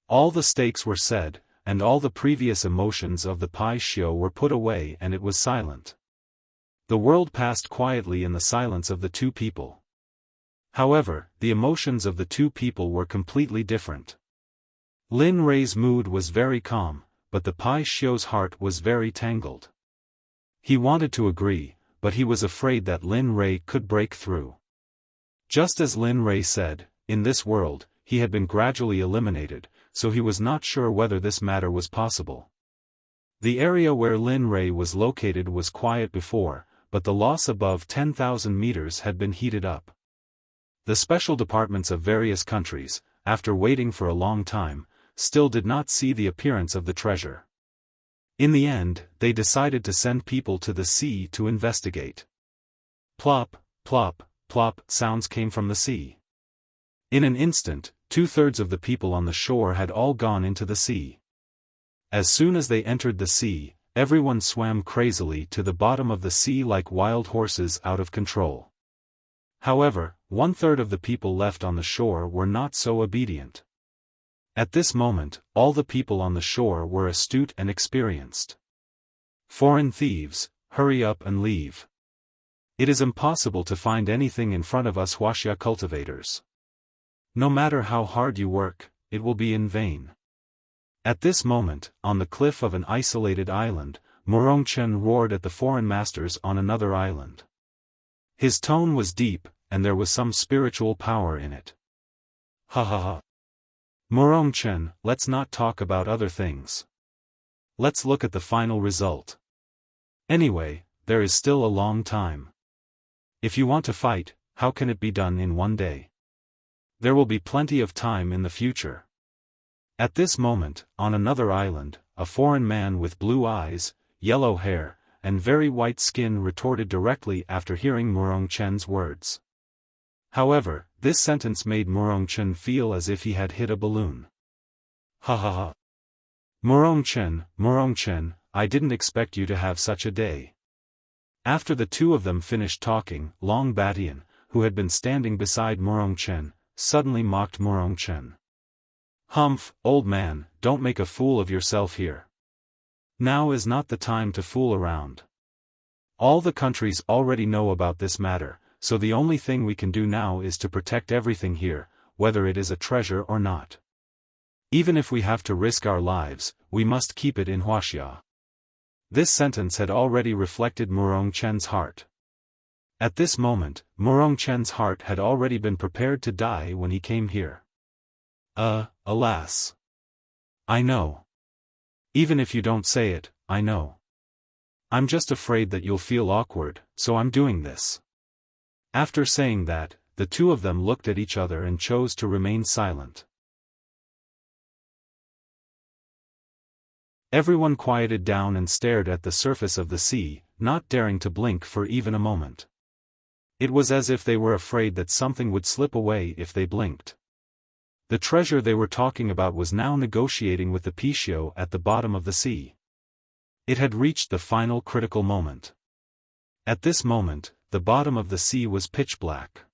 S1: All the stakes were said, and all the previous emotions of the Pai Xiu were put away and it was silent. The world passed quietly in the silence of the two people. However, the emotions of the two people were completely different. Lin Rei's mood was very calm, but the Pai Xiu's heart was very tangled. He wanted to agree, but he was afraid that Lin Rei could break through. Just as Lin Rei said, in this world, he had been gradually eliminated, so he was not sure whether this matter was possible. The area where Lin Rei was located was quiet before, but the loss above 10,000 meters had been heated up. The special departments of various countries, after waiting for a long time, still did not see the appearance of the treasure. In the end, they decided to send people to the sea to investigate. Plop, plop, plop sounds came from the sea. In an instant, 2/3 of the people on the shore had all gone into the sea. As soon as they entered the sea, everyone swam crazily to the bottom of the sea like wild horses out of control. However, 1/3 of the people left on the shore were not so obedient. At this moment, all the people on the shore were astute and experienced. Foreign thieves, hurry up and leave. It is impossible to find anything in front of us Wuxia cultivators. No matter how hard you work, it will be in vain. At this moment, on the cliff of an isolated island, Murongchen roared at the foreign masters on another island. His tone was deep, and there was some spiritual power in it. Ha ha ha. Murongchen, let's not talk about other things. Let's look at the final result. Anyway, there is still a long time. If you want to fight, how can it be done in one day? There will be plenty of time in the future. At this moment, on another island, a foreign man with blue eyes, yellow hair, and very white skin retorted directly after hearing Murongchen's words. However, this sentence made Murongchen feel as if he had hit a balloon. Ha ha ha. Murongchen, I didn't expect you to have such a day. After the two of them finished talking, Long Batian, who had been standing beside Murongchen, suddenly mocked Murongchen. Humph, old man, don't make a fool of yourself here. Now is not the time to fool around. All the countries already know about this matter, so the only thing we can do now is to protect everything here, whether it is a treasure or not. Even if we have to risk our lives, we must keep it in Wuxia. This sentence had already reflected Murongchen's heart. At this moment, Murongchen's heart had already been prepared to die when he came here. Alas. I know. Even if you don't say it, I know. I'm just afraid that you'll feel awkward, so I'm doing this. After saying that, the two of them looked at each other and chose to remain silent. Everyone quieted down and stared at the surface of the sea, not daring to blink for even a moment. It was as if they were afraid that something would slip away if they blinked. The treasure they were talking about was now negotiating with the Pishio at the bottom of the sea. It had reached the final critical moment. At this moment, the bottom of the sea was pitch black.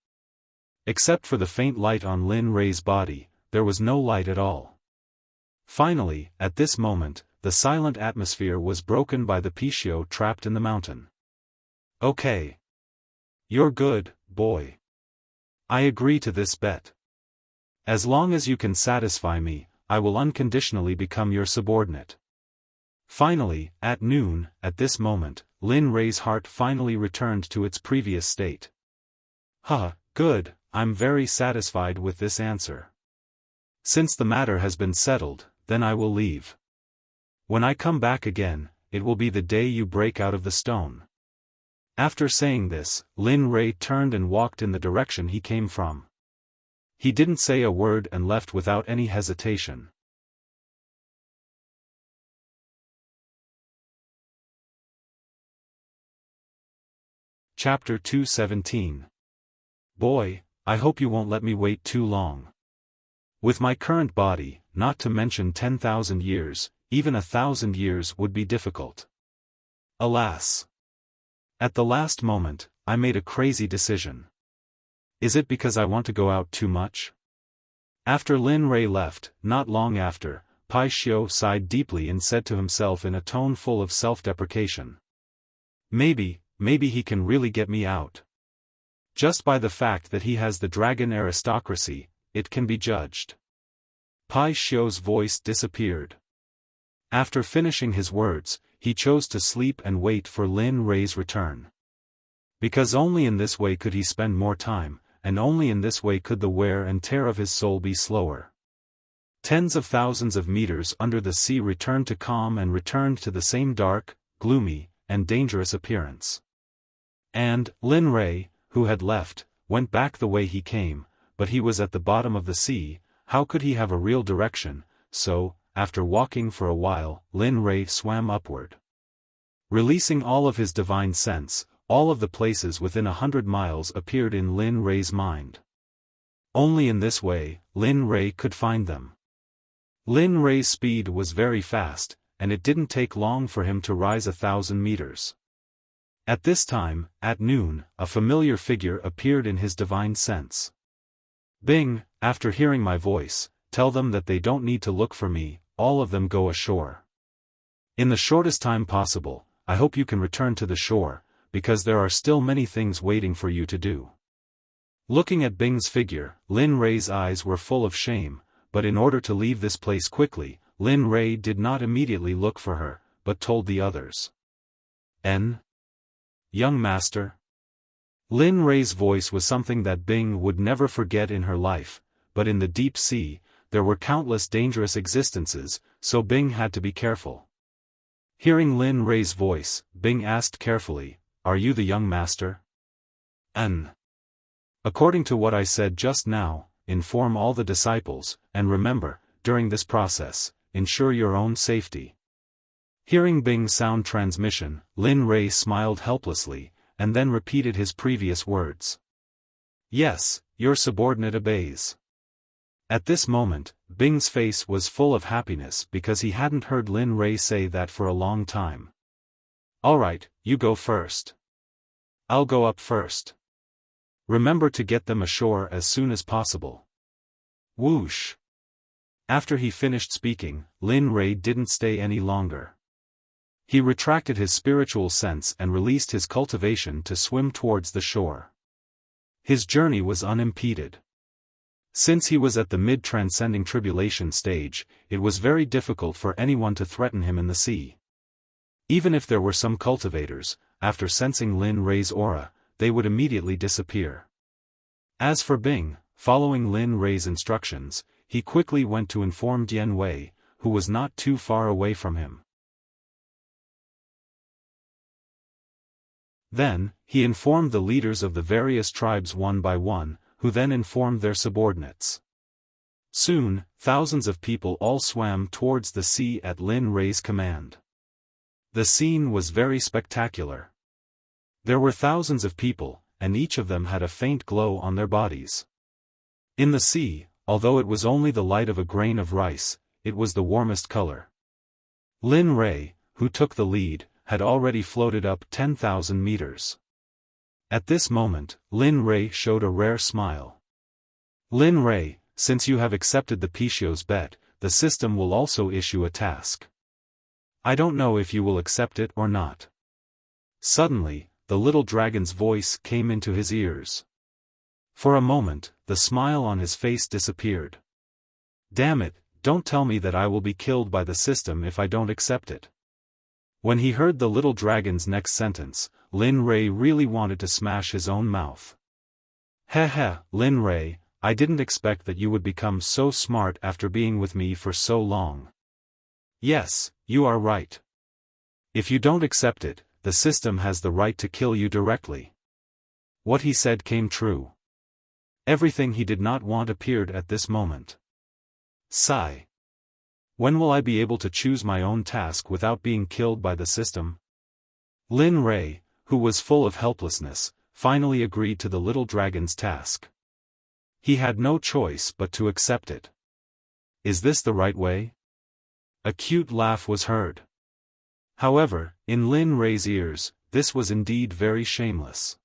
S1: Except for the faint light on Lin Rei's body, there was no light at all. Finally, at this moment, the silent atmosphere was broken by the Pishio trapped in the mountain. Okay. You're good, boy. I agree to this bet. As long as you can satisfy me, I will unconditionally become your subordinate. Finally, at noon, at this moment, Lin Rei's heart finally returned to its previous state. Good, I'm very satisfied with this answer. Since the matter has been settled, then I will leave. When I come back again, it will be the day you break out of the stone. After saying this, Lin Rei turned and walked in the direction he came from. He didn't say a word and left without any hesitation. Chapter 217. Boy, I hope you won't let me wait too long. With my current body, not to mention 10,000 years, even 1,000 years would be difficult. Alas. At the last moment, I made a crazy decision. Is it because I want to go out too much? After Lin Rei left, not long after, Pai Xiu sighed deeply and said to himself in a tone full of self-deprecation. Maybe he can really get me out. Just by the fact that he has the dragon aristocracy, it can be judged. Pai Xiu's voice disappeared. After finishing his words, he chose to sleep and wait for Lin Rei's return. Because only in this way could he spend more time, and only in this way could the wear and tear of his soul be slower. Tens of thousands of meters under the sea returned to calm and returned to the same dark, gloomy, and dangerous appearance. And, Lin Rei, who had left, went back the way he came, but he was at the bottom of the sea. How could he have a real direction? So, after walking for a while, Lin Rei swam upward. Releasing all of his divine sense, all of the places within 100 miles appeared in Lin Rei's mind. Only in this way, Lin Rei could find them. Lin Rei's speed was very fast, and it didn't take long for him to rise 1,000 meters. At this time, at noon, a familiar figure appeared in his divine sense. Bing, after hearing my voice, tell them that they don't need to look for me, all of them go ashore. In the shortest time possible, I hope you can return to the shore, because there are still many things waiting for you to do. Looking at Bing's figure, Lin Rei's eyes were full of shame, but in order to leave this place quickly, Lin Rei did not immediately look for her, but told the others. Young master? Lin Rei's voice was something that Bing would never forget in her life, but in the deep sea, there were countless dangerous existences, so Bing had to be careful. Hearing Lin Rei's voice, Bing asked carefully, "Are you the young master?" According to what I said just now, inform all the disciples, and remember, during this process, ensure your own safety. Hearing Bing's sound transmission, Lin Rei smiled helplessly, and then repeated his previous words. "Yes, your subordinate obeys." At this moment, Bing's face was full of happiness because he hadn't heard Lin Rei say that for a long time. "Alright, you go first. I'll go up first. Remember to get them ashore as soon as possible." Whoosh! After he finished speaking, Lin Rei didn't stay any longer. He retracted his spiritual sense and released his cultivation to swim towards the shore. His journey was unimpeded. Since he was at the mid-transcending tribulation stage, it was very difficult for anyone to threaten him in the sea. Even if there were some cultivators, after sensing Lin Rei's aura, they would immediately disappear. As for Bing, following Lin Rei's instructions, he quickly went to inform Dian Wei, who was not too far away from him. Then, he informed the leaders of the various tribes one by one, who then informed their subordinates. Soon, thousands of people all swam towards the sea at Lin Rei's command. The scene was very spectacular. There were thousands of people, and each of them had a faint glow on their bodies. In the sea, although it was only the light of a grain of rice, it was the warmest color. Lin Rei, who took the lead, had already floated up 10,000 meters. At this moment, Lin Rei showed a rare smile. "Lin Rei, since you have accepted the Pishio's bet, the system will also issue a task. I don't know if you will accept it or not." Suddenly, the little dragon's voice came into his ears. For a moment, the smile on his face disappeared. "Damn it, don't tell me that I will be killed by the system if I don't accept it." When he heard the little dragon's next sentence, Lin Rei really wanted to smash his own mouth. "Heh, Lin Rei, I didn't expect that you would become so smart after being with me for so long." "Yes, you are right. If you don't accept it, the system has the right to kill you directly." What he said came true. Everything he did not want appeared at this moment. Sigh. When will I be able to choose my own task without being killed by the system? Lin Rei, who was full of helplessness, finally agreed to the little dragon's task. He had no choice but to accept it. Is this the right way? A cute laugh was heard. However, in Lin Rei's ears, this was indeed very shameless.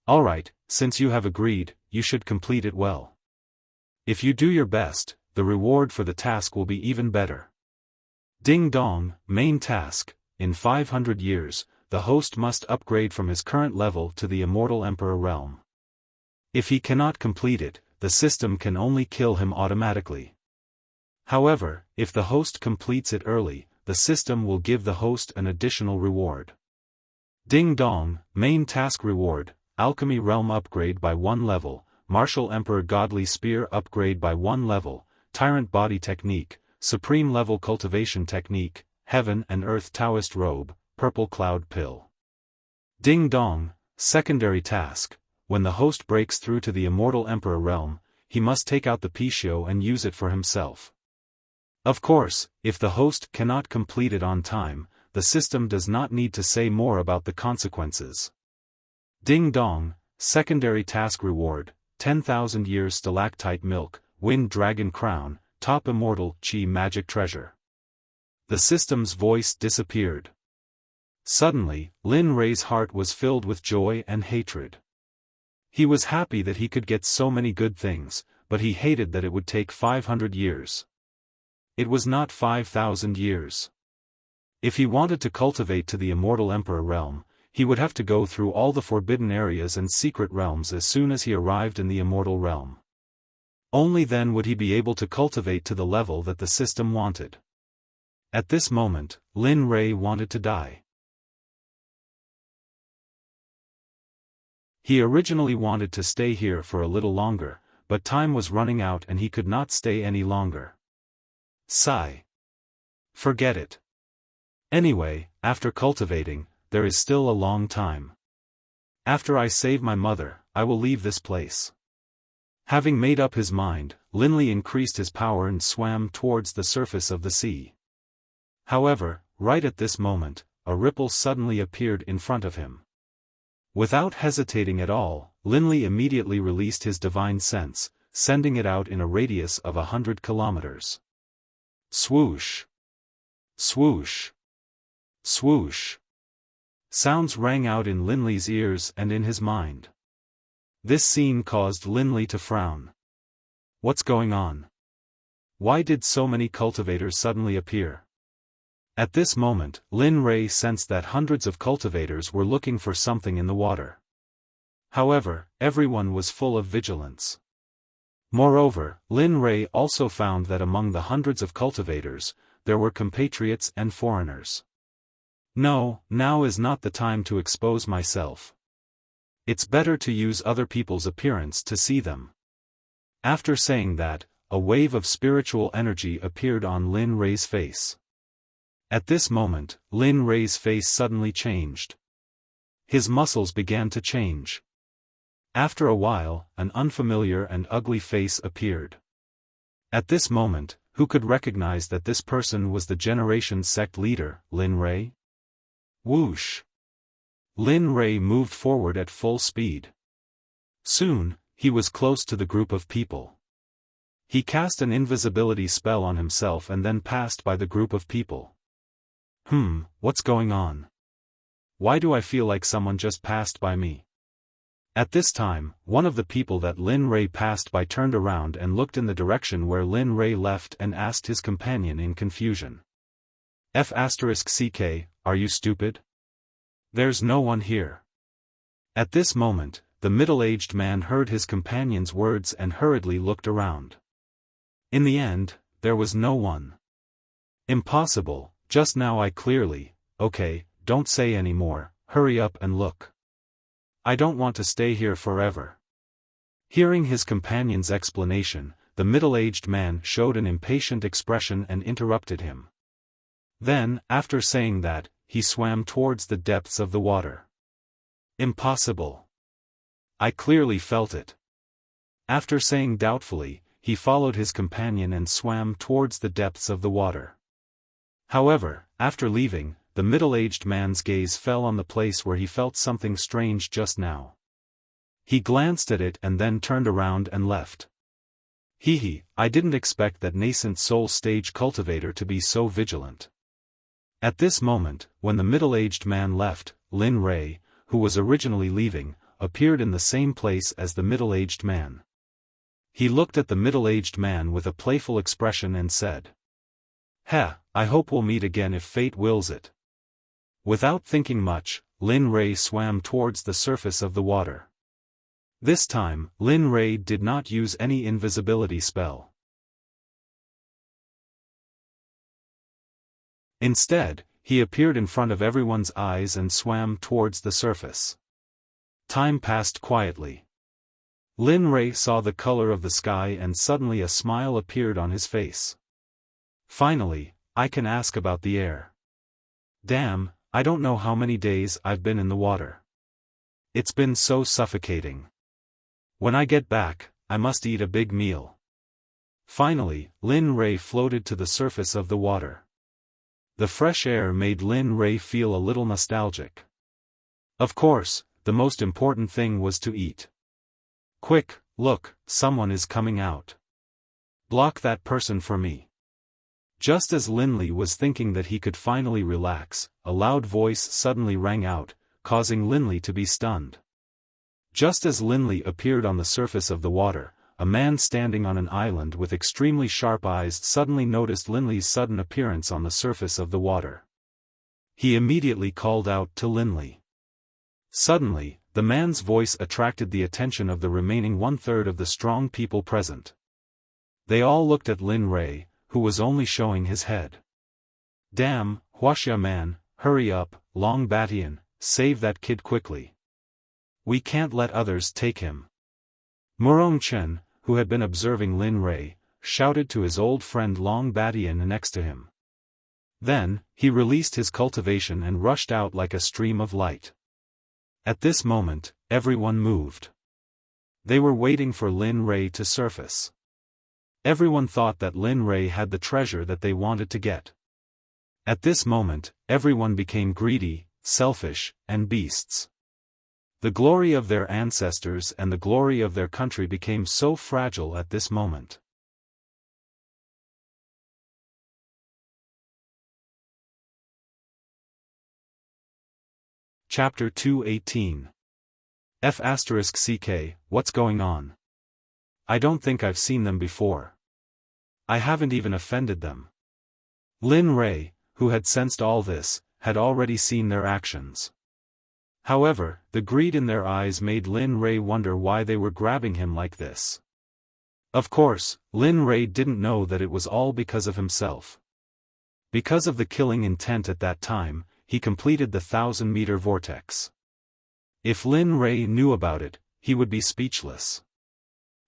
S1: "Alright, since you have agreed, you should complete it well. If you do your best, the reward for the task will be even better. Ding dong, main task, in 500 years, the host must upgrade from his current level to the Immortal Emperor realm. If he cannot complete it, the system can only kill him automatically. However, if the host completes it early, the system will give the host an additional reward. Ding dong, main task reward, Alchemy Realm upgrade by 1 level, Martial Emperor Godly Spear upgrade by 1 level, Tyrant Body Technique, Supreme Level Cultivation Technique, Heaven and Earth Taoist Robe, Purple Cloud Pill. Ding dong, secondary task, when the host breaks through to the Immortal Emperor realm, he must take out the Pishio and use it for himself. Of course, if the host cannot complete it on time, the system does not need to say more about the consequences. Ding dong, secondary task reward, 10,000 years stalactite milk, Wind Dragon Crown, Top Immortal Chi Magic Treasure. The system's voice disappeared. Suddenly, Lin Rei's heart was filled with joy and hatred. He was happy that he could get so many good things, but he hated that it would take 500 years. It was not 5,000 years. If he wanted to cultivate to the Immortal Emperor realm, he would have to go through all the forbidden areas and secret realms as soon as he arrived in the immortal realm. Only then would he be able to cultivate to the level that the system wanted. At this moment, Lin Rei wanted to die. He originally wanted to stay here for a little longer, but time was running out and he could not stay any longer. Sigh. Forget it. Anyway, after cultivating, there is still a long time. After I save my mother, I will leave this place. Having made up his mind, Linley increased his power and swam towards the surface of the sea. However, right at this moment, a ripple suddenly appeared in front of him. Without hesitating at all, Linley immediately released his divine sense, sending it out in a radius of 100 kilometers. Swoosh! Swoosh! Swoosh! Sounds rang out in Linley's ears and in his mind. This scene caused Linley to frown. What's going on? Why did so many cultivators suddenly appear? At this moment, Lin Rei sensed that hundreds of cultivators were looking for something in the water. However, everyone was full of vigilance. Moreover, Lin Rei also found that among the hundreds of cultivators, there were compatriots and foreigners. No, now is not the time to expose myself. It's better to use other people's appearance to see them. After saying that, a wave of spiritual energy appeared on Lin Rei's face. At this moment, Lin Rei's face suddenly changed. His muscles began to change. After a while, an unfamiliar and ugly face appeared. At this moment, who could recognize that this person was the Generation Sect leader, Lin Rei? Whoosh! Lin Rei moved forward at full speed. Soon, he was close to the group of people. He cast an invisibility spell on himself and then passed by the group of people. What's going on? Why do I feel like someone just passed by me? At this time, one of the people that Lin Rei passed by turned around and looked in the direction where Lin Rei left and asked his companion in confusion. F***ck, are you stupid? There's no one here. At this moment, the middle-aged man heard his companion's words and hurriedly looked around. In the end, there was no one. Impossible, just now I clearly, okay, don't say any more, hurry up and look. I don't want to stay here forever. Hearing his companion's explanation, the middle-aged man showed an impatient expression and interrupted him. Then, after saying that, he swam towards the depths of the water. Impossible. I clearly felt it. After saying doubtfully, he followed his companion and swam towards the depths of the water. However, after leaving, the middle-aged man's gaze fell on the place where he felt something strange just now. He glanced at it and then turned around and left. I didn't expect that nascent soul stage cultivator to be so vigilant. At this moment, when the middle-aged man left, Lin Rei, who was originally leaving, appeared in the same place as the middle-aged man. He looked at the middle-aged man with a playful expression and said, I hope we'll meet again if fate wills it. Without thinking much, Lin Rei swam towards the surface of the water. This time, Lin Rei did not use any invisibility spell. Instead, he appeared in front of everyone's eyes and swam towards the surface. Time passed quietly. Lin Rei saw the color of the sky and suddenly a smile appeared on his face. Finally, I can ask about the air. Damn, I don't know how many days I've been in the water. It's been so suffocating. When I get back, I must eat a big meal. Finally, Lin Rei floated to the surface of the water. The fresh air made Lin Rei feel a little nostalgic. Of course, the most important thing was to eat. Quick, look, someone is coming out. Block that person for me. Just as Linley was thinking that he could finally relax, a loud voice suddenly rang out, causing Linley to be stunned. Just as Linley appeared on the surface of the water, a man standing on an island with extremely sharp eyes suddenly noticed Linley's sudden appearance on the surface of the water. He immediately called out to Linley. Suddenly, the man's voice attracted the attention of the remaining one-third of the strong people present. They all looked at Lin Rei, who was only showing his head. Damn, Wuxia man, hurry up, Long Batian, save that kid quickly. We can't let others take him. Murong Chen, who had been observing Lin Rei, shouted to his old friend Long Batian next to him. Then, he released his cultivation and rushed out like a stream of light. At this moment, everyone moved. They were waiting for Lin Rei to surface. Everyone thought that Lin Rei had the treasure that they wanted to get. At this moment, everyone became greedy, selfish, and beasts. The glory of their ancestors and the glory of their country became so fragile at this moment. Chapter 218. F***CK, what's going on? I don't think I've seen them before. I haven't even offended them. Lin Rei, who had sensed all this, had already seen their actions. However, the greed in their eyes made Lin Rei wonder why they were grabbing him like this. Of course, Lin Rei didn't know that it was all because of himself. Because of the killing intent at that time, he completed the 1,000-meter vortex. If Lin Rei knew about it, he would be speechless.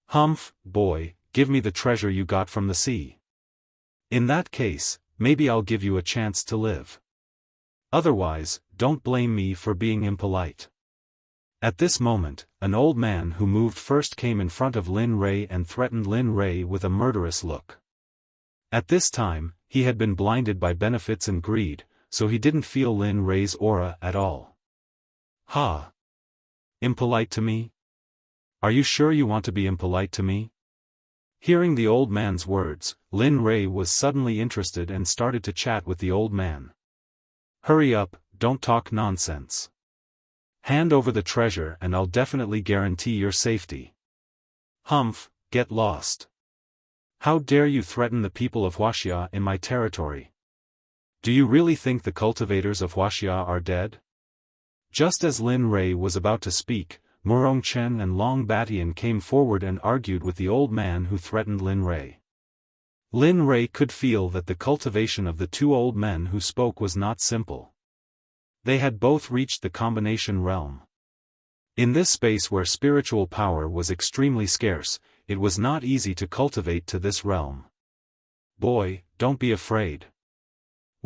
S1: Humph, boy, give me the treasure you got from the sea. In that case, maybe I'll give you a chance to live. Otherwise, don't blame me for being impolite. At this moment, an old man who moved first came in front of Lin Rei and threatened Lin Rei with a murderous look. At this time, he had been blinded by benefits and greed, so he didn't feel Lin Rei's aura at all. Ha! Impolite to me? Are you sure you want to be impolite to me? Hearing the old man's words, Lin Rei was suddenly interested and started to chat with the old man. Hurry up, don't talk nonsense. Hand over the treasure and I'll definitely guarantee your safety. Humph, get lost. How dare you threaten the people of Wuxia in my territory? Do you really think the cultivators of Wuxia are dead? Just as Lin Rei was about to speak, Murong Chen and Long Batian came forward and argued with the old man who threatened Lin Rei. Lin Rei could feel that the cultivation of the two old men who spoke was not simple. They had both reached the combination realm. In this space where spiritual power was extremely scarce, it was not easy to cultivate to this realm. Boy, don't be afraid.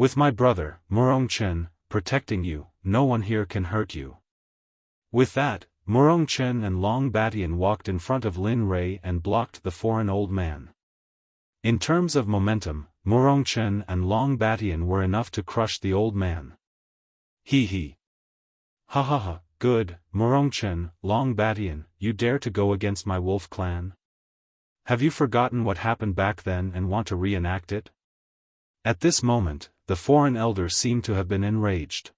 S1: With my brother, Murong Chen, protecting you, no one here can hurt you. With that, Murong Chen and Long Batian walked in front of Lin Rei and blocked the foreign old man. In terms of momentum, Murong Chen and Long Batian were enough to crush the old man. Hee hee. Ha ha ha, good, Murong Chen, Long Batian, you dare to go against my wolf clan? Have you forgotten what happened back then and want to reenact it? At this moment, the foreign elder seemed to have been enraged.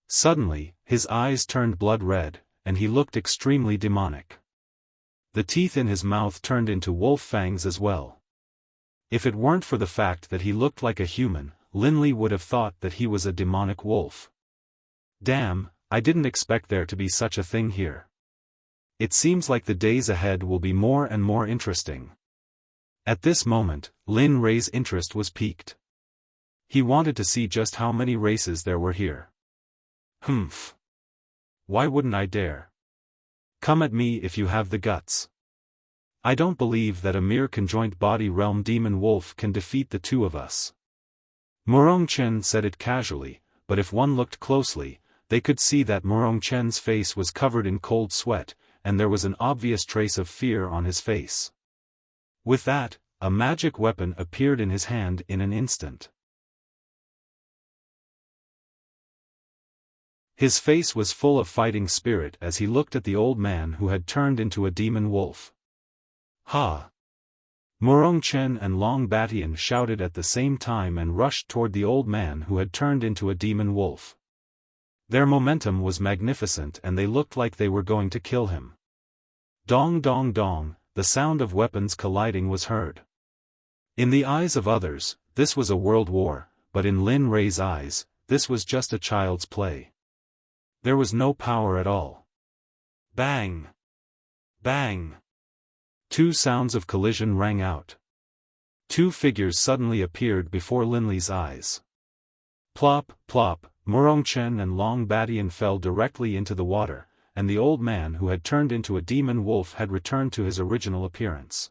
S1: Suddenly, his eyes turned blood red, and he looked extremely demonic. The teeth in his mouth turned into wolf fangs as well. If it weren't for the fact that he looked like a human, Lin Li would have thought that he was a demonic wolf. Damn, I didn't expect there to be such a thing here. It seems like the days ahead will be more and more interesting. At this moment, Lin Rei's interest was piqued. He wanted to see just how many races there were here. Humph. Why wouldn't I dare? Come at me if you have the guts. I don't believe that a mere conjoint body realm demon wolf can defeat the two of us. Murong Chen said it casually, but if one looked closely, they could see that Murong Chen's face was covered in cold sweat, and there was an obvious trace of fear on his face. With that, a magic weapon appeared in his hand in an instant. His face was full of fighting spirit as he looked at the old man who had turned into a demon wolf. Ha! Murong Chen and Long Batian shouted at the same time and rushed toward the old man who had turned into a demon wolf. Their momentum was magnificent and they looked like they were going to kill him. Dong dong dong, the sound of weapons colliding was heard. In the eyes of others, this was a world war, but in Lin Rei's eyes, this was just a child's play. There was no power at all. Bang! Bang! Two sounds of collision rang out. Two figures suddenly appeared before Linley's eyes. Plop, plop, Murongchen and Long Batian fell directly into the water, and the old man who had turned into a demon wolf had returned to his original appearance.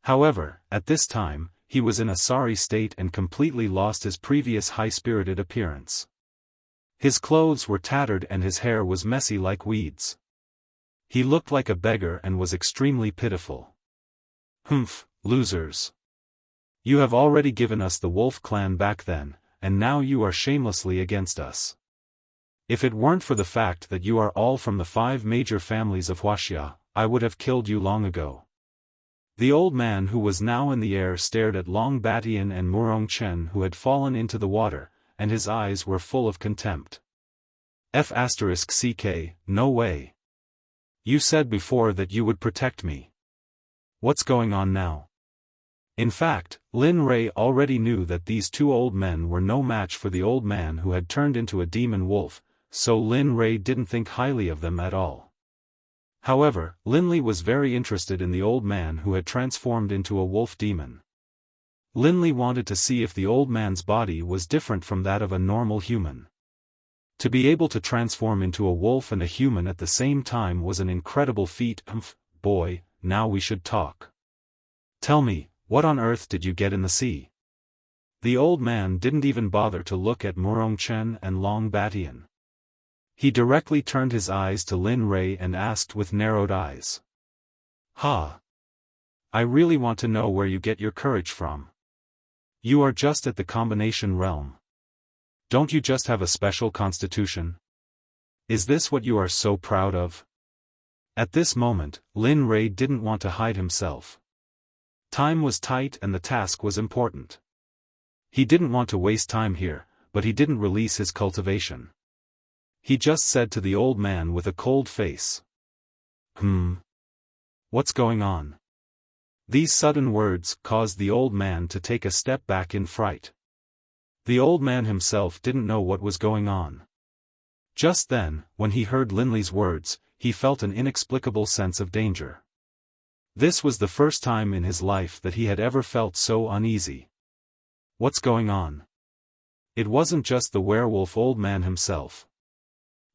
S1: However, at this time, he was in a sorry state and completely lost his previous high-spirited appearance. His clothes were tattered and his hair was messy like weeds. He looked like a beggar and was extremely pitiful. Humph, losers. You have already given us the wolf clan back then, and now you are shamelessly against us. If it weren't for the fact that you are all from the 5 major families of Wuxia, I would have killed you long ago. The old man who was now in the air stared at Long Batian and Murongchen who had fallen into the water, and his eyes were full of contempt. F***ck, no way. You said before that you would protect me. What's going on now? In fact, Lin Rei already knew that these two old men were no match for the old man who had turned into a demon wolf, so Lin Rei didn't think highly of them at all. However, Linley was very interested in the old man who had transformed into a wolf demon. Linley wanted to see if the old man's body was different from that of a normal human. To be able to transform into a wolf and a human at the same time was an incredible feat. Boy, now we should talk. Tell me, what on earth did you get in the sea? The old man didn't even bother to look at Murongchen and Long Batian. He directly turned his eyes to Lin Rei and asked with narrowed eyes. Ha! I really want to know where you get your courage from. You are just at the combination realm. Don't you just have a special constitution? Is this what you are so proud of? At this moment, Lin Rei didn't want to hide himself. Time was tight and the task was important. He didn't want to waste time here, but he didn't release his cultivation. He just said to the old man with a cold face. What's going on? These sudden words caused the old man to take a step back in fright. The old man himself didn't know what was going on. Just then, when he heard Linley's words, he felt an inexplicable sense of danger. This was the first time in his life that he had ever felt so uneasy. What's going on? It wasn't just the werewolf old man himself.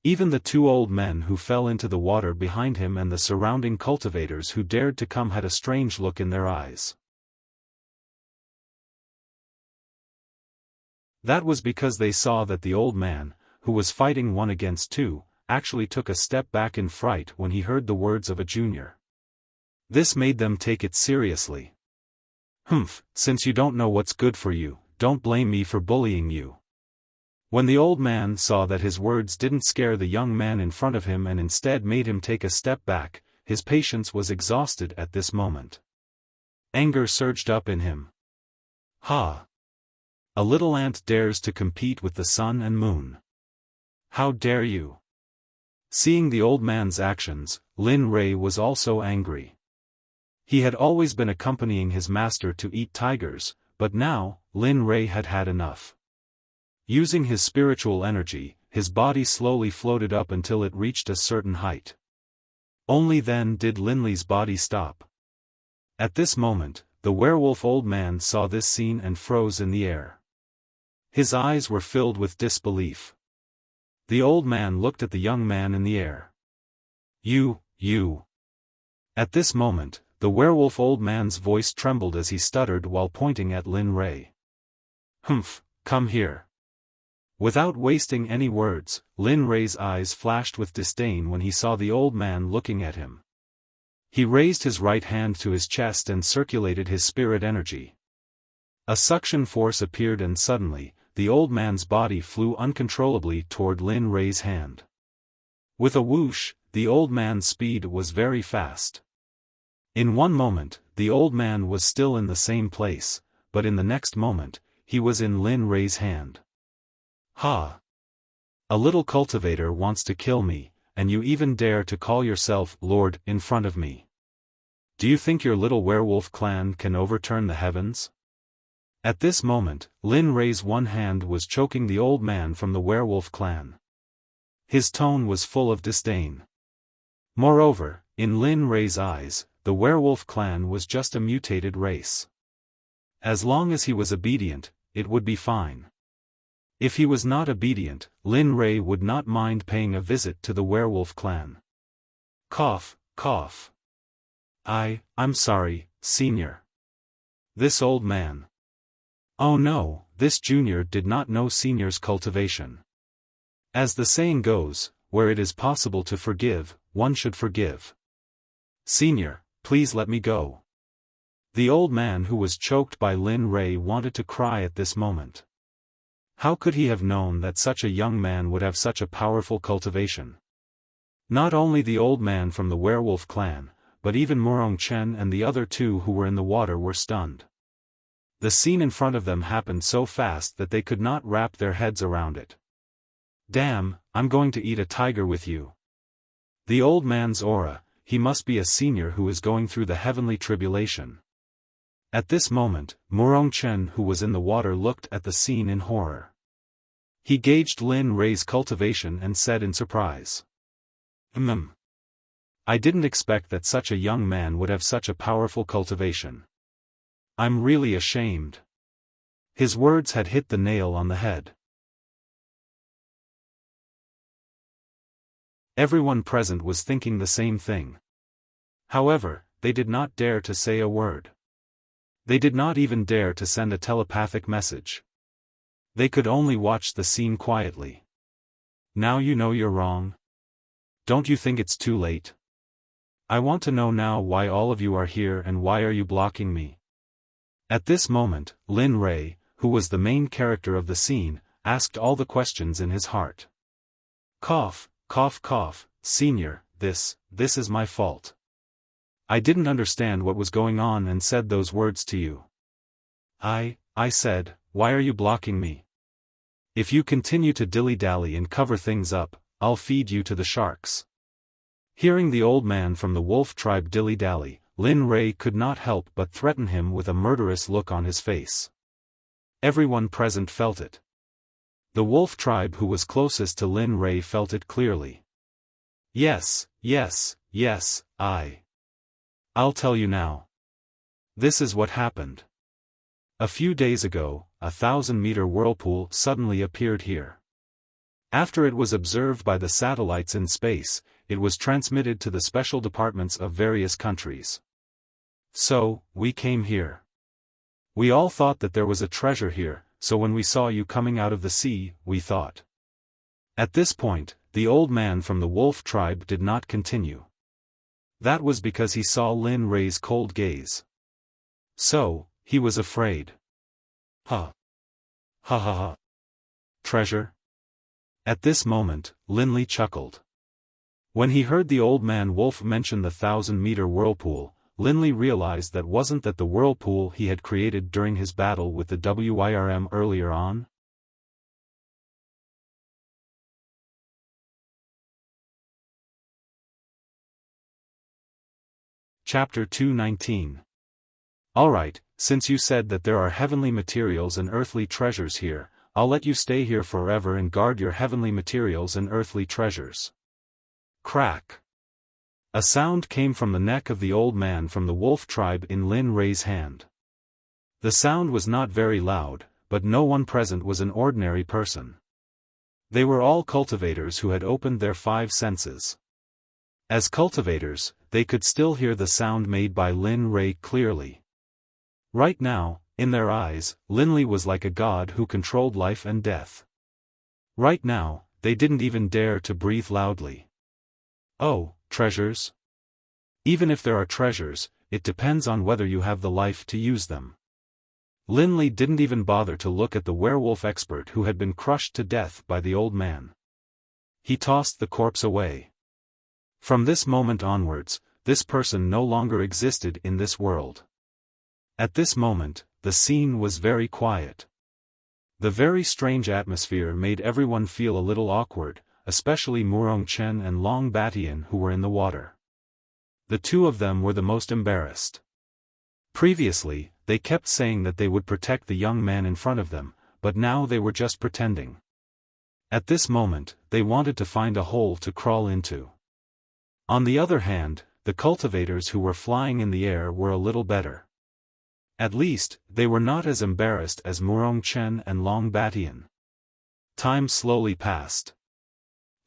S1: Even the two old men who fell into the water behind him and the surrounding cultivators who dared to come had a strange look in their eyes. That was because they saw that the old man, who was fighting 1 against 2, actually took a step back in fright when he heard the words of a junior. This made them take it seriously. Since you don't know what's good for you, don't blame me for bullying you. When the old man saw that his words didn't scare the young man in front of him and instead made him take a step back, his patience was exhausted at this moment. Anger surged up in him. Ha! A little ant dares to compete with the sun and moon. How dare you? Seeing the old man's actions, Lin Rei was also angry. He had always been accompanying his master to eat tigers, but now, Lin Rei had had enough. Using his spiritual energy, his body slowly floated up until it reached a certain height. Only then did Linley's body stop. At this moment, the werewolf old man saw this scene and froze in the air. His eyes were filled with disbelief. The old man looked at the young man in the air. You. At this moment, the werewolf old man's voice trembled as he stuttered while pointing at Lin Rei. Come here. Without wasting any words, Lin Rei's eyes flashed with disdain when he saw the old man looking at him. He raised his right hand to his chest and circulated his spirit energy. A suction force appeared and suddenly, the old man's body flew uncontrollably toward Lin Rei's hand. With a whoosh, the old man's speed was very fast. In one moment, the old man was still in the same place, but in the next moment, he was in Lin Rei's hand. Ha! A little cultivator wants to kill me, and you even dare to call yourself Lord in front of me. Do you think your little werewolf clan can overturn the heavens? At this moment, Lin Rei's one hand was choking the old man from the werewolf clan. His tone was full of disdain. Moreover, in Lin Rei's eyes, the werewolf clan was just a mutated race. As long as he was obedient, it would be fine. If he was not obedient, Lin Rei would not mind paying a visit to the werewolf clan. Cough, cough. I'm sorry, senior. This old man. Oh no, this junior did not know senior's cultivation. As the saying goes, where it is possible to forgive, one should forgive. Senior, please let me go. The old man who was choked by Lin Rei wanted to cry at this moment. How could he have known that such a young man would have such a powerful cultivation? Not only the old man from the werewolf clan, but even Murong Chen and the other two who were in the water were stunned. The scene in front of them happened so fast that they could not wrap their heads around it. Damn, I'm going to eat a tiger with you. The old man's aura, he must be a senior who is going through the heavenly tribulation. At this moment, Murong Chen who was in the water looked at the scene in horror. He gauged Lin Rei's cultivation and said in surprise. I didn't expect that such a young man would have such a powerful cultivation. I'm really ashamed. His words had hit the nail on the head. Everyone present was thinking the same thing. However, they did not dare to say a word. They did not even dare to send a telepathic message. They could only watch the scene quietly. Now you know you're wrong. Don't you think it's too late? I want to know now why all of you are here and why are you blocking me? At this moment, Lin Rei, who was the main character of the scene, asked all the questions in his heart. Cough, cough, cough, senior, this is my fault. I didn't understand what was going on and said those words to you. I said, why are you blocking me? If you continue to dilly-dally and cover things up, I'll feed you to the sharks. Hearing the old man from the wolf tribe dilly-dally, Lin Rei could not help but threaten him with a murderous look on his face. Everyone present felt it. The wolf tribe who was closest to Lin Rei felt it clearly. Yes, I'll tell you now. This is what happened. A few days ago, a 1,000-meter whirlpool suddenly appeared here. After it was observed by the satellites in space, it was transmitted to the special departments of various countries. So, we came here. We all thought that there was a treasure here, so when we saw you coming out of the sea, we thought. At this point, the old man from the wolf tribe did not continue. That was because he saw Lin Rei's cold gaze. So, he was afraid. Ha. Ha ha ha. Treasure? At this moment, Linley chuckled. When he heard the old man wolf mention the 1,000-meter whirlpool, Linley realized that wasn't that the whirlpool he had created during his battle with the WIRM earlier on? Chapter 219. Alright, since you said that there are heavenly materials and earthly treasures here, I'll let you stay here forever and guard your heavenly materials and earthly treasures. Crack. A sound came from the neck of the old man from the wolf tribe in Lin Rei's hand. The sound was not very loud, but no one present was an ordinary person. They were all cultivators who had opened their 5 senses. As cultivators, they could still hear the sound made by Lin Rei clearly. Right now, in their eyes, Linley was like a god who controlled life and death. Right now, they didn't even dare to breathe loudly. Oh, treasures? Even if there are treasures, it depends on whether you have the life to use them. Linley didn't even bother to look at the werewolf expert who had been crushed to death by the old man. He tossed the corpse away. From this moment onwards, this person no longer existed in this world. At this moment, the scene was very quiet. The very strange atmosphere made everyone feel a little awkward, especially Murong Chen and Long Batian who were in the water. The two of them were the most embarrassed. Previously, they kept saying that they would protect the young man in front of them, but now they were just pretending. At this moment, they wanted to find a hole to crawl into. On the other hand, the cultivators who were flying in the air were a little better. At least, they were not as embarrassed as Murong Chen and Long Batian. Time slowly passed.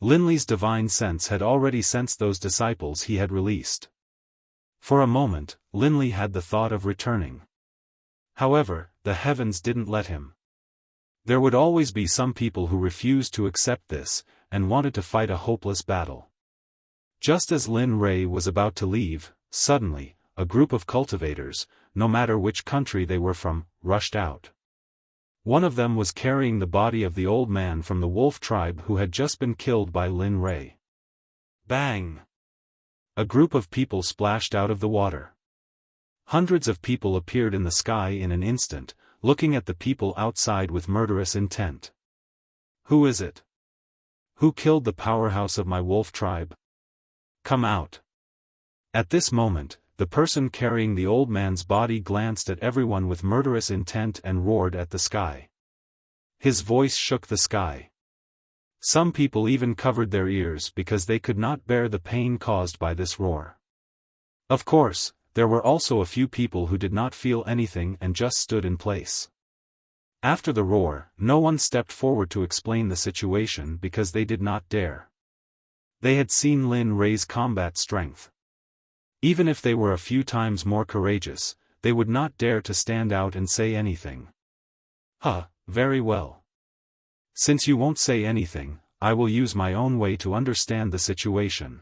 S1: Linley's divine sense had already sensed those disciples he had released. For a moment, Linley had the thought of returning. However, the heavens didn't let him. There would always be some people who refused to accept this, and wanted to fight a hopeless battle. Just as Lin Rei was about to leave, suddenly, a group of cultivators, no matter which country they were from, rushed out. One of them was carrying the body of the old man from the wolf tribe who had just been killed by Lin Rei. Bang! A group of people splashed out of the water. Hundreds of people appeared in the sky in an instant, looking at the people outside with murderous intent. Who is it? Who killed the powerhouse of my wolf tribe? Come out. At this moment, the person carrying the old man's body glanced at everyone with murderous intent and roared at the sky. His voice shook the sky. Some people even covered their ears because they could not bear the pain caused by this roar. Of course, there were also a few people who did not feel anything and just stood in place. After the roar, no one stepped forward to explain the situation because they did not dare. They had seen Lin Rei's combat strength. Even if they were a few times more courageous, they would not dare to stand out and say anything. Very well. Since you won't say anything, I will use my own way to understand the situation.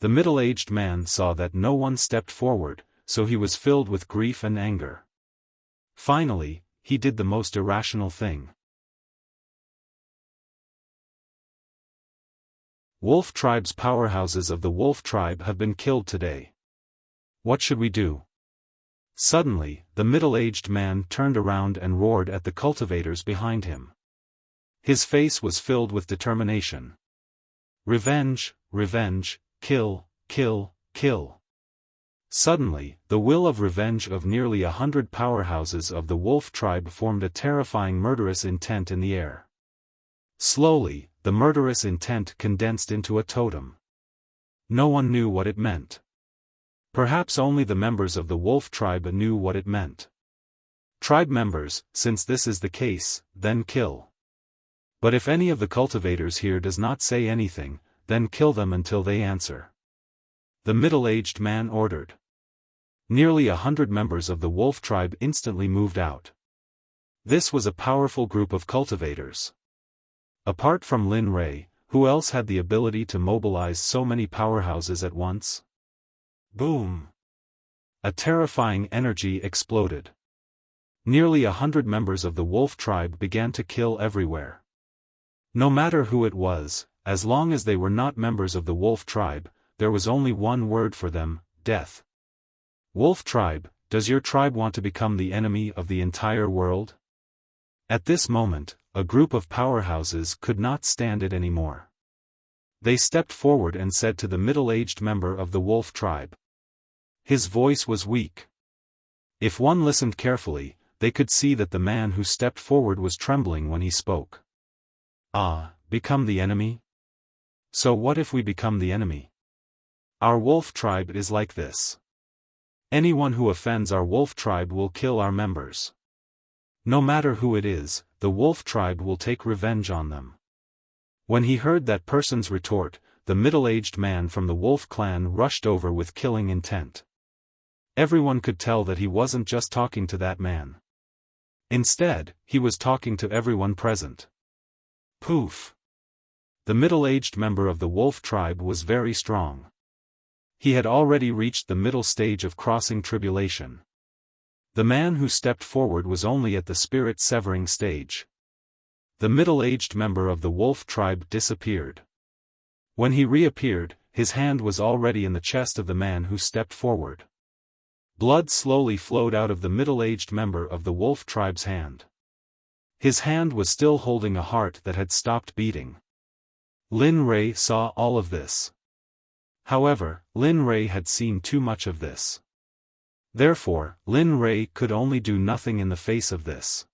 S1: The middle-aged man saw that no one stepped forward, so he was filled with grief and anger. Finally, he did the most irrational thing. Wolf tribe's powerhouses of the wolf tribe have been killed today. What should we do? Suddenly, the middle-aged man turned around and roared at the cultivators behind him. His face was filled with determination. Revenge, revenge, kill, kill, kill. Suddenly, the will of revenge of nearly 100 powerhouses of the wolf tribe formed a terrifying murderous intent in the air. Slowly, the murderous intent condensed into a totem. No one knew what it meant. Perhaps only the members of the wolf tribe knew what it meant. Tribe members, since this is the case, then kill. But if any of the cultivators here does not say anything, then kill them until they answer. The middle-aged man ordered. Nearly 100 members of the wolf tribe instantly moved out. This was a powerful group of cultivators. Apart from Lin Rei, who else had the ability to mobilize so many powerhouses at once? Boom! A terrifying energy exploded. Nearly 100 members of the wolf tribe began to kill everywhere. No matter who it was, as long as they were not members of the wolf tribe, there was only one word for them: death. Wolf tribe, does your tribe want to become the enemy of the entire world? At this moment, a group of powerhouses could not stand it anymore. They stepped forward and said to the middle-aged member of the wolf tribe. His voice was weak. If one listened carefully, they could see that the man who stepped forward was trembling when he spoke. Become the enemy? So what if we become the enemy? Our wolf tribe is like this. Anyone who offends our wolf tribe will kill our members. No matter who it is, the wolf tribe will take revenge on them. When he heard that person's retort, the middle-aged man from the wolf clan rushed over with killing intent. Everyone could tell that he wasn't just talking to that man. Instead, he was talking to everyone present. Poof! The middle-aged member of the wolf tribe was very strong. He had already reached the middle stage of crossing tribulation. The man who stepped forward was only at the spirit-severing stage. The middle-aged member of the wolf tribe disappeared. When he reappeared, his hand was already in the chest of the man who stepped forward. Blood slowly flowed out of the middle-aged member of the wolf tribe's hand. His hand was still holding a heart that had stopped beating. Lin Rei saw all of this. However, Lin Rei had seen too much of this. Therefore, Lin Rei could only do nothing in the face of this.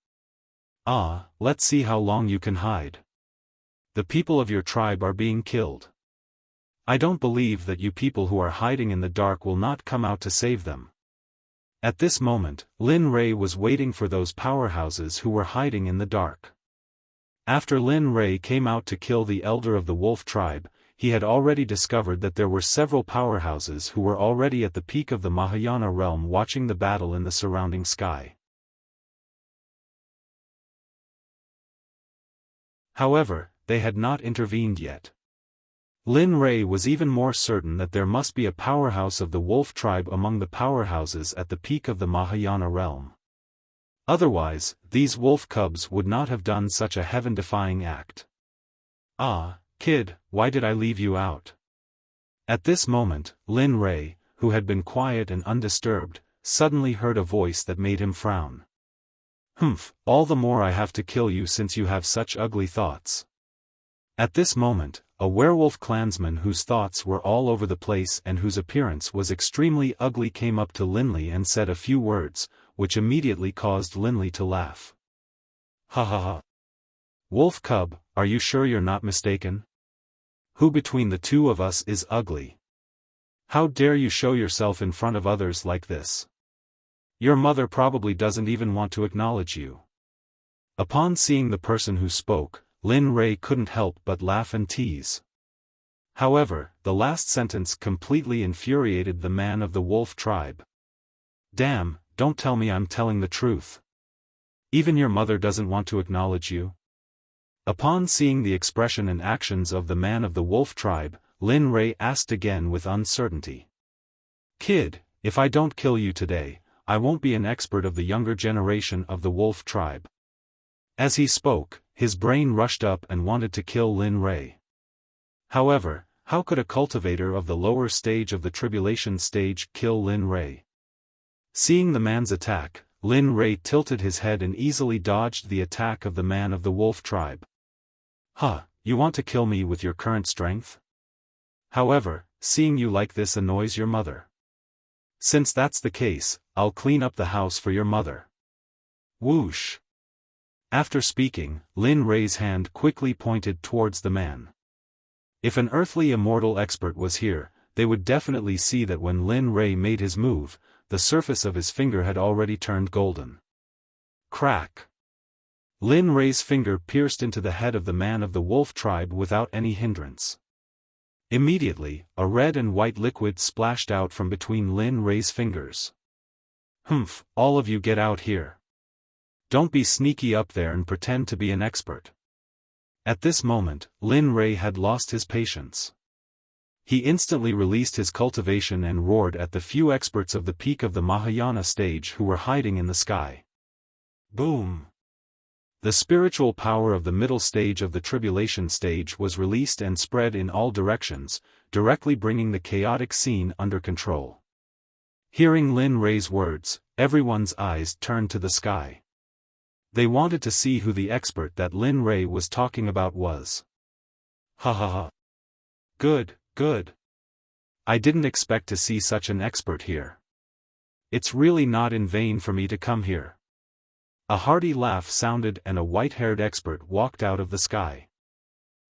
S1: Let's see how long you can hide. The people of your tribe are being killed. I don't believe that you people who are hiding in the dark will not come out to save them. At this moment, Lin Rei was waiting for those powerhouses who were hiding in the dark. After Lin Rei came out to kill the elder of the wolf tribe, he had already discovered that there were several powerhouses who were already at the peak of the Mahayana realm watching the battle in the surrounding sky. However, they had not intervened yet. Lin Rei was even more certain that there must be a powerhouse of the wolf tribe among the powerhouses at the peak of the Mahayana realm. Otherwise, these wolf cubs would not have done such a heaven-defying act. Ah, kid, why did I leave you out? At this moment, Lin Rei, who had been quiet and undisturbed, suddenly heard a voice that made him frown. Humph, all the more I have to kill you since you have such ugly thoughts. At this moment, a werewolf clansman whose thoughts were all over the place and whose appearance was extremely ugly came up to Linley and said a few words, which immediately caused Linley to laugh. Ha ha ha. Wolf cub, are you sure you're not mistaken? Who between the two of us is ugly? How dare you show yourself in front of others like this? Your mother probably doesn't even want to acknowledge you. Upon seeing the person who spoke, Lin Rei couldn't help but laugh and tease. However, the last sentence completely infuriated the man of the wolf tribe. Damn, don't tell me I'm telling the truth. Even your mother doesn't want to acknowledge you? Upon seeing the expression and actions of the man of the wolf tribe, Lin Rei asked again with uncertainty. Kid, if I don't kill you today, I won't be an expert of the younger generation of the wolf tribe. As he spoke, his brain rushed up and wanted to kill Lin Rei. However, how could a cultivator of the lower stage of the tribulation stage kill Lin Rei? Seeing the man's attack, Lin Rei tilted his head and easily dodged the attack of the man of the wolf tribe. Huh, you want to kill me with your current strength? However, seeing you like this annoys your mother. Since that's the case, I'll clean up the house for your mother. Whoosh. After speaking, Lin Rei's hand quickly pointed towards the man. If an earthly immortal expert was here, they would definitely see that when Lin Rei made his move, the surface of his finger had already turned golden. Crack! Lin Rei's finger pierced into the head of the man of the wolf tribe without any hindrance. Immediately, a red and white liquid splashed out from between Lin Rei's fingers. Humph, all of you get out here. Don't be sneaky up there and pretend to be an expert. At this moment, Lin Rei had lost his patience. He instantly released his cultivation and roared at the few experts of the peak of the Mahayana stage who were hiding in the sky. Boom! The spiritual power of the middle stage of the tribulation stage was released and spread in all directions, directly bringing the chaotic scene under control. Hearing Lin Rei's words, everyone's eyes turned to the sky. They wanted to see who the expert that Lin Rei was talking about was. Ha ha ha. Good, good. I didn't expect to see such an expert here. It's really not in vain for me to come here. A hearty laugh sounded and a white-haired expert walked out of the sky.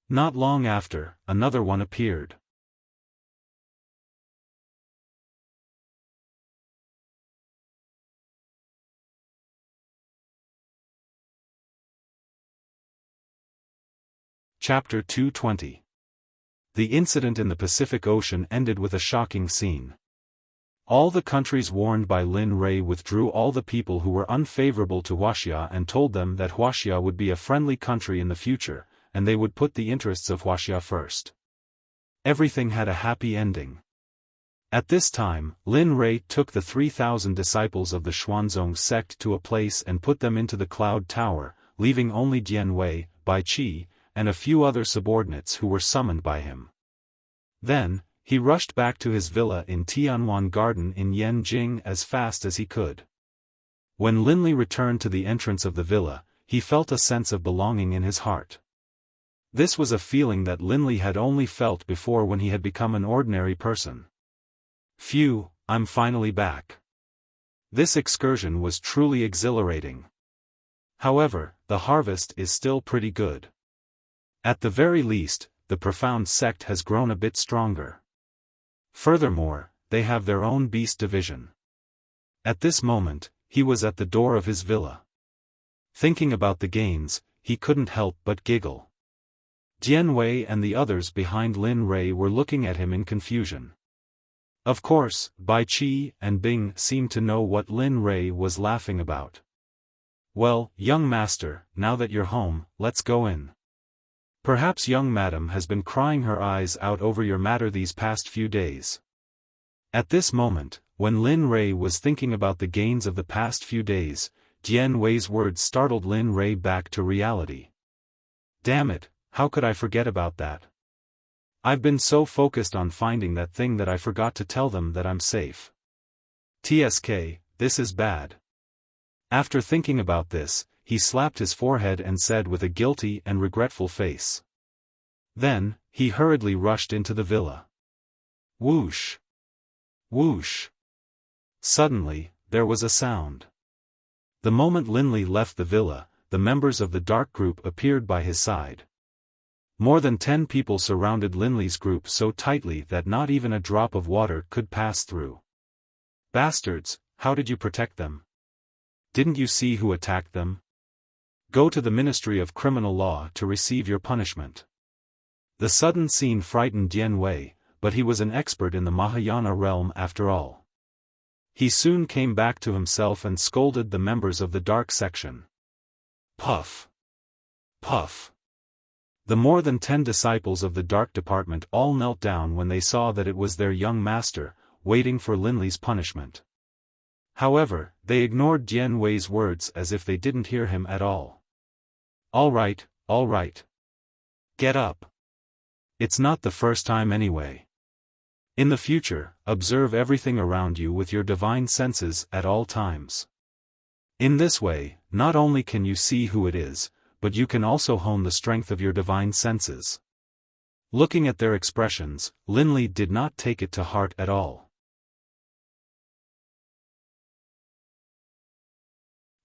S1: Not long after, another one appeared. Chapter 220. The incident in the Pacific Ocean ended with a shocking scene. All the countries warned by Lin Rei withdrew all the people who were unfavorable to Wuxia and told them that Wuxia would be a friendly country in the future, and they would put the interests of Wuxia first. Everything had a happy ending. At this time, Lin Rei took the 3,000 disciples of the Xuanzong sect to a place and put them into the Cloud Tower, leaving only Dian Wei, Bai Qi, and a few other subordinates who were summoned by him. Then, he rushed back to his villa in Tianwan Garden in Yanjing as fast as he could. When Linley returned to the entrance of the villa, he felt a sense of belonging in his heart. This was a feeling that Linley had only felt before when he had become an ordinary person. Phew, I'm finally back. This excursion was truly exhilarating. However, the harvest is still pretty good. At the very least, the profound sect has grown a bit stronger. Furthermore, they have their own beast division. At this moment, he was at the door of his villa. Thinking about the gains, he couldn't help but giggle. Jian Wei and the others behind Lin Rei were looking at him in confusion. Of course, Bai Qi and Bing seemed to know what Lin Rei was laughing about. Well, young master, now that you're home, let's go in. Perhaps young madam has been crying her eyes out over your matter these past few days. At this moment, when Lin Rei was thinking about the gains of the past few days, Jian Wei's words startled Lin Rei back to reality. Damn it, how could I forget about that? I've been so focused on finding that thing that I forgot to tell them that I'm safe. TSK, this is bad. After thinking about this, he slapped his forehead and said with a guilty and regretful face. Then, he hurriedly rushed into the villa. Whoosh! Whoosh! Suddenly, there was a sound. The moment Linley left the villa, the members of the dark group appeared by his side. More than 10 people surrounded Linley's group so tightly that not even a drop of water could pass through. Bastards, how did you protect them? Didn't you see who attacked them? Go to the Ministry of Criminal Law to receive your punishment. The sudden scene frightened Jian Wei, but he was an expert in the Mahayana realm after all. He soon came back to himself and scolded the members of the dark section. Puff! Puff! The more than 10 disciples of the dark department all knelt down when they saw that it was their young master, waiting for Linley's punishment. However, they ignored Jian Wei's words as if they didn't hear him at all. All right. Get up. It's not the first time anyway. In the future, observe everything around you with your divine senses at all times. In this way, not only can you see who it is, but you can also hone the strength of your divine senses. Looking at their expressions, Linley did not take it to heart at all.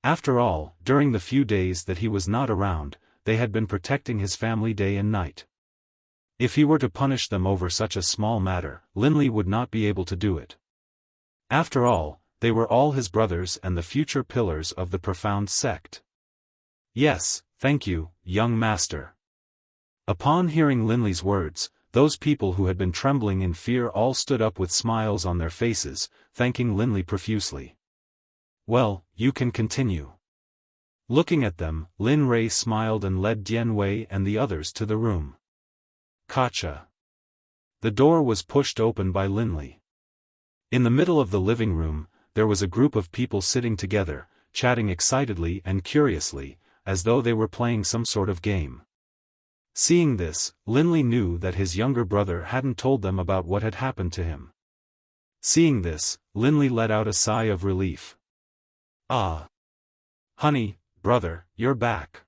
S1: After all, during the few days that he was not around, they had been protecting his family day and night. If he were to punish them over such a small matter, Linley would not be able to do it. After all, they were all his brothers and the future pillars of the profound sect. Yes, thank you, young master. Upon hearing Linley's words, those people who had been trembling in fear all stood up with smiles on their faces, thanking Linley profusely. Well, you can continue. Looking at them, Lin Rei smiled and led Jian Wei and the others to the room. Gotcha. The door was pushed open by Linley. In the middle of the living room, there was a group of people sitting together, chatting excitedly and curiously, as though they were playing some sort of game. Seeing this, Linley knew that his younger brother hadn't told them about what had happened to him. Seeing this, Linley let out a sigh of relief. Ah! Honey, brother, you're back.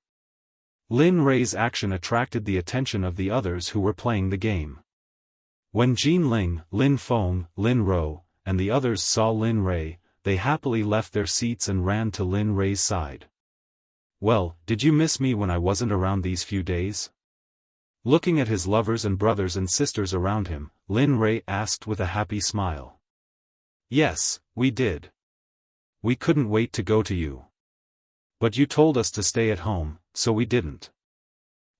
S1: Lin Rei's action attracted the attention of the others who were playing the game. When Jin Ling, Lin Feng, Lin Ro, and the others saw Lin Rei, they happily left their seats and ran to Lin Rei's side. Well, did you miss me when I wasn't around these few days? Looking at his lovers and brothers and sisters around him, Lin Rei asked with a happy smile. Yes, we did. We couldn't wait to go to you. But you told us to stay at home, so we didn't.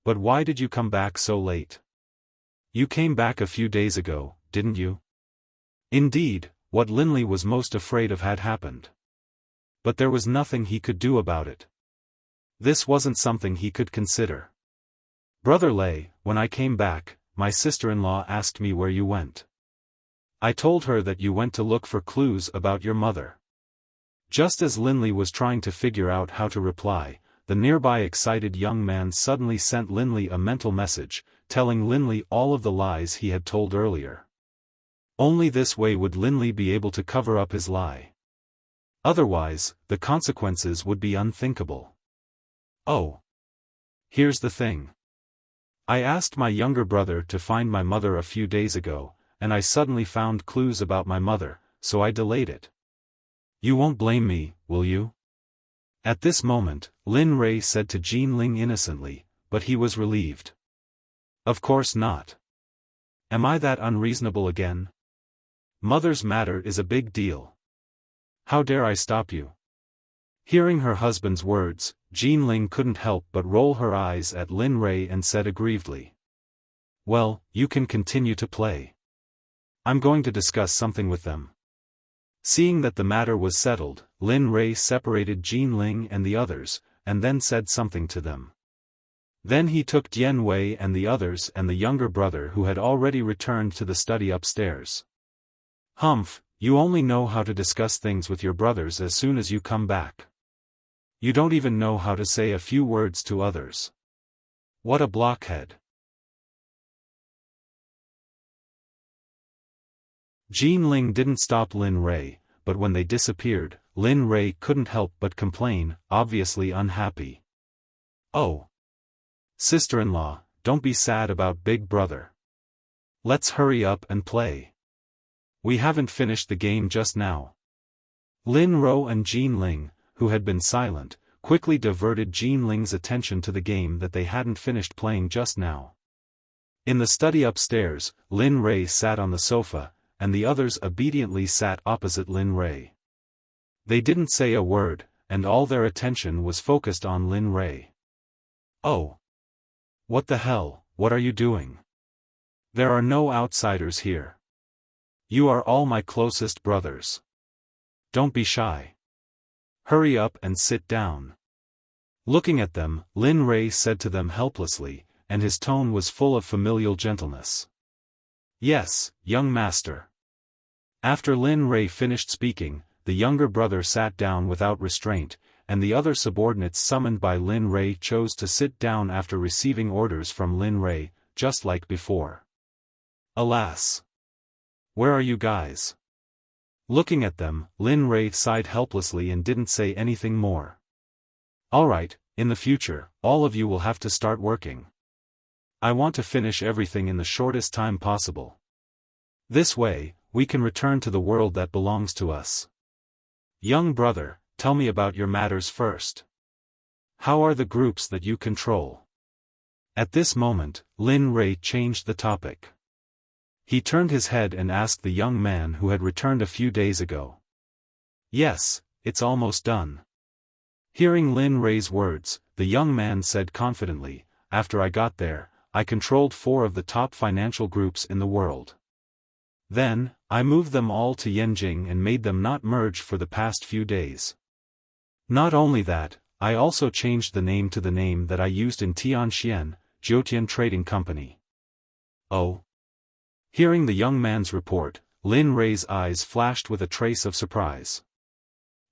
S1: But why did you come back so late? You came back a few days ago, didn't you? Indeed, what Linley was most afraid of had happened. But there was nothing he could do about it. This wasn't something he could consider. Brother Lei, when I came back, my sister-in-law asked me where you went. I told her that you went to look for clues about your mother. Just as Linley was trying to figure out how to reply, the nearby excited young man suddenly sent Linley a mental message, telling Linley all of the lies he had told earlier. Only this way would Linley be able to cover up his lie. Otherwise, the consequences would be unthinkable. Oh. Here's the thing. I asked my younger brother to find my mother a few days ago, and I suddenly found clues about my mother, so I delayed it. You won't blame me, will you? At this moment, Lin Rei said to Jin Ling innocently, but he was relieved. Of course not. Am I that unreasonable again? Mother's matter is a big deal. How dare I stop you? Hearing her husband's words, Jean Ling couldn't help but roll her eyes at Lin Rei and said aggrievedly. Well, you can continue to play. I'm going to discuss something with them. Seeing that the matter was settled, Lin Rei separated Jean Ling and the others, and then said something to them. Then he took Dian Wei and the others and the younger brother who had already returned to the study upstairs. Humph, you only know how to discuss things with your brothers as soon as you come back. You don't even know how to say a few words to others. What a blockhead. Jean Ling didn't stop Lin Rei, but when they disappeared, Lin Rei couldn't help but complain, obviously unhappy. Oh. Sister-in-law, don't be sad about Big Brother. Let's hurry up and play. We haven't finished the game just now. Lin Ro and Jean Ling, who had been silent, quickly diverted Jean Ling's attention to the game that they hadn't finished playing just now. In the study upstairs, Lin Rei sat on the sofa, and the others obediently sat opposite Lin Rei. They didn't say a word, and all their attention was focused on Lin Rei. Oh. What the hell, what are you doing? There are no outsiders here. You are all my closest brothers. Don't be shy. Hurry up and sit down. Looking at them, Lin Rei said to them helplessly, and his tone was full of familial gentleness. Yes, young master. After Lin Rei finished speaking, the younger brother sat down without restraint, and the other subordinates summoned by Lin Rei chose to sit down after receiving orders from Lin Rei, just like before. Alas! Where are you guys? Looking at them, Lin Rei sighed helplessly and didn't say anything more. Alright, in the future, all of you will have to start working. I want to finish everything in the shortest time possible. This way, we can return to the world that belongs to us. Young brother, tell me about your matters first. How are the groups that you control? At this moment, Lin Rei changed the topic. He turned his head and asked the young man who had returned a few days ago. Yes, it's almost done. Hearing Lin Rei's words, the young man said confidently, after I got there, I controlled 4 of the top financial groups in the world. Then, I moved them all to Yanjing and made them not merge for the past few days. Not only that, I also changed the name to the name that I used in Tianxian, Jiutian Trading Company. Oh. Hearing the young man's report, Lin Rei's eyes flashed with a trace of surprise.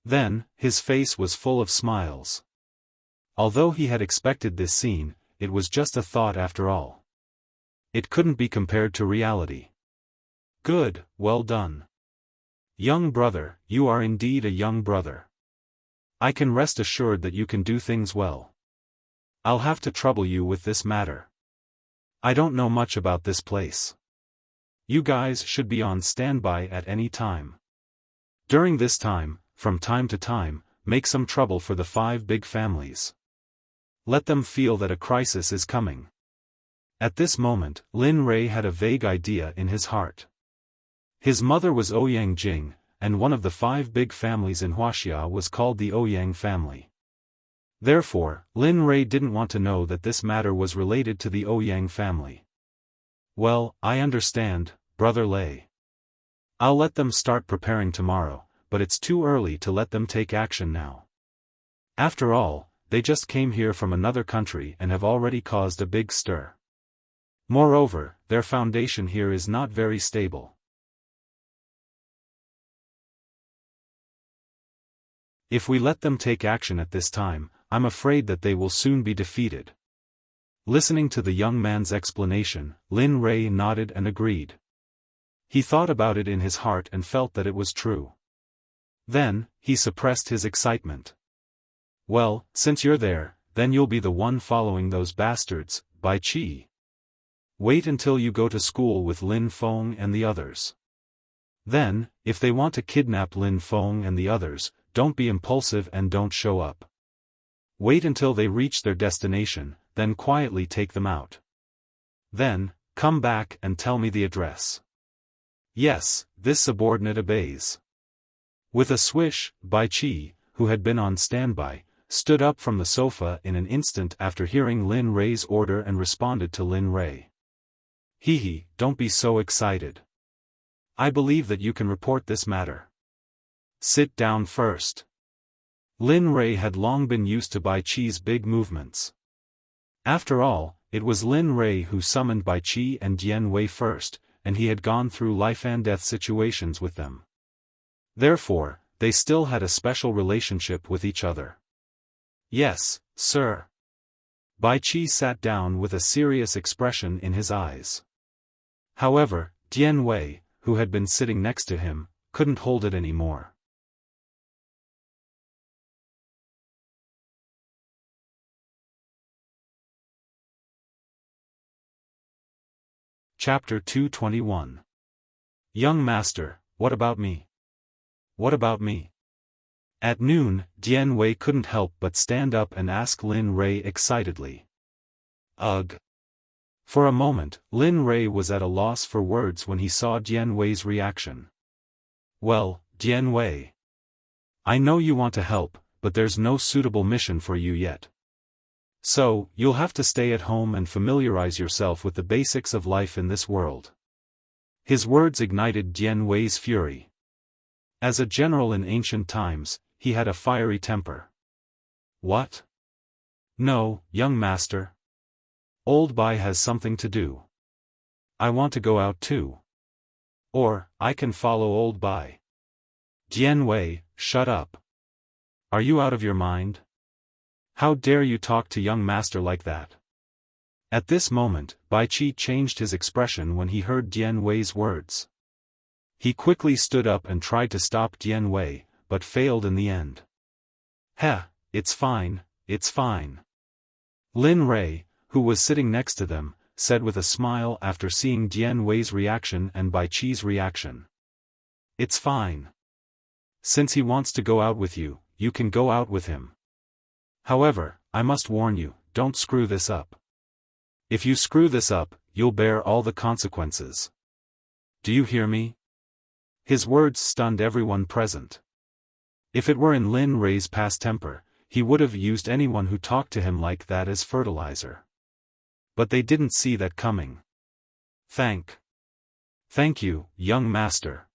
S1: Then, his face was full of smiles. Although he had expected this scene, it was just a thought after all. It couldn't be compared to reality. Good, well done. Young brother, you are indeed a young brother. I can rest assured that you can do things well. I'll have to trouble you with this matter. I don't know much about this place. You guys should be on standby at any time. During this time, from time to time, make some trouble for the 5 big families. Let them feel that a crisis is coming. At this moment, Lin Rei had a vague idea in his heart. His mother was Ouyang Jing, and one of the 5 big families in Wuxia was called the Ouyang family. Therefore, Lin Rei didn't want to know that this matter was related to the Ouyang family. Well, I understand, Brother Lei. I'll let them start preparing tomorrow, but it's too early to let them take action now. After all, they just came here from another country and have already caused a big stir. Moreover, their foundation here is not very stable. If we let them take action at this time, I'm afraid that they will soon be defeated. Listening to the young man's explanation, Lin Rei nodded and agreed. He thought about it in his heart and felt that it was true. Then, he suppressed his excitement. Well, since you're there, then you'll be the one following those bastards, Bai Qi. Wait until you go to school with Lin Feng and the others. Then, if they want to kidnap Lin Feng and the others, don't be impulsive and don't show up. Wait until they reach their destination, then quietly take them out. Then, come back and tell me the address. Yes, this subordinate obeys. With a swish, Bai Qi, who had been on standby, stood up from the sofa in an instant after hearing Lin Rei's order and responded to Lin Rei. Hee, don't be so excited. I believe that you can report this matter. Sit down first. Lin Rei had long been used to Bai Qi's big movements. After all, it was Lin Rei who summoned Bai Qi and Dian Wei first, and he had gone through life-and-death situations with them. Therefore, they still had a special relationship with each other. Yes, sir. Bai Qi sat down with a serious expression in his eyes. However, Dian Wei, who had been sitting next to him, couldn't hold it anymore. Chapter 221. Young Master, what about me? What about me? At noon, Dian Wei couldn't help but stand up and ask Lin Rei excitedly. Ugh. For a moment, Lin Rei was at a loss for words when he saw Dian Wei's reaction. Well, Dian Wei. I know you want to help, but there's no suitable mission for you yet. So, you'll have to stay at home and familiarize yourself with the basics of life in this world. His words ignited Dian Wei's fury. As a general in ancient times, he had a fiery temper. What? No, young master. Old Bai has something to do. I want to go out too. Or, I can follow old Bai. Dian Wei, shut up. Are you out of your mind? How dare you talk to young master like that? At this moment, Bai Qi changed his expression when he heard Dian Wei's words. He quickly stood up and tried to stop Dian Wei, but failed in the end. Heh, it's fine, it's fine. Lin Rei, who was sitting next to them, said with a smile after seeing Dian Wei's reaction and Bai Qi's reaction. It's fine. Since he wants to go out with you, you can go out with him. However, I must warn you, don't screw this up. If you screw this up, you'll bear all the consequences. Do you hear me? His words stunned everyone present. If it were in Lin Rei's past temper, he would have used anyone who talked to him like that as fertilizer. But they didn't see that coming. Thank you, young master.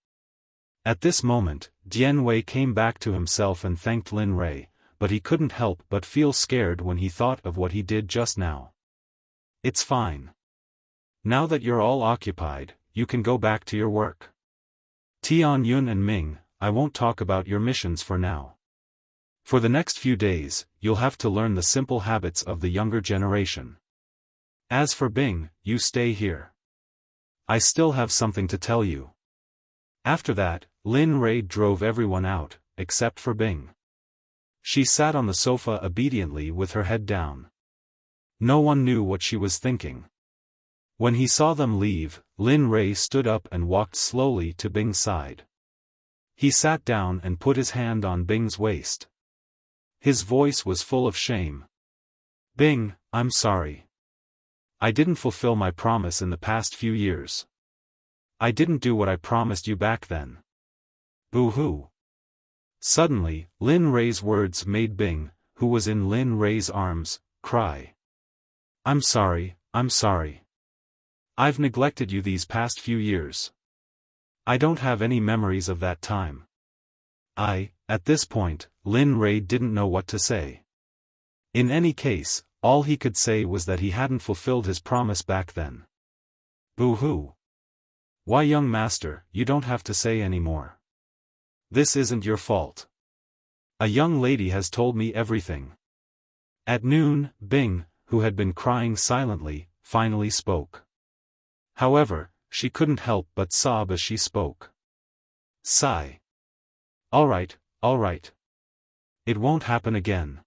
S1: At this moment, Dian Wei came back to himself and thanked Lin Rei, but he couldn't help but feel scared when he thought of what he did just now. It's fine. Now that you're all occupied, you can go back to your work. Tian Yun and Ming, I won't talk about your missions for now. For the next few days, you'll have to learn the simple habits of the younger generation. As for Bing, you stay here. I still have something to tell you. After that, Lin Rei drove everyone out, except for Bing. She sat on the sofa obediently with her head down. No one knew what she was thinking. When he saw them leave, Lin Rei stood up and walked slowly to Bing's side. He sat down and put his hand on Bing's waist. His voice was full of shame. Bing, I'm sorry. I didn't fulfill my promise in the past few years. I didn't do what I promised you back then. Boo-hoo. Suddenly, Lin Rei's words made Bing, who was in Lin Rei's arms, cry. I'm sorry. I've neglected you these past few years. I don't have any memories of that time. At this point, Lin Rei didn't know what to say. In any case, all he could say was that he hadn't fulfilled his promise back then. Boo-hoo. Why, young master, you don't have to say any more. This isn't your fault. A young lady has told me everything. At noon, Bing, who had been crying silently, finally spoke. However, she couldn't help but sob as she spoke. Sigh. All right. It won't happen again.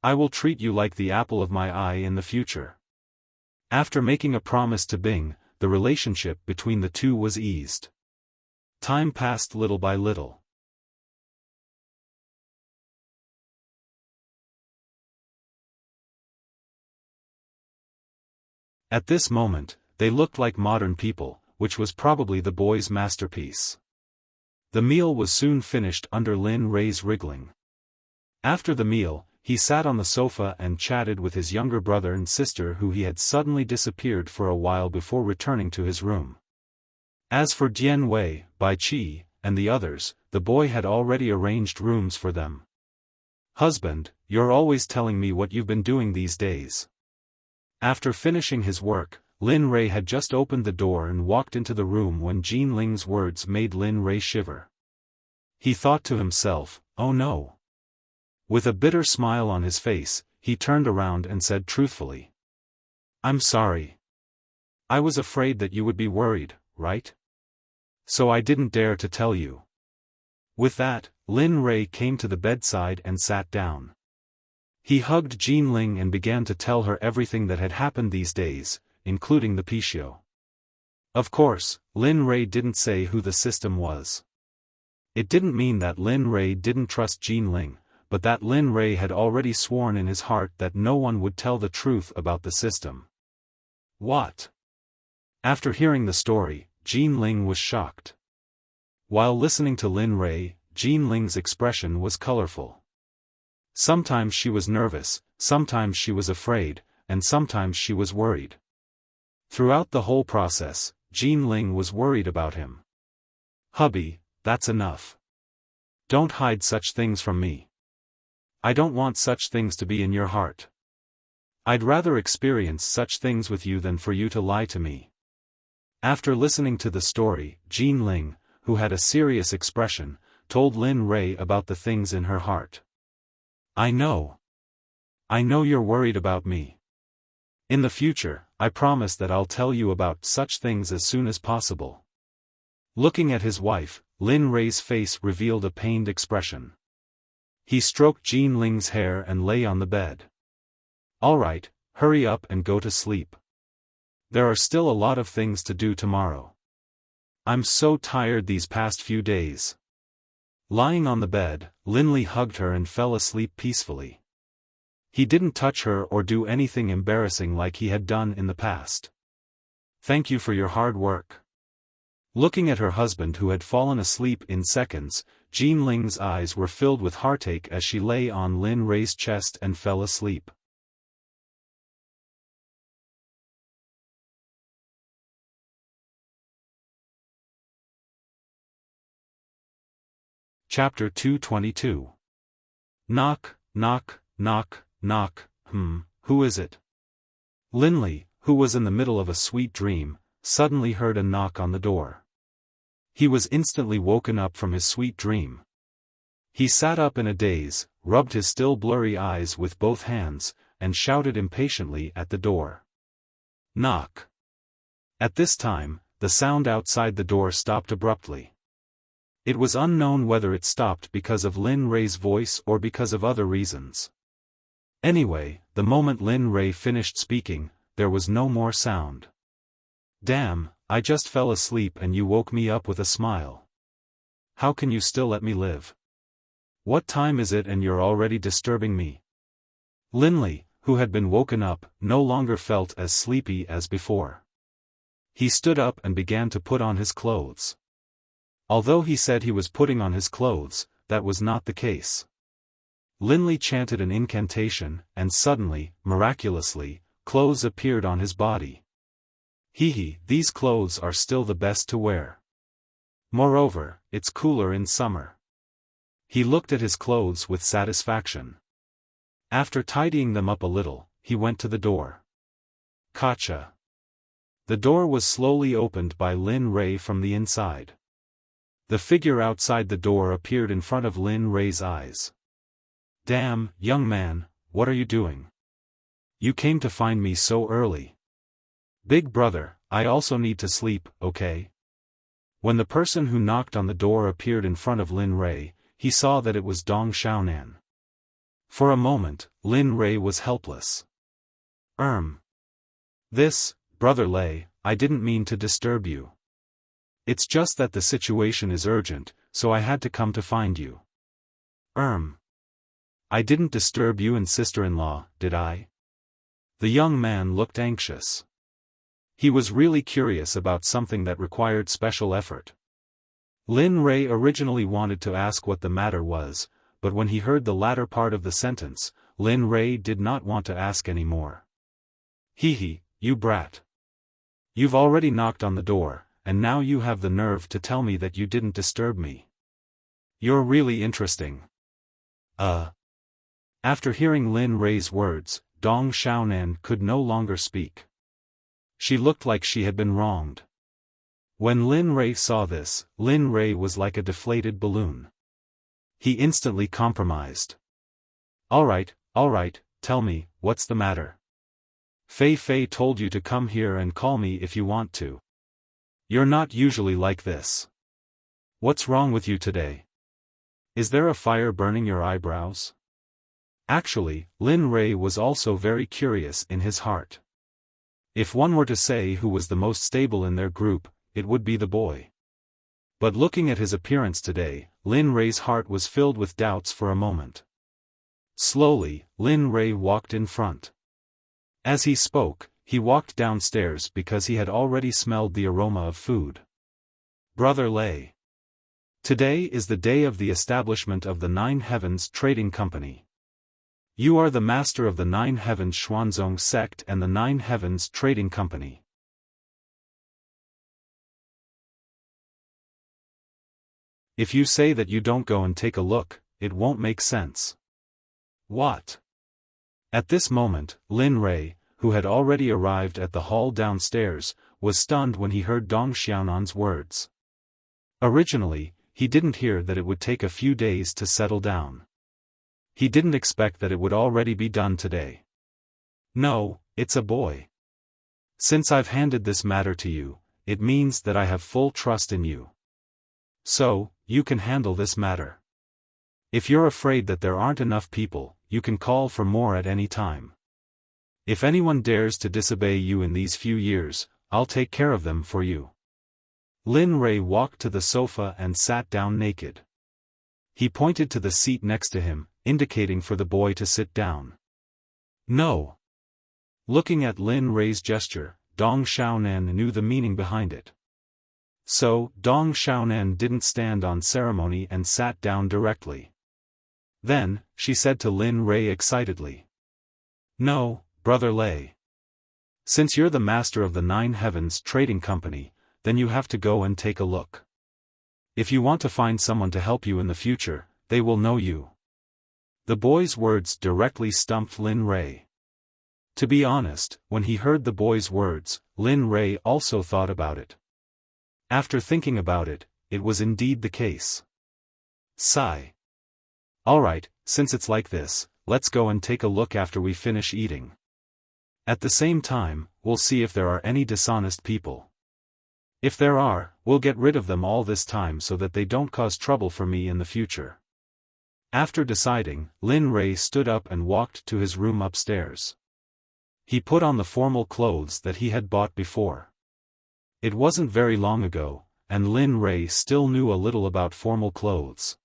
S1: I will treat you like the apple of my eye in the future. After making a promise to Bing, the relationship between the two was eased. Time passed little by little. At this moment, they looked like modern people, which was probably the boy's masterpiece. The meal was soon finished under Lin Rei's wriggling. After the meal, he sat on the sofa and chatted with his younger brother and sister who he had suddenly disappeared for a while before returning to his room. As for Dian Wei, Bai Qi, and the others, the boy had already arranged rooms for them. "Husband, you're always telling me what you've been doing these days." After finishing his work, Lin Rei had just opened the door and walked into the room when Jin Ling's words made Lin Rei shiver. He thought to himself, "Oh no." With a bitter smile on his face, he turned around and said truthfully, "I'm sorry. I was afraid that you would be worried, right? So I didn't dare to tell you." With that, Lin Rei came to the bedside and sat down. He hugged Jin Ling and began to tell her everything that had happened these days, including the Pishio. Of course, Lin Rei didn't say who the system was. It didn't mean that Lin Rei didn't trust Jin Ling, but that Lin Rei had already sworn in his heart that no one would tell the truth about the system. What? After hearing the story, Jin Ling was shocked. While listening to Lin Rei, Jin Ling's expression was colorful. Sometimes she was nervous, sometimes she was afraid, and sometimes she was worried. Throughout the whole process, Jin Ling was worried about him. "Hubby, that's enough. Don't hide such things from me. I don't want such things to be in your heart. I'd rather experience such things with you than for you to lie to me." After listening to the story, Jin Ling, who had a serious expression, told Lin Rei about the things in her heart. I know you're worried about me. In the future, I promise that I'll tell you about such things as soon as possible." Looking at his wife, Lin Rei's face revealed a pained expression. He stroked Jin Ling's hair and lay on the bed. "All right, hurry up and go to sleep. There are still a lot of things to do tomorrow. I'm so tired these past few days." Lying on the bed, Lin Li hugged her and fell asleep peacefully. He didn't touch her or do anything embarrassing like he had done in the past. "Thank you for your hard work." Looking at her husband who had fallen asleep in seconds, Jin Ling's eyes were filled with heartache as she lay on Lin Rei's chest and fell asleep. Chapter 222. Knock, knock, knock, knock, who is it? Lin Li, who was in the middle of a sweet dream, suddenly heard a knock on the door. He was instantly woken up from his sweet dream. He sat up in a daze, rubbed his still blurry eyes with both hands, and shouted impatiently at the door. Knock. At this time, the sound outside the door stopped abruptly. It was unknown whether it stopped because of Lin Rei's voice or because of other reasons. Anyway, the moment Lin Rei finished speaking, there was no more sound. "Damn, I just fell asleep and you woke me up with a smile. How can you still let me live? What time is it and you're already disturbing me?" Lin Li, who had been woken up, no longer felt as sleepy as before. He stood up and began to put on his clothes. Although he said he was putting on his clothes, that was not the case. Lin Li chanted an incantation, and suddenly, miraculously, clothes appeared on his body. These clothes are still the best to wear. Moreover, it's cooler in summer." He looked at his clothes with satisfaction. After tidying them up a little, he went to the door. Kacha. The door was slowly opened by Lin Rei from the inside. The figure outside the door appeared in front of Lin Rei's eyes. "Damn, young man, what are you doing? You came to find me so early." "Big brother, I also need to sleep, okay?" When the person who knocked on the door appeared in front of Lin Rei, he saw that it was Dong Xiaonan. For a moment, Lin Rei was helpless. This, Brother Lei, I didn't mean to disturb you. It's just that the situation is urgent, so I had to come to find you." I didn't disturb you and sister-in-law, did I?" The young man looked anxious. He was really curious about something that required special effort. Lin Rei originally wanted to ask what the matter was, but when he heard the latter part of the sentence, Lin Rei did not want to ask any more. Hee, you brat. You've already knocked on the door, and now you have the nerve to tell me that you didn't disturb me. You're really interesting. After hearing Lin Rei's words, Dong Xiaonan could no longer speak. She looked like she had been wronged. When Lin Rei saw this, Lin Rei was like a deflated balloon. He instantly compromised. Alright, tell me, what's the matter? Fei told you to come here and call me if you want to. You're not usually like this. What's wrong with you today? Is there a fire burning your eyebrows? Actually, Lin Rei was also very curious in his heart. If one were to say who was the most stable in their group, it would be the boy. But looking at his appearance today, Lin Rei's heart was filled with doubts for a moment. Slowly, Lin Rei walked in front. As he spoke, he walked downstairs because he had already smelled the aroma of food. Brother Lei. Today is the day of the establishment of the Nine Heavens Trading Company. You are the master of the Nine Heavens Xuanzong Sect and the Nine Heavens Trading Company. If you say that you don't go and take a look, it won't make sense. What? At this moment, Lin Rei, who had already arrived at the hall downstairs, was stunned when he heard Dong Xiaonan's words. Originally, he didn't hear that it would take a few days to settle down. He didn't expect that it would already be done today. No, it's a boy. Since I've handed this matter to you, it means that I have full trust in you. So, you can handle this matter. If you're afraid that there aren't enough people, you can call for more at any time. If anyone dares to disobey you in these few years, I'll take care of them for you. Lin Rei walked to the sofa and sat down naked. He pointed to the seat next to him, indicating for the boy to sit down. No. Looking at Lin Rei's gesture, Dong Xiaonan knew the meaning behind it. So, Dong Xiaonan didn't stand on ceremony and sat down directly. Then, she said to Lin Rei excitedly. No, Brother Lei. Since you're the master of the Nine Heavens Trading Company, then you have to go and take a look. If you want to find someone to help you in the future, they will know you. The boy's words directly stumped Lin Rei. To be honest, when he heard the boy's words, Lin Rei also thought about it. After thinking about it, it was indeed the case. Sigh. Alright, since it's like this, let's go and take a look after we finish eating. At the same time, we'll see if there are any dishonest people. If there are, we'll get rid of them all this time so that they don't cause trouble for me in the future. After deciding, Lin Rei stood up and walked to his room upstairs. He put on the formal clothes that he had bought before. It wasn't very long ago, and Lin Rei still knew a little about formal clothes.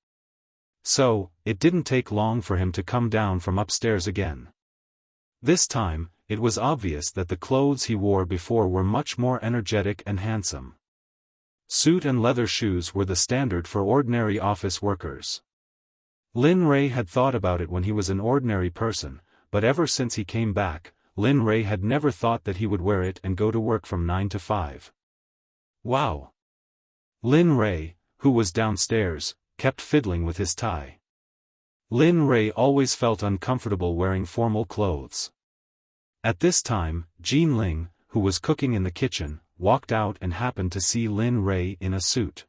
S1: So, it didn't take long for him to come down from upstairs again. This time, it was obvious that the clothes he wore before were much more energetic and handsome. Suit and leather shoes were the standard for ordinary office workers. Lin Rei had thought about it when he was an ordinary person, but ever since he came back, Lin Rei had never thought that he would wear it and go to work from 9 to 5. Wow! Lin Rei, who was downstairs, kept fiddling with his tie. Lin Rei always felt uncomfortable wearing formal clothes. At this time, Jean Ling, who was cooking in the kitchen, walked out and happened to see Lin Rei in a suit.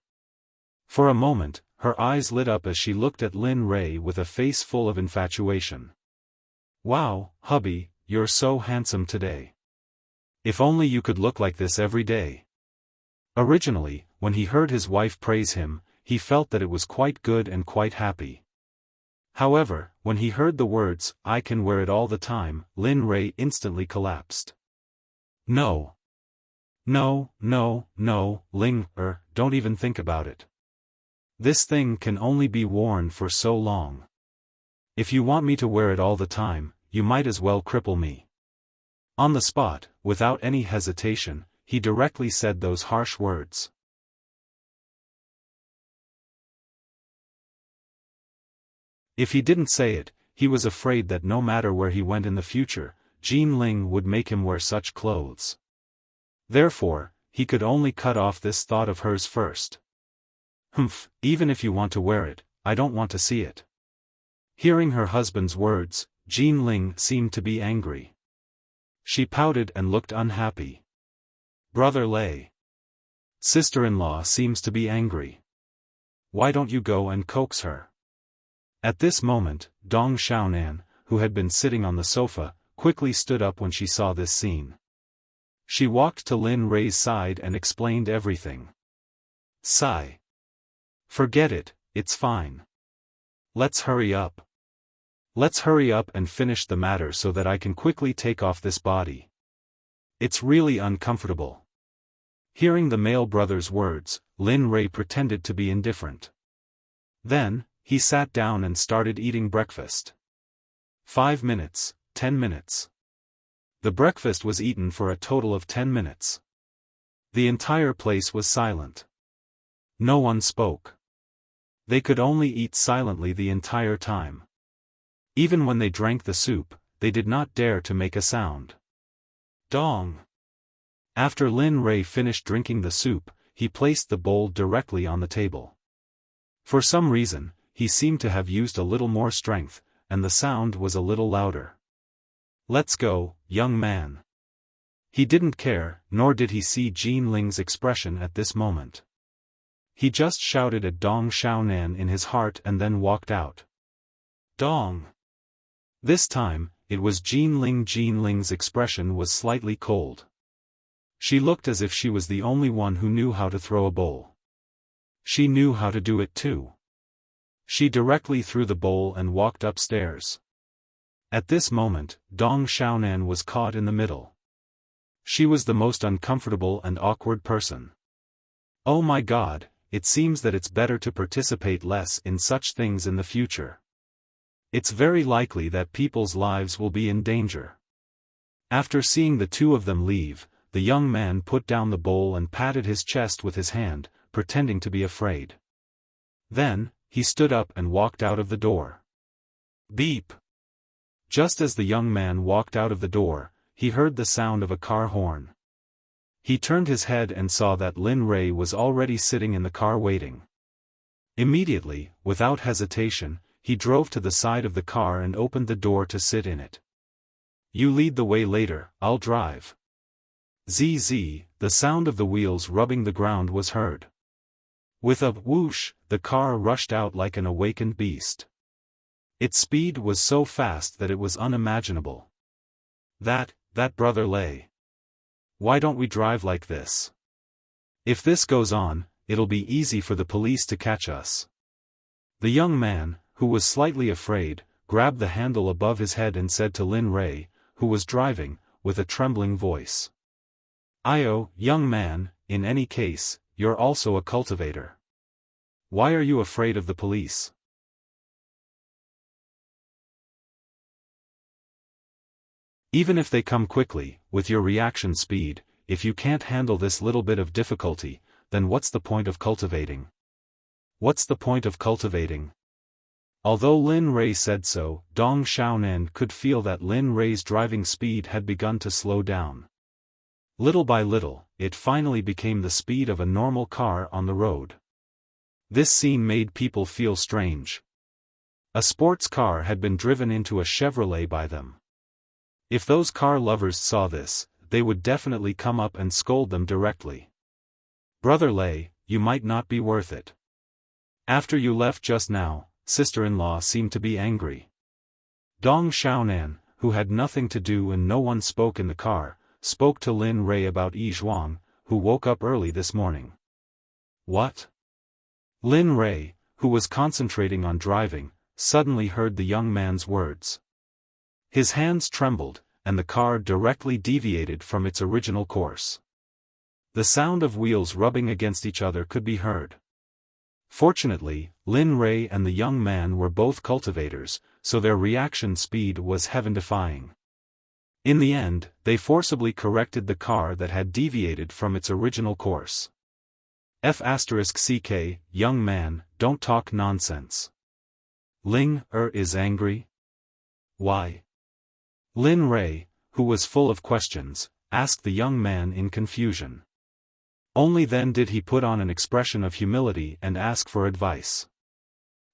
S1: For a moment, her eyes lit up as she looked at Lin Rei with a face full of infatuation. Wow, hubby, you're so handsome today. If only you could look like this every day. Originally, when he heard his wife praise him, he felt that it was quite good and quite happy. However, when he heard the words, "I can wear it all the time," Lin Rei instantly collapsed. No. No, Ling, don't even think about it. This thing can only be worn for so long. If you want me to wear it all the time, you might as well cripple me. On the spot, without any hesitation, he directly said those harsh words. If he didn't say it, he was afraid that no matter where he went in the future, Jin Ling would make him wear such clothes. Therefore, he could only cut off this thought of hers first. Humph, even if you want to wear it, I don't want to see it. Hearing her husband's words, Jin Ling seemed to be angry. She pouted and looked unhappy. Brother Lei. Sister-in-law seems to be angry. Why don't you go and coax her? At this moment, Dong Xiaonan, who had been sitting on the sofa, quickly stood up when she saw this scene. She walked to Lin Rei's side and explained everything. Sigh. Forget it, it's fine. Let's hurry up. Let's hurry up and finish the matter so that I can quickly take off this body. It's really uncomfortable. Hearing the male brother's words, Lin Rei pretended to be indifferent. Then, he sat down and started eating breakfast. 5 minutes, 10 minutes. The breakfast was eaten for a total of 10 minutes. The entire place was silent. No one spoke. They could only eat silently the entire time. Even when they drank the soup, they did not dare to make a sound. Dong. After Lin Rei finished drinking the soup, he placed the bowl directly on the table. For some reason, he seemed to have used a little more strength, and the sound was a little louder. Let's go, young man. He didn't care, nor did he see Jin Ling's expression at this moment. He just shouted at Dong Xiaonan in his heart and then walked out. Dong. This time, it was Jin Ling. Jin Ling's expression was slightly cold. She looked as if she was the only one who knew how to throw a bowl. She knew how to do it too. She directly threw the bowl and walked upstairs. At this moment, Dong Xiaonan was caught in the middle. She was the most uncomfortable and awkward person. Oh my God, it seems that it's better to participate less in such things in the future. It's very likely that people's lives will be in danger. After seeing the two of them leave, the young man put down the bowl and patted his chest with his hand, pretending to be afraid. Then, he stood up and walked out of the door. Beep! Just as the young man walked out of the door, he heard the sound of a car horn. He turned his head and saw that Lin Rei was already sitting in the car waiting. Immediately, without hesitation, he drove to the side of the car and opened the door to sit in it. You lead the way later, I'll drive. Zzz, the sound of the wheels rubbing the ground was heard. With a whoosh, the car rushed out like an awakened beast. Its speed was so fast that it was unimaginable. That Brother Lei. Why don't we drive like this? If this goes on, it'll be easy for the police to catch us. The young man, who was slightly afraid, grabbed the handle above his head and said to Lin Rei, who was driving, with a trembling voice. Young man, in any case, you're also a cultivator. Why are you afraid of the police? Even if they come quickly, with your reaction speed, if you can't handle this little bit of difficulty, then what's the point of cultivating? What's the point of cultivating? Although Lin Rei said so, Dong Xiaonan could feel that Lin Rei's driving speed had begun to slow down. Little by little, it finally became the speed of a normal car on the road. This scene made people feel strange. A sports car had been driven into a Chevrolet by them. If those car lovers saw this, they would definitely come up and scold them directly. Brother Lei, you might not be worth it. After you left just now, sister-in-law seemed to be angry. Dong Xiaonan, who had nothing to do and no one spoke in the car, spoke to Lin Rei about Yi Zhuang, who woke up early this morning. What? Lin Rei, who was concentrating on driving, suddenly heard the young man's words. His hands trembled, and the car directly deviated from its original course. The sound of wheels rubbing against each other could be heard. Fortunately, Lin Rei and the young man were both cultivators, so their reaction speed was heaven-defying. In the end, they forcibly corrected the car that had deviated from its original course. F***ck, young man, don't talk nonsense. Ling is angry? Why? Lin Rei, who was full of questions, asked the young man in confusion. Only then did he put on an expression of humility and ask for advice.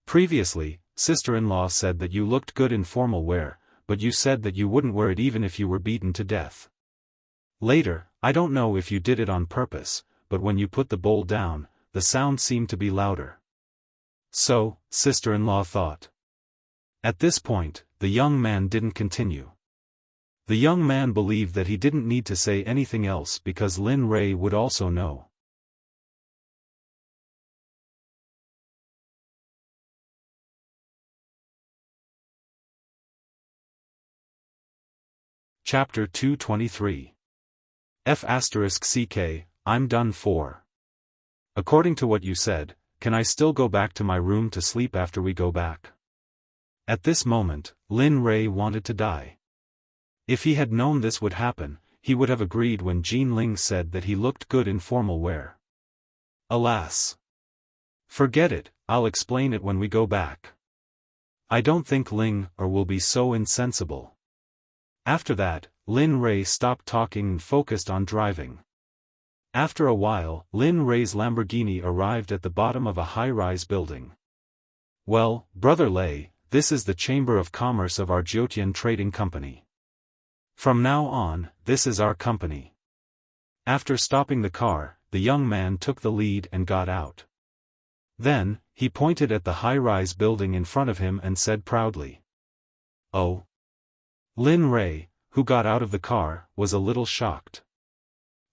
S1: Previously, sister-in-law said that you looked good in formal wear, but you said that you wouldn't wear it even if you were beaten to death. Later, I don't know if you did it on purpose, but when you put the bowl down, the sound seemed to be louder. So, sister-in-law thought. At this point, the young man didn't continue. The young man believed that he didn't need to say anything else because Lin Rei would also know. Chapter 223. F***ck, I'm done for. According to what you said, can I still go back to my room to sleep after we go back? At this moment, Lin Rei wanted to die. If he had known this would happen, he would have agreed when Jean Ling said that he looked good in formal wear. Alas! Forget it, I'll explain it when we go back. I don't think Ling will be so insensible. After that, Lin Rei stopped talking and focused on driving. After a while, Lin Rei's Lamborghini arrived at the bottom of a high-rise building. Well, Brother Lei, this is the Chamber of Commerce of our Jiutian Trading Company. From now on, this is our company. After stopping the car, the young man took the lead and got out. Then, he pointed at the high-rise building in front of him and said proudly. Oh. Lin Rei, who got out of the car, was a little shocked.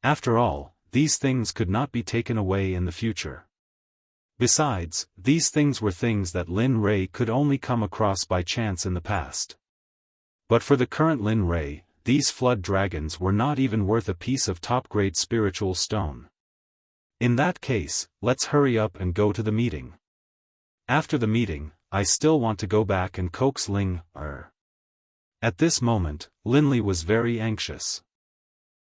S1: After all, these things could not be taken away in the future. Besides, these things were things that Lin Rei could only come across by chance in the past. But for the current Lin Rei, these flood dragons were not even worth a piece of top-grade spiritual stone. In that case, let's hurry up and go to the meeting. After the meeting, I still want to go back and coax Ling. At this moment, Linley was very anxious.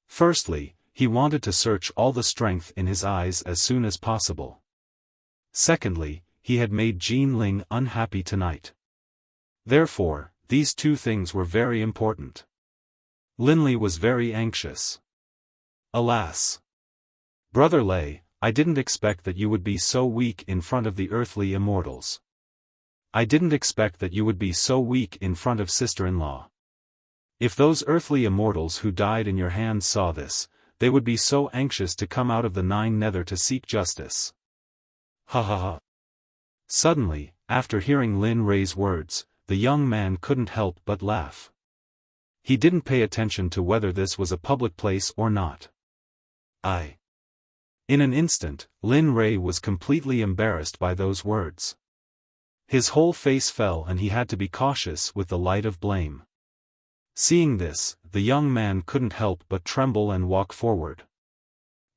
S1: Firstly, he wanted to search all the strength in his eyes as soon as possible. Secondly, he had made Jean Ling unhappy tonight. Therefore, these two things were very important. Linley was very anxious. Alas! Brother Lei, I didn't expect that you would be so weak in front of the earthly immortals. I didn't expect that you would be so weak in front of sister-in-law. If those earthly immortals who died in your hands saw this, they would be so anxious to come out of the Nine Nether to seek justice. Ha ha ha. Suddenly, after hearing Lin Rei's words, the young man couldn't help but laugh. He didn't pay attention to whether this was a public place or not. In an instant, Lin Rei was completely embarrassed by those words. His whole face fell and he had to be cautious with the light of blame. Seeing this, the young man couldn't help but tremble and walk forward.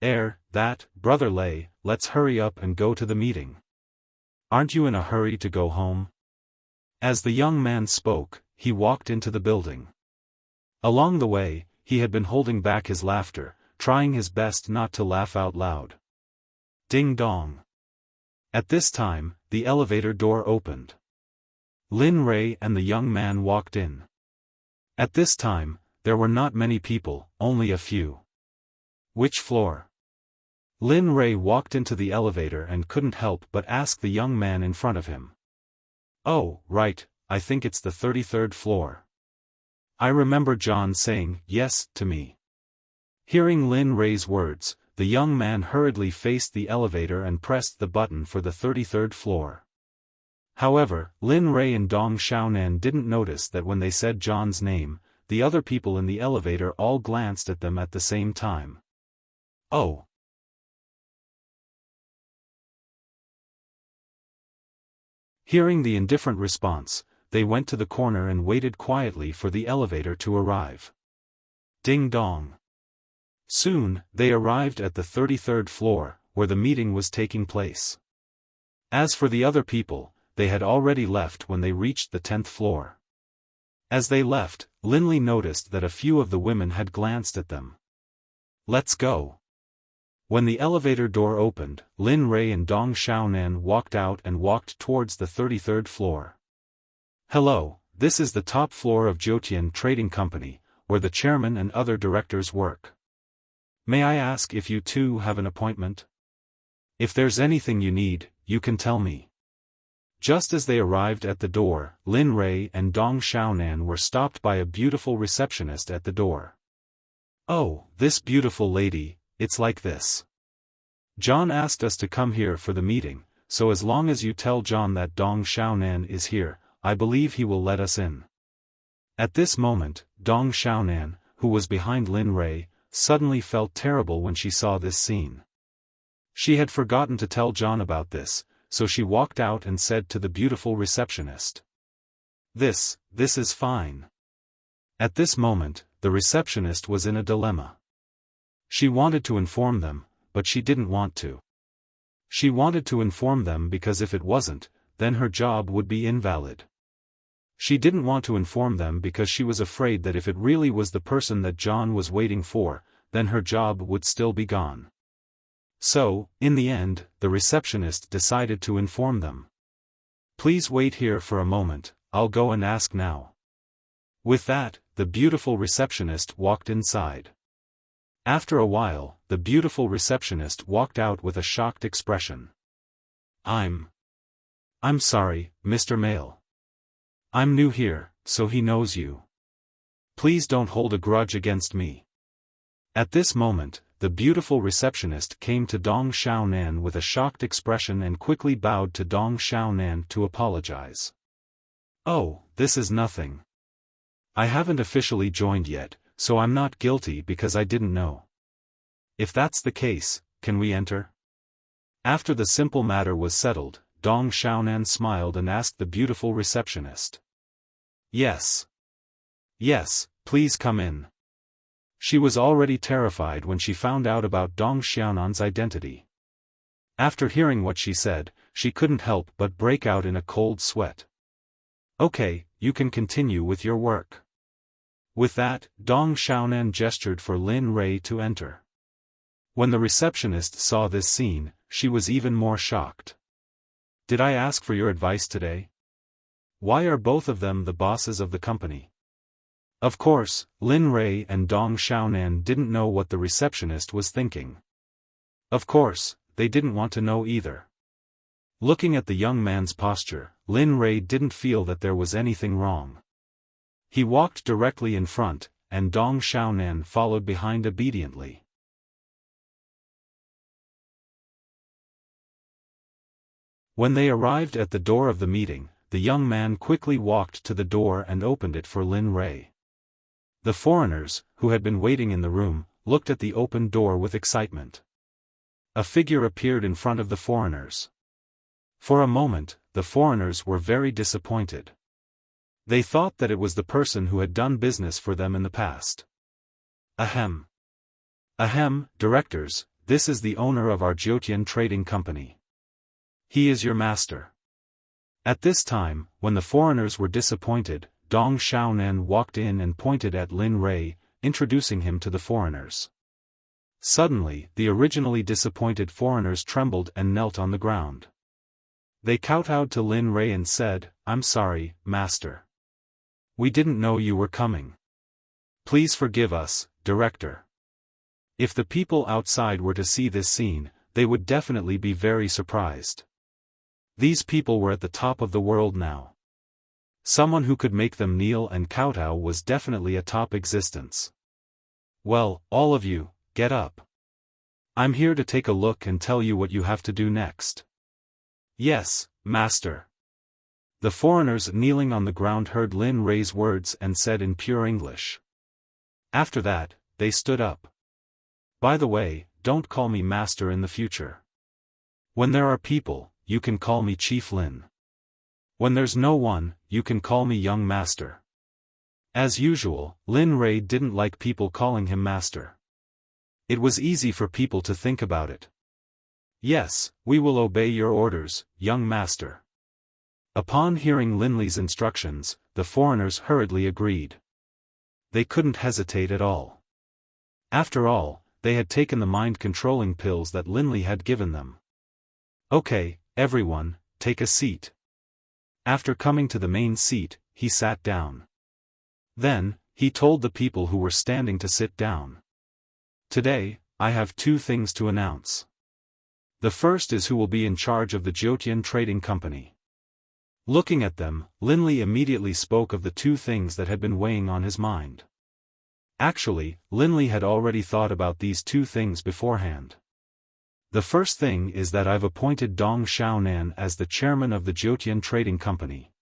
S1: Brother Lei, let's hurry up and go to the meeting. Aren't you in a hurry to go home? As the young man spoke, he walked into the building. Along the way, he had been holding back his laughter, trying his best not to laugh out loud. Ding dong. At this time, the elevator door opened. Lin Rei and the young man walked in. At this time, there were not many people, only a few. Which floor? Lin Rei walked into the elevator and couldn't help but ask the young man in front of him. Oh, right, I think it's the 33rd floor. I remember John saying yes to me. Hearing Lin Rei's words, the young man hurriedly faced the elevator and pressed the button for the 33rd floor. However, Lin Rei and Dong Xiaonan didn't notice that when they said John's name, the other people in the elevator all glanced at them at the same time. Oh. Hearing the indifferent response, they went to the corner and waited quietly for the elevator to arrive. Ding dong. Soon, they arrived at the 33rd floor, where the meeting was taking place. As for the other people, they had already left when they reached the 10th floor. As they left, Linley noticed that a few of the women had glanced at them. Let's go. When the elevator door opened, Lin Rei and Dong Xiaonan walked out and walked towards the 33rd floor. Hello, this is the top floor of Jiutian Trading Company, where the chairman and other directors work. May I ask if you two have an appointment? If there's anything you need, you can tell me. Just as they arrived at the door, Lin Rei and Dong Xiaonan were stopped by a beautiful receptionist at the door. Oh, this beautiful lady, it's like this. John asked us to come here for the meeting, so as long as you tell John that Dong Xiaonan is here, I believe he will let us in. At this moment, Dong Xiaonan, who was behind Lin Rei, suddenly felt terrible when she saw this scene. She had forgotten to tell John about this, so she walked out and said to the beautiful receptionist. This is fine. At this moment, the receptionist was in a dilemma. She wanted to inform them, but she didn't want to. She wanted to inform them because if it wasn't, then her job would be invalid. She didn't want to inform them because she was afraid that if it really was the person that John was waiting for, then her job would still be gone. So, in the end, the receptionist decided to inform them. Please wait here for a moment, I'll go and ask now. With that, the beautiful receptionist walked inside. After a while, the beautiful receptionist walked out with a shocked expression. I'm sorry, Mr. Mail. I'm new here, so he knows you. Please don't hold a grudge against me. At this moment, the beautiful receptionist came to Dong Xiaonan with a shocked expression and quickly bowed to Dong Xiaonan to apologize. Oh, this is nothing. I haven't officially joined yet, so I'm not guilty because I didn't know. If that's the case, can we enter? After the simple matter was settled, Dong Xiaonan smiled and asked the beautiful receptionist. Yes. Yes, please come in. She was already terrified when she found out about Dong Xiaonan's identity. After hearing what she said, she couldn't help but break out in a cold sweat. Okay, you can continue with your work. With that, Dong Xiaonan gestured for Lin Rei to enter. When the receptionist saw this scene, she was even more shocked. Did I ask for your advice today? Why are both of them the bosses of the company? Of course, Lin Rei and Dong Xiaonan didn't know what the receptionist was thinking. Of course, they didn't want to know either. Looking at the young man's posture, Lin Rei didn't feel that there was anything wrong. He walked directly in front, and Dong Xiaonan followed behind obediently. When they arrived at the door of the meeting, the young man quickly walked to the door and opened it for Lin Rei. The foreigners, who had been waiting in the room, looked at the open door with excitement. A figure appeared in front of the foreigners. For a moment, the foreigners were very disappointed. They thought that it was the person who had done business for them in the past. Ahem. Ahem, directors, this is the owner of our Jiutian Trading Company. He is your master. At this time, when the foreigners were disappointed, Dong Xiaonan walked in and pointed at Lin Rei, introducing him to the foreigners. Suddenly, the originally disappointed foreigners trembled and knelt on the ground. They kowtowed to Lin Rei and said, I'm sorry, master. We didn't know you were coming. Please forgive us, director. If the people outside were to see this scene, they would definitely be very surprised. These people were at the top of the world now. Someone who could make them kneel and kowtow was definitely a top existence. Well, all of you, get up. I'm here to take a look and tell you what you have to do next. Yes, master. The foreigners kneeling on the ground heard Lin Rei's words and said in pure English. After that, they stood up. By the way, don't call me master in the future. When there are people, you can call me Chief Lin. When there's no one, you can call me young master. As usual, Lin Rei didn't like people calling him master. It was easy for people to think about it. Yes, we will obey your orders, young master. Upon hearing Lin Li's instructions, the foreigners hurriedly agreed. They couldn't hesitate at all. After all, they had taken the mind-controlling pills that Lin Li had given them. Okay, everyone, take a seat. After coming to the main seat, he sat down. Then, he told the people who were standing to sit down. Today, I have two things to announce. The first is who will be in charge of the Jiutian Trading Company. Looking at them, Lin Li immediately spoke of the two things that had been weighing on his mind. Actually, Lin Li had already thought about these two things beforehand. The first thing is that I've appointed Dong Xiaonan as the chairman of the Jiutian Trading Company.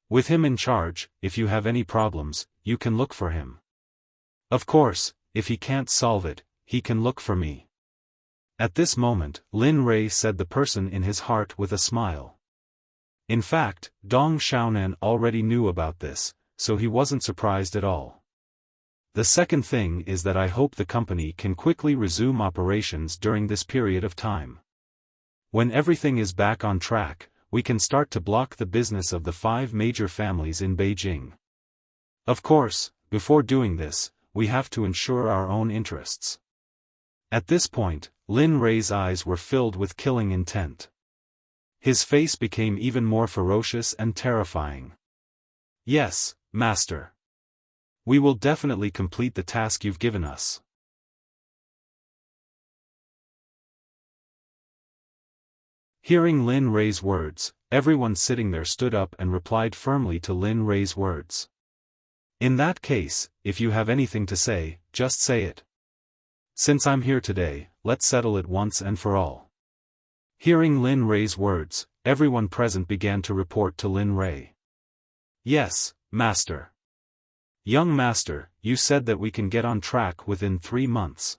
S1: With him in charge, if you have any problems, you can look for him. Of course, if he can't solve it, he can look for me. At this moment, Lin Rei said the person in his heart with a smile. In fact, Dong Xiaonan already knew about this, so he wasn't surprised at all. The second thing is that I hope the company can quickly resume operations during this period of time. When everything is back on track, we can start to block the business of the 5 major families in Beijing. Of course, before doing this, we have to ensure our own interests. At this point, Lin Rei's eyes were filled with killing intent. His face became even more ferocious and terrifying. Yes, Master. We will definitely complete the task you've given us. Hearing Lin Rei's words, everyone sitting there stood up and replied firmly to Lin Rei's words. In that case, if you have anything to say, just say it. Since I'm here today, let's settle it once and for all. Hearing Lin Rei's words, everyone present began to report to Lin Rei. Yes, Master. Young Master, you said that we can get on track within 3 months.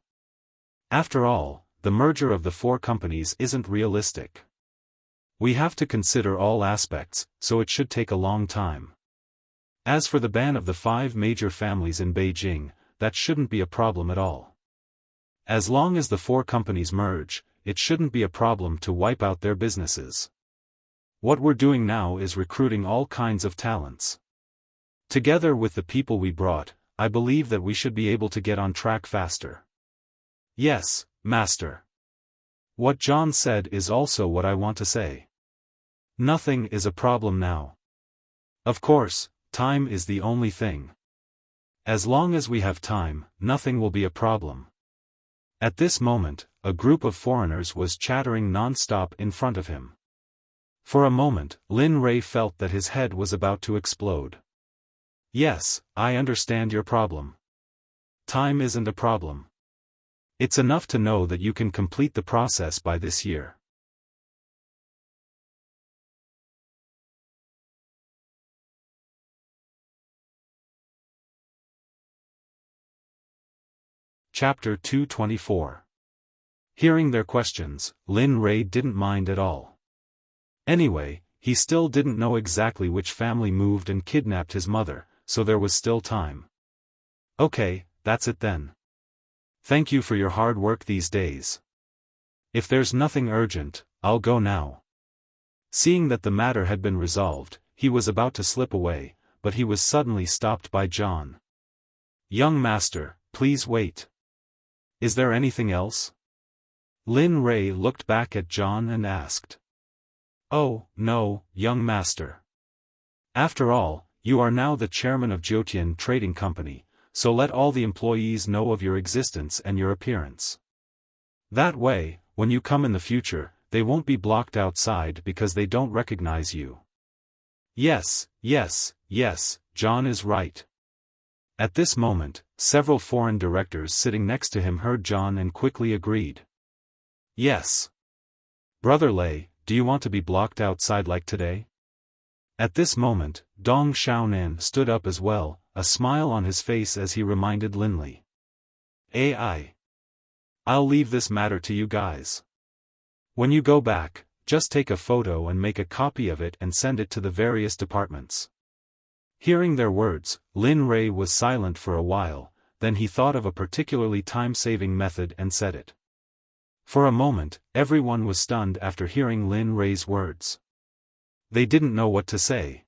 S1: After all, the merger of the 4 companies isn't realistic. We have to consider all aspects, so it should take a long time. As for the ban of the 5 major families in Beijing, that shouldn't be a problem at all. As long as the 4 companies merge, it shouldn't be a problem to wipe out their businesses. What we're doing now is recruiting all kinds of talents. Together with the people we brought, I believe that we should be able to get on track faster. Yes, Master. What John said is also what I want to say. Nothing is a problem now. Of course, time is the only thing. As long as we have time, nothing will be a problem. At this moment, a group of foreigners was chattering non-stop in front of him. For a moment, Lin Rei felt that his head was about to explode. Yes, I understand your problem. Time isn't a problem. It's enough to know that you can complete the process by this year. Chapter 224. Hearing their questions, Lin Rei didn't mind at all. Anyway, he still didn't know exactly which family moved and kidnapped his mother, so there was still time. Okay, that's it then. Thank you for your hard work these days. If there's nothing urgent, I'll go now. Seeing that the matter had been resolved, he was about to slip away, but he was suddenly stopped by John. Young Master, please wait. Is there anything else? Lin Rei looked back at John and asked. Oh, no, young Master. After all, you are now the chairman of Jiutian Trading Company, so let all the employees know of your existence and your appearance. That way, when you come in the future, they won't be blocked outside because they don't recognize you. Yes, John is right. At this moment, several foreign directors sitting next to him heard John and quickly agreed. Yes. Brother Lei, do you want to be blocked outside like today? At this moment, Dong Xiaonan stood up as well, a smile on his face as he reminded Lin Li. I'll leave this matter to you guys. When you go back, just take a photo and make a copy of it and send it to the various departments. Hearing their words, Lin Rei was silent for a while, then he thought of a particularly time-saving method and said it. For a moment, everyone was stunned after hearing Lin Rei's words. They didn't know what to say.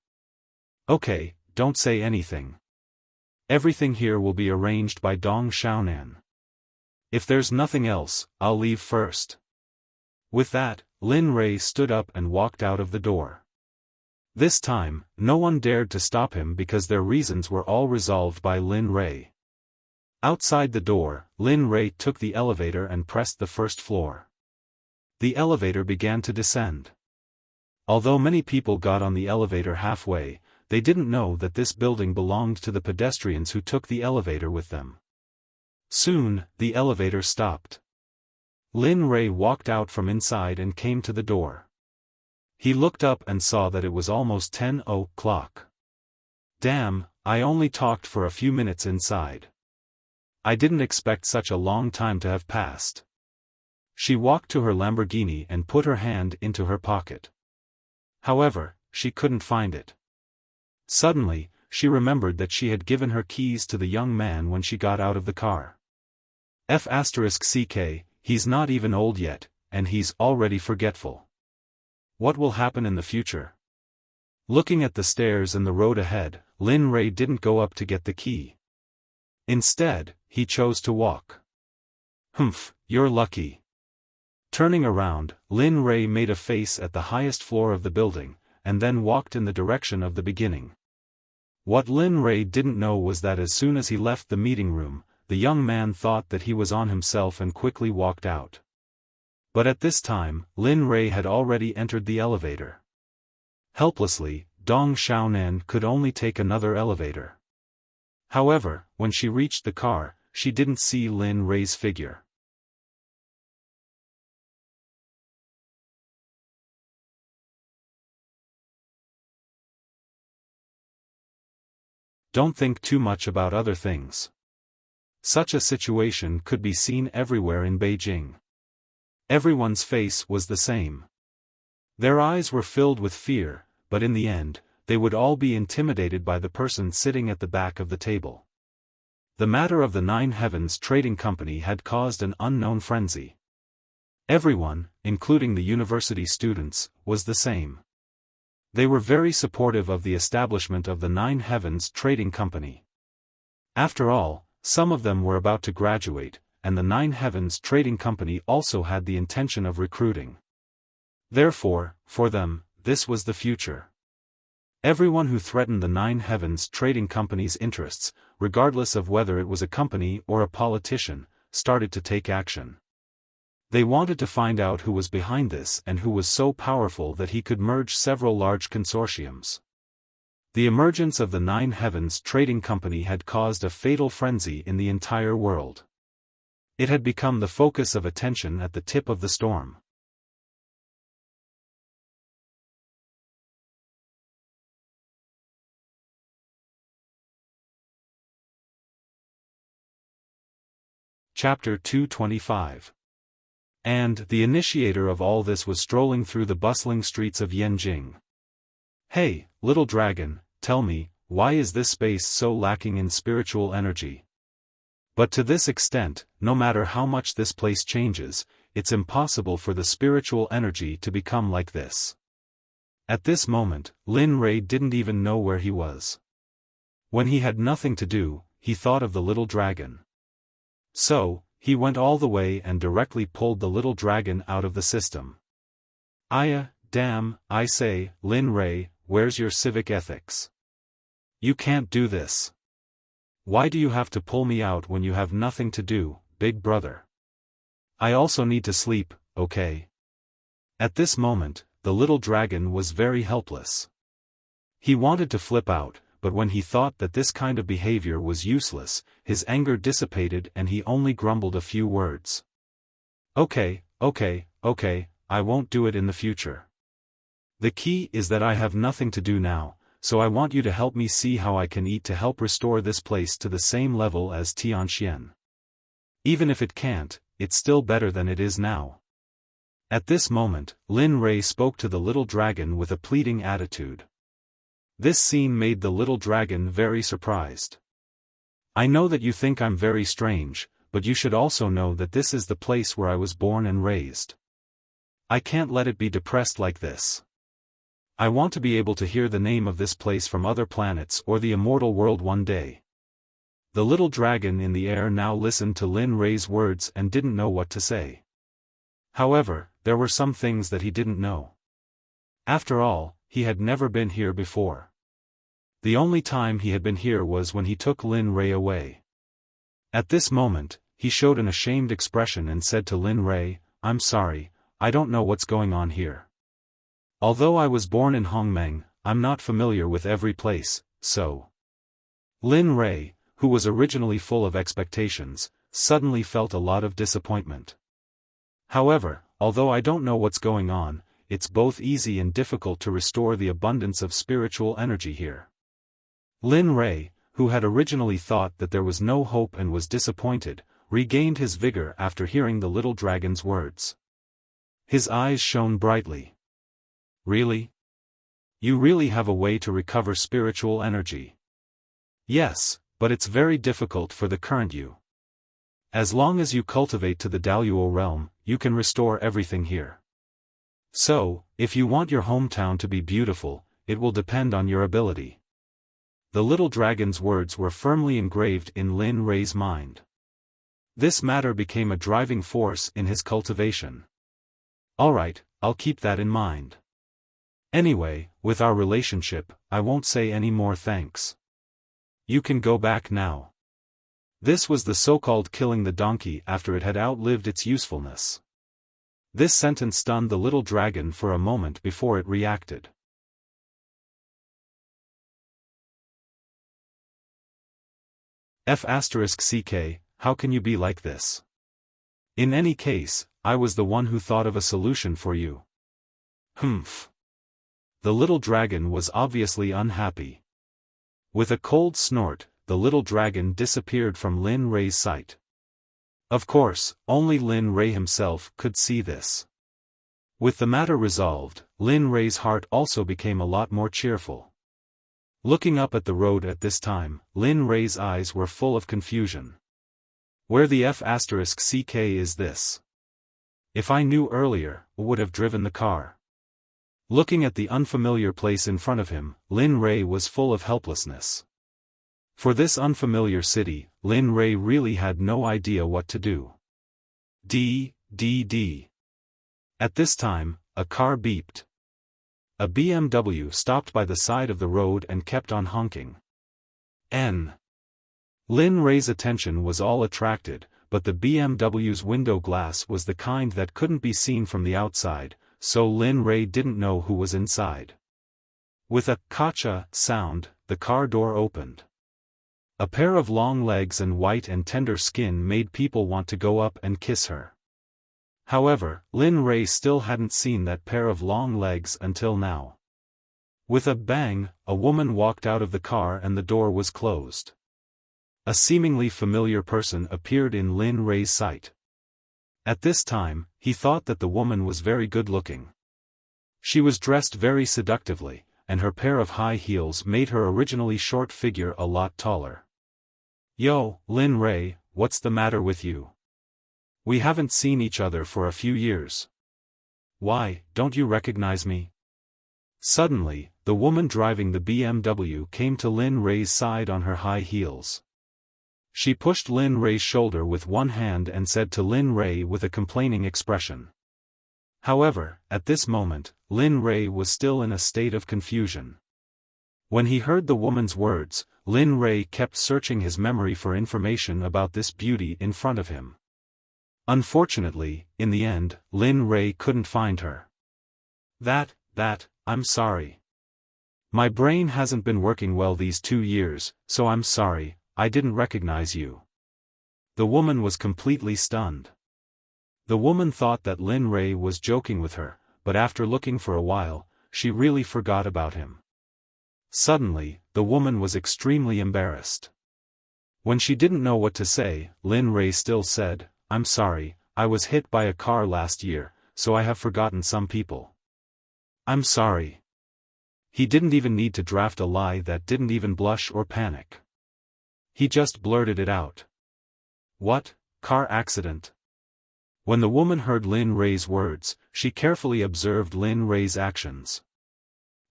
S1: Okay, don't say anything. Everything here will be arranged by Dong Xiaonan. If there's nothing else, I'll leave first. With that, Lin Rei stood up and walked out of the door. This time, no one dared to stop him because their reasons were all resolved by Lin Rei. Outside the door, Lin Rei took the elevator and pressed the first floor. The elevator began to descend. Although many people got on the elevator halfway, they didn't know that this building belonged to the pedestrians who took the elevator with them. Soon, the elevator stopped. Lin Rei walked out from inside and came to the door. He looked up and saw that it was almost 10 o'clock. Damn, I only talked for a few minutes inside. I didn't expect such a long time to have passed. She walked to her Lamborghini and put her hand into her pocket. However, she couldn't find it. Suddenly, she remembered that she had given her keys to the young man when she got out of the car. F***ck, he's not even old yet, and he's already forgetful. What will happen in the future? Looking at the stairs and the road ahead, Lin Rei didn't go up to get the key. Instead, he chose to walk. Humph, you're lucky. Turning around, Lin Rei made a face at the highest floor of the building, and then walked in the direction of the beginning. What Lin Rei didn't know was that as soon as he left the meeting room, the young man thought that he was on himself and quickly walked out. But at this time, Lin Rei had already entered the elevator. Helplessly, Dong Xiaonan could only take another elevator. However, when she reached the car, she didn't see Lin Rei's figure. Don't think too much about other things. Such a situation could be seen everywhere in Beijing. Everyone's face was the same. Their eyes were filled with fear, but in the end, they would all be intimidated by the person sitting at the back of the table. The matter of the Nine Heavens Trading Company had caused an unknown frenzy. Everyone, including the university students, was the same. They were very supportive of the establishment of the Nine Heavens Trading Company. After all, some of them were about to graduate, and the Nine Heavens Trading Company also had the intention of recruiting. Therefore, for them, this was the future. Everyone who threatened the Nine Heavens Trading Company's interests, regardless of whether it was a company or a politician, started to take action. They wanted to find out who was behind this and who was so powerful that he could merge several large consortiums. The emergence of the Nine Heavens Trading Company had caused a fatal frenzy in the entire world. It had become the focus of attention at the tip of the storm. Chapter 225. And the initiator of all this was strolling through the bustling streets of Yanjing. Hey, little dragon, tell me, why is this space so lacking in spiritual energy? But to this extent, no matter how much this place changes, it's impossible for the spiritual energy to become like this. At this moment, Lin Rei didn't even know where he was. When he had nothing to do, he thought of the little dragon. So, he went all the way and directly pulled the little dragon out of the system. Damn, I say, Lin Rei, where's your civic ethics? You can't do this. Why do you have to pull me out when you have nothing to do, big brother? I also need to sleep, okay? At this moment, the little dragon was very helpless. He wanted to flip out, but when he thought that this kind of behavior was useless, his anger dissipated and he only grumbled a few words. Okay, I won't do it in the future. The key is that I have nothing to do now, so I want you to help me see how I can eat to help restore this place to the same level as Tianxian. Even if it can't, it's still better than it is now. At this moment, Lin Rei spoke to the little dragon with a pleading attitude. This scene made the little dragon very surprised. I know that you think I'm very strange, but you should also know that this is the place where I was born and raised. I can't let it be depressed like this. I want to be able to hear the name of this place from other planets or the immortal world one day. The little dragon in the air now listened to Lin Rei's words and didn't know what to say. However, there were some things that he didn't know. After all, he had never been here before. The only time he had been here was when he took Lin Rei away. At this moment, he showed an ashamed expression and said to Lin Rei, "I'm sorry, I don't know what's going on here. Although I was born in Hongmeng, I'm not familiar with every place, so." Lin Rei, who was originally full of expectations, suddenly felt a lot of disappointment. However, although I don't know what's going on, it's both easy and difficult to restore the abundance of spiritual energy here. Lin Rei, who had originally thought that there was no hope and was disappointed, regained his vigor after hearing the little dragon's words. His eyes shone brightly. "Really? You really have a way to recover spiritual energy?" "Yes, but it's very difficult for the current you. As long as you cultivate to the Daluo realm, you can restore everything here. So, if you want your hometown to be beautiful, it will depend on your ability." The little dragon's words were firmly engraved in Lin Rei's mind. This matter became a driving force in his cultivation. "Alright, I'll keep that in mind. Anyway, with our relationship, I won't say any more thanks. You can go back now." This was the so-called killing the donkey after it had outlived its usefulness. This sentence stunned the little dragon for a moment before it reacted. F***ck, how can you be like this? In any case, I was the one who thought of a solution for you. Humph. The little dragon was obviously unhappy. With a cold snort, the little dragon disappeared from Lin Rei's sight. Of course, only Lin Rei himself could see this. With the matter resolved, Lin Rei's heart also became a lot more cheerful. Looking up at the road at this time, Lin Rei's eyes were full of confusion. Where the F***ck is this? If I knew earlier, I would have driven the car. Looking at the unfamiliar place in front of him, Lin Rei was full of helplessness. For this unfamiliar city, Lin Rei really had no idea what to do. At this time, a car beeped. A BMW stopped by the side of the road and kept on honking. Lin Rei's attention was all attracted, but the BMW's window glass was the kind that couldn't be seen from the outside, so Lin Rei didn't know who was inside. With a "kacha" sound, the car door opened. A pair of long legs and white and tender skin made people want to go up and kiss her. However, Lin Rei still hadn't seen that pair of long legs until now. With a bang, a woman walked out of the car and the door was closed. A seemingly familiar person appeared in Lin Rei's sight. At this time, he thought that the woman was very good-looking. She was dressed very seductively, and her pair of high heels made her originally short figure a lot taller. "Yo, Lin Rei, what's the matter with you? We haven't seen each other for a few years. Why, don't you recognize me?" Suddenly, the woman driving the BMW came to Lin Rei's side on her high heels. She pushed Lin Rei's shoulder with one hand and said to Lin Rei with a complaining expression. However, at this moment, Lin Rei was still in a state of confusion. When he heard the woman's words, Lin Rei kept searching his memory for information about this beauty in front of him. Unfortunately, in the end, Lin Rei couldn't find her. I'm sorry. My brain hasn't been working well these 2 years, so I'm sorry, I didn't recognize you." The woman was completely stunned. The woman thought that Lin Rei was joking with her, but after looking for a while, she really forgot about him. Suddenly, the woman was extremely embarrassed. When she didn't know what to say, Lin Rei still said, "I'm sorry, I was hit by a car last year, so I have forgotten some people. I'm sorry." He didn't even need to draft a lie that didn't even blush or panic. He just blurted it out. "What, car accident?" When the woman heard Lin Rei's words, she carefully observed Lin Rei's actions.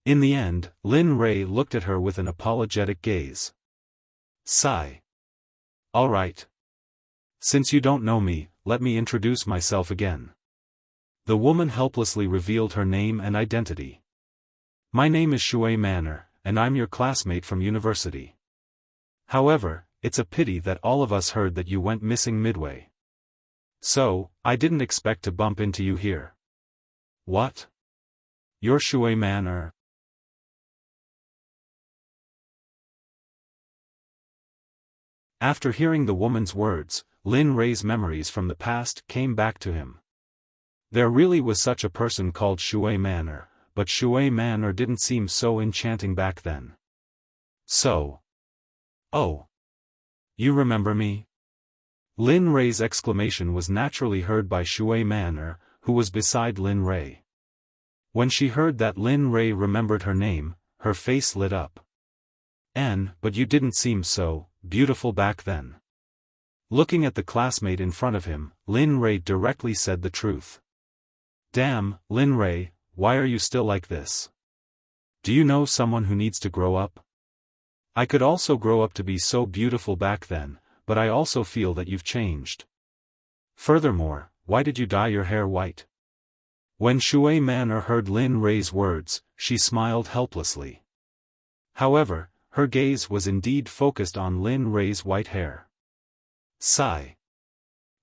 S1: In the end, Lin Rei looked at her with an apologetic gaze. Sigh. All right. Since you don't know me, let me introduce myself again. The woman helplessly revealed her name and identity. My name is Shui Manor, and I'm your classmate from university. However, it's a pity that all of us heard that you went missing midway. So, I didn't expect to bump into you here. What? You're Shui Manor? After hearing the woman's words, Lin Rei's memories from the past came back to him. There really was such a person called Shui Manor, but Shui Manor didn't seem so enchanting back then. So. Oh. You remember me? Lin Rei's exclamation was naturally heard by Shui Manor, who was beside Lin Rei. When she heard that Lin Rei remembered her name, her face lit up. But you didn't seem so beautiful back then. Looking at the classmate in front of him, Lin Rei directly said the truth. Damn, Lin Rei, why are you still like this? Do you know someone who needs to grow up? I could also grow up to be so beautiful back then, but I also feel that you've changed. Furthermore, why did you dye your hair white? When Shui Manor heard Lin Rei's words, she smiled helplessly. However, her gaze was indeed focused on Lin Rei's white hair. Sigh.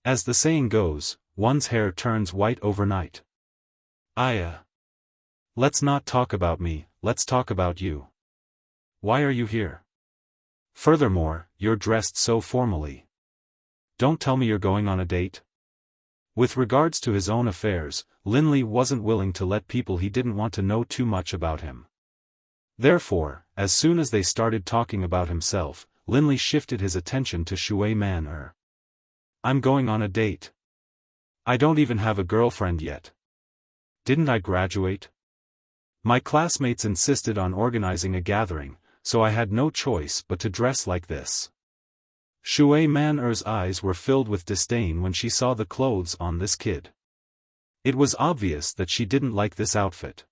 S1: As the saying goes, one's hair turns white overnight. Let's not talk about me, let's talk about you. Why are you here? Furthermore, you're dressed so formally. Don't tell me you're going on a date? With regards to his own affairs, Linley wasn't willing to let people he didn't want to know too much about him. Therefore, as soon as they started talking about himself, Linley shifted his attention to Shui Manor. I'm going on a date. I don't even have a girlfriend yet. Didn't I graduate? My classmates insisted on organizing a gathering, so I had no choice but to dress like this. Shui Manor's eyes were filled with disdain when she saw the clothes on this kid. It was obvious that she didn't like this outfit.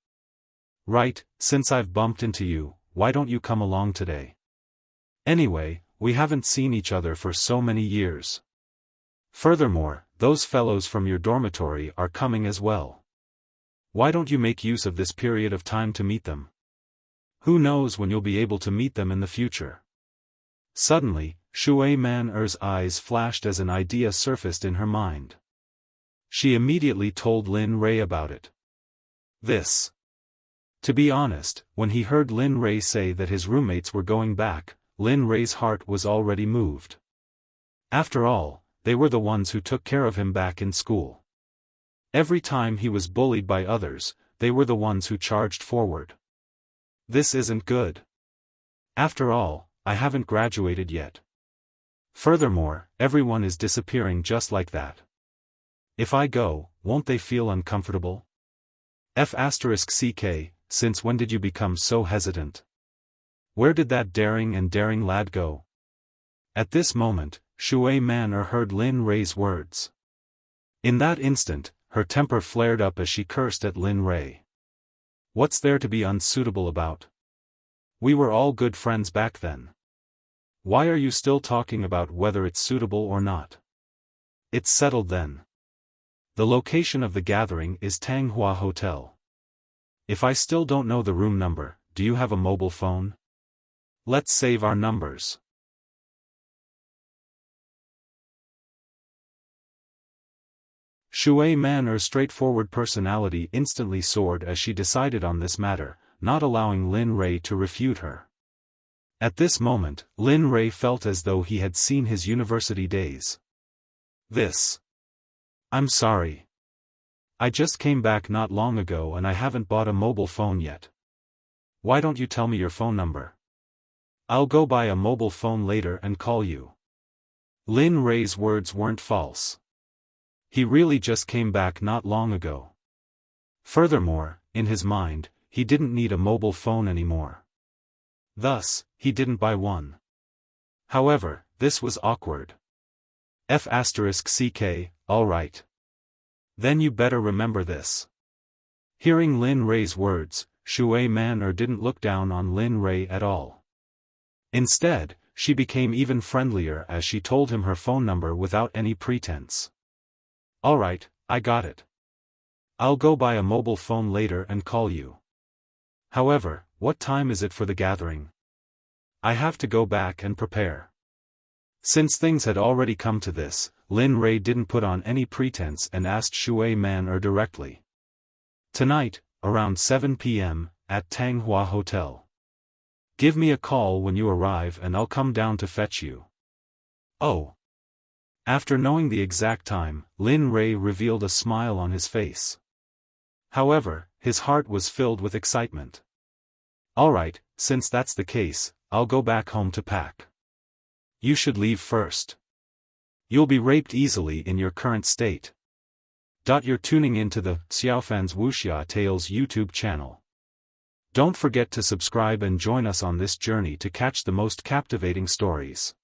S1: Right, since I've bumped into you, why don't you come along today? Anyway, we haven't seen each other for so many years. Furthermore, those fellows from your dormitory are coming as well. Why don't you make use of this period of time to meet them? Who knows when you'll be able to meet them in the future? Suddenly, Shui Manor's eyes flashed as an idea surfaced in her mind. She immediately told Lin Rei about it. This. To be honest, when he heard Lin Rei say that his roommates were going back, Lin Rei's heart was already moved. After all, they were the ones who took care of him back in school. Every time he was bullied by others, they were the ones who charged forward. This isn't good. After all, I haven't graduated yet. Furthermore, everyone is disappearing just like that. If I go, won't they feel uncomfortable? F***ck, since when did you become so hesitant? Where did that daring lad go? At this moment, Shui Manor heard Lin Rei's words. In that instant, her temper flared up as she cursed at Lin Rei. What's there to be unsuitable about? We were all good friends back then. Why are you still talking about whether it's suitable or not? It's settled then. The location of the gathering is Tanghua Hotel. If I still don't know the room number, do you have a mobile phone? Let's save our numbers. Shui Manor's straightforward personality instantly soared as she decided on this matter, not allowing Lin Rei to refute her. At this moment, Lin Rei felt as though he had seen his university days. I'm sorry. I just came back not long ago and I haven't bought a mobile phone yet. Why don't you tell me your phone number? I'll go buy a mobile phone later and call you. Lin Rei's words weren't false. He really just came back not long ago. Furthermore, in his mind, he didn't need a mobile phone anymore. Thus, he didn't buy one. However, this was awkward. F***ck, alright. Then you better remember this. Hearing Lin Rei's words, Shui Man didn't look down on Lin Rei at all. Instead, she became even friendlier as she told him her phone number without any pretense. Alright, I got it. I'll go buy a mobile phone later and call you. However, what time is it for the gathering? I have to go back and prepare. Since things had already come to this, Lin Rei didn't put on any pretense and asked Shui Man directly. Tonight, around 7 p.m., at Tanghua Hotel. Give me a call when you arrive and I'll come down to fetch you. Oh. After knowing the exact time, Lin Rei revealed a smile on his face. However, his heart was filled with excitement. Alright, since that's the case, I'll go back home to pack. You should leave first. You'll be raped easily in your current state. You're tuning into the Xiaofan's Wuxia Tales YouTube channel. Don't forget to subscribe and join us on this journey to catch the most captivating stories.